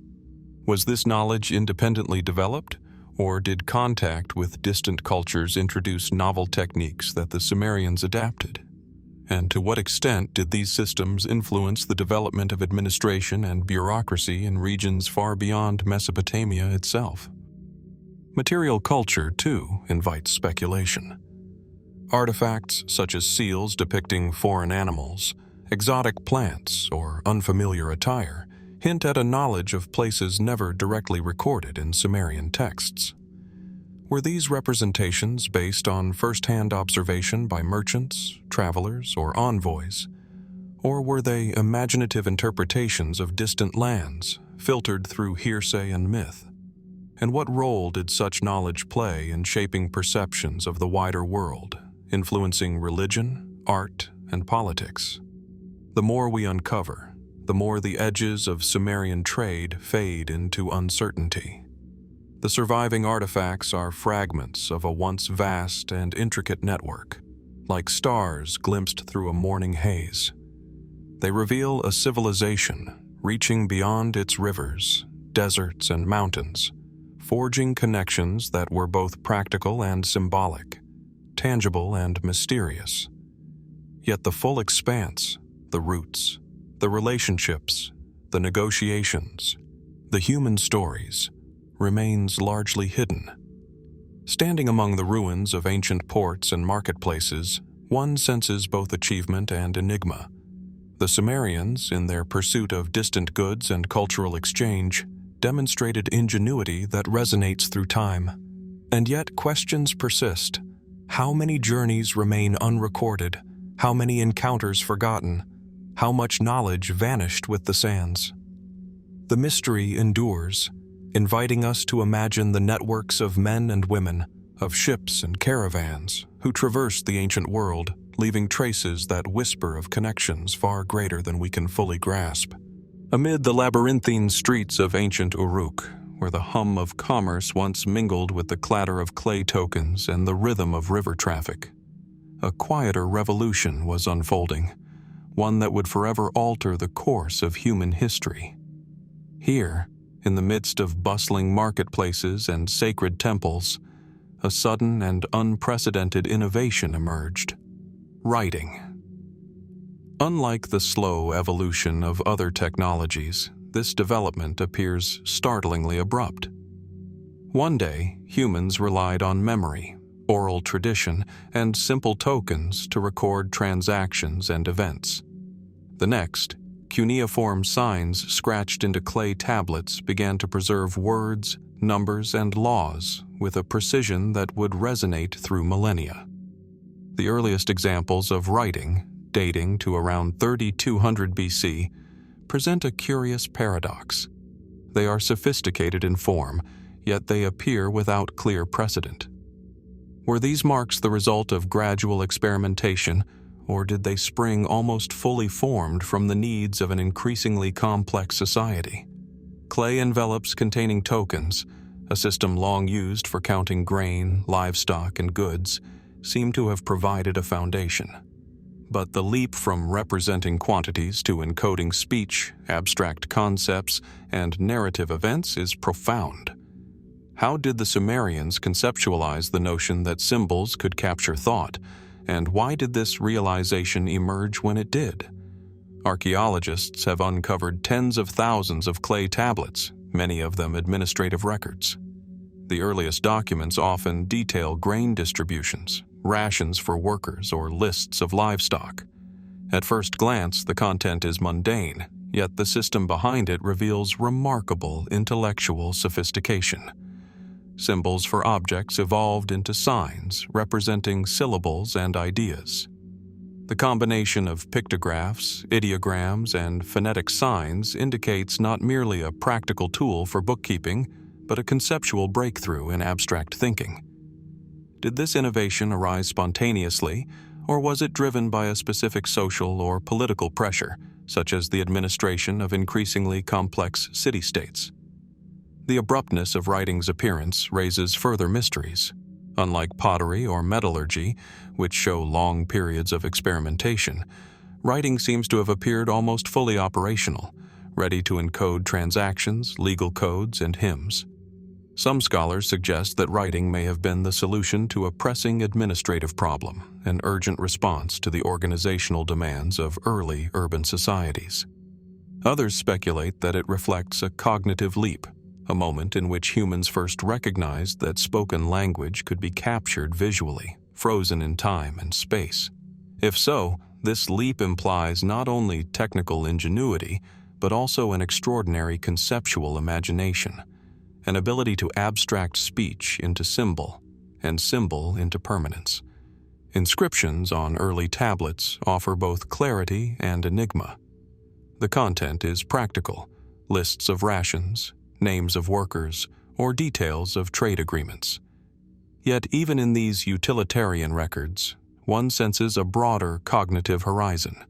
Was this knowledge independently developed, or did contact with distant cultures introduce novel techniques that the Sumerians adapted? And to what extent did these systems influence the development of administration and bureaucracy in regions far beyond Mesopotamia itself? Material culture, too, invites speculation. Artifacts such as seals depicting foreign animals, exotic plants, or unfamiliar attire hint at a knowledge of places never directly recorded in Sumerian texts. Were these representations based on first-hand observation by merchants, travelers, or envoys? Or were they imaginative interpretations of distant lands, filtered through hearsay and myth? And what role did such knowledge play in shaping perceptions of the wider world, influencing religion, art, and politics? The more we uncover, the more the edges of Sumerian trade fade into uncertainty. The surviving artifacts are fragments of a once vast and intricate network, like stars glimpsed through a morning haze. They reveal a civilization reaching beyond its rivers, deserts, and mountains, forging connections that were both practical and symbolic, tangible and mysterious. Yet the full expanse, the roots, the relationships, the negotiations, the human stories, remains largely hidden. Standing among the ruins of ancient ports and marketplaces, one senses both achievement and enigma. The Sumerians, in their pursuit of distant goods and cultural exchange, demonstrated ingenuity that resonates through time. And yet questions persist. How many journeys remain unrecorded? How many encounters forgotten? How much knowledge vanished with the sands? The mystery endures, inviting us to imagine the networks of men and women, of ships and caravans, who traversed the ancient world, leaving traces that whisper of connections far greater than we can fully grasp. Amid the labyrinthine streets of ancient Uruk, where the hum of commerce once mingled with the clatter of clay tokens and the rhythm of river traffic, a quieter revolution was unfolding, one that would forever alter the course of human history. Here, in the midst of bustling marketplaces and sacred temples, a sudden and unprecedented innovation emerged: writing. Unlike the slow evolution of other technologies, this development appears startlingly abrupt. One day, humans relied on memory, oral tradition, and simple tokens to record transactions and events. The next, cuneiform signs scratched into clay tablets began to preserve words, numbers, and laws with a precision that would resonate through millennia. The earliest examples of writing, dating to around 3200 BC, present a curious paradox. They are sophisticated in form, yet they appear without clear precedent. Were these marks the result of gradual experimentation, or did they spring almost fully formed from the needs of an increasingly complex society? Clay envelopes containing tokens, a system long used for counting grain, livestock, and goods, seem to have provided a foundation. But the leap from representing quantities to encoding speech, abstract concepts, and narrative events is profound. How did the Sumerians conceptualize the notion that symbols could capture thought, and why did this realization emerge when it did? Archaeologists have uncovered tens of thousands of clay tablets, many of them administrative records. The earliest documents often detail grain distributions, rations for workers, or lists of livestock. At first glance, the content is mundane, yet the system behind it reveals remarkable intellectual sophistication. Symbols for objects evolved into signs representing syllables and ideas. The combination of pictographs, ideograms, and phonetic signs indicates not merely a practical tool for bookkeeping, but a conceptual breakthrough in abstract thinking. Did this innovation arise spontaneously, or was it driven by a specific social or political pressure, such as the administration of increasingly complex city-states? The abruptness of writing's appearance raises further mysteries. Unlike pottery or metallurgy, which show long periods of experimentation, writing seems to have appeared almost fully operational, ready to encode transactions, legal codes, and hymns. Some scholars suggest that writing may have been the solution to a pressing administrative problem, an urgent response to the organizational demands of early urban societies. Others speculate that it reflects a cognitive leap, a moment in which humans first recognized that spoken language could be captured visually, frozen in time and space. If so, this leap implies not only technical ingenuity, but also an extraordinary conceptual imagination, an ability to abstract speech into symbol, and symbol into permanence. Inscriptions on early tablets offer both clarity and enigma. The content is practical: lists of rations, names of workers, or details of trade agreements. Yet even in these utilitarian records, one senses a broader cognitive horizon.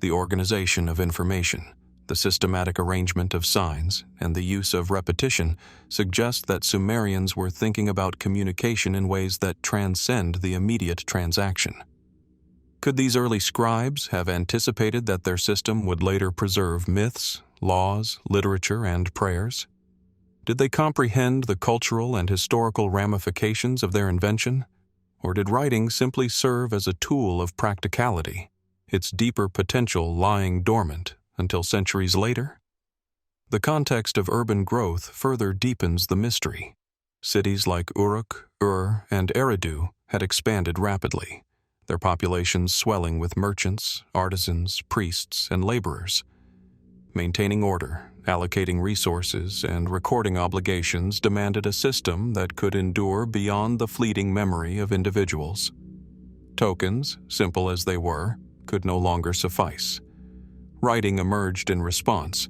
The organization of information, the systematic arrangement of signs, and the use of repetition suggest that Sumerians were thinking about communication in ways that transcend the immediate transaction. Could these early scribes have anticipated that their system would later preserve myths, laws, literature, and prayers? Did they comprehend the cultural and historical ramifications of their invention? Or did writing simply serve as a tool of practicality, its deeper potential lying dormant until centuries later? The context of urban growth further deepens the mystery. Cities like Uruk, and Eridu had expanded rapidly, their populations swelling with merchants, artisans, priests, and laborers. Maintaining order, allocating resources, and recording obligations demanded a system that could endure beyond the fleeting memory of individuals. Tokens, simple as they were, could no longer suffice. Writing emerged in response,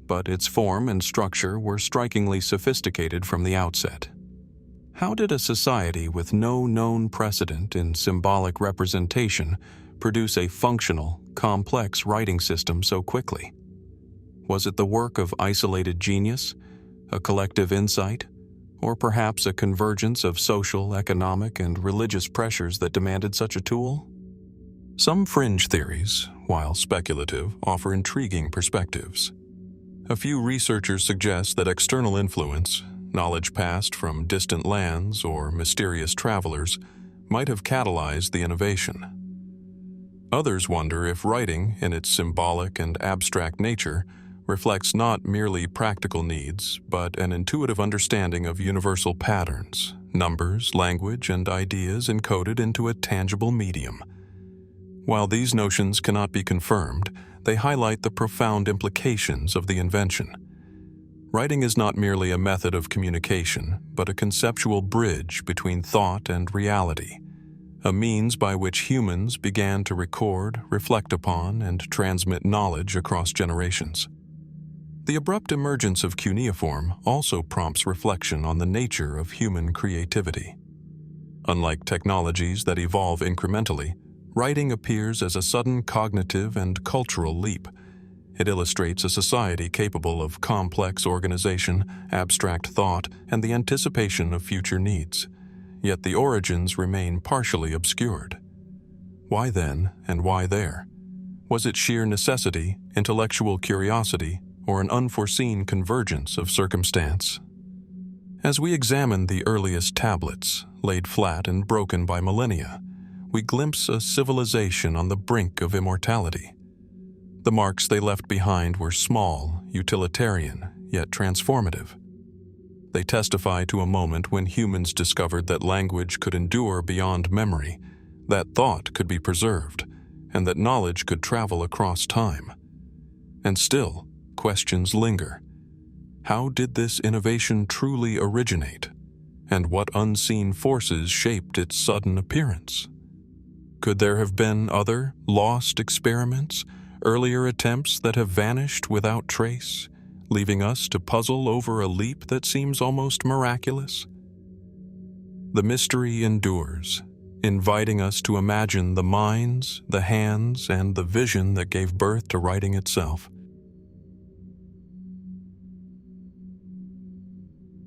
but its form and structure were strikingly sophisticated from the outset. How did a society with no known precedent in symbolic representation produce a functional, complex writing system so quickly? Was it the work of isolated genius, a collective insight, or perhaps a convergence of social, economic, and religious pressures that demanded such a tool? Some fringe theories, while speculative, offer intriguing perspectives. A few researchers suggest that external influence, knowledge passed from distant lands or mysterious travelers, might have catalyzed the innovation. Others wonder if writing, in its symbolic and abstract nature, reflects not merely practical needs, but an intuitive understanding of universal patterns, numbers, language, and ideas encoded into a tangible medium. While these notions cannot be confirmed, they highlight the profound implications of the invention. Writing is not merely a method of communication, but a conceptual bridge between thought and reality, a means by which humans began to record, reflect upon, and transmit knowledge across generations. The abrupt emergence of cuneiform also prompts reflection on the nature of human creativity. Unlike technologies that evolve incrementally, writing appears as a sudden cognitive and cultural leap. It illustrates a society capable of complex organization, abstract thought, and the anticipation of future needs. Yet the origins remain partially obscured. Why then, and why there? Was it sheer necessity, intellectual curiosity, or an unforeseen convergence of circumstance? As we examine the earliest tablets, laid flat and broken by millennia, we glimpse a civilization on the brink of immortality. The marks they left behind were small, utilitarian, yet transformative. They testify to a moment when humans discovered that language could endure beyond memory, that thought could be preserved, and that knowledge could travel across time. And still, questions linger. How did this innovation truly originate? And what unseen forces shaped its sudden appearance? Could there have been other, lost experiments, earlier attempts that have vanished without trace, leaving us to puzzle over a leap that seems almost miraculous? The mystery endures, inviting us to imagine the minds, the hands, and the vision that gave birth to writing itself.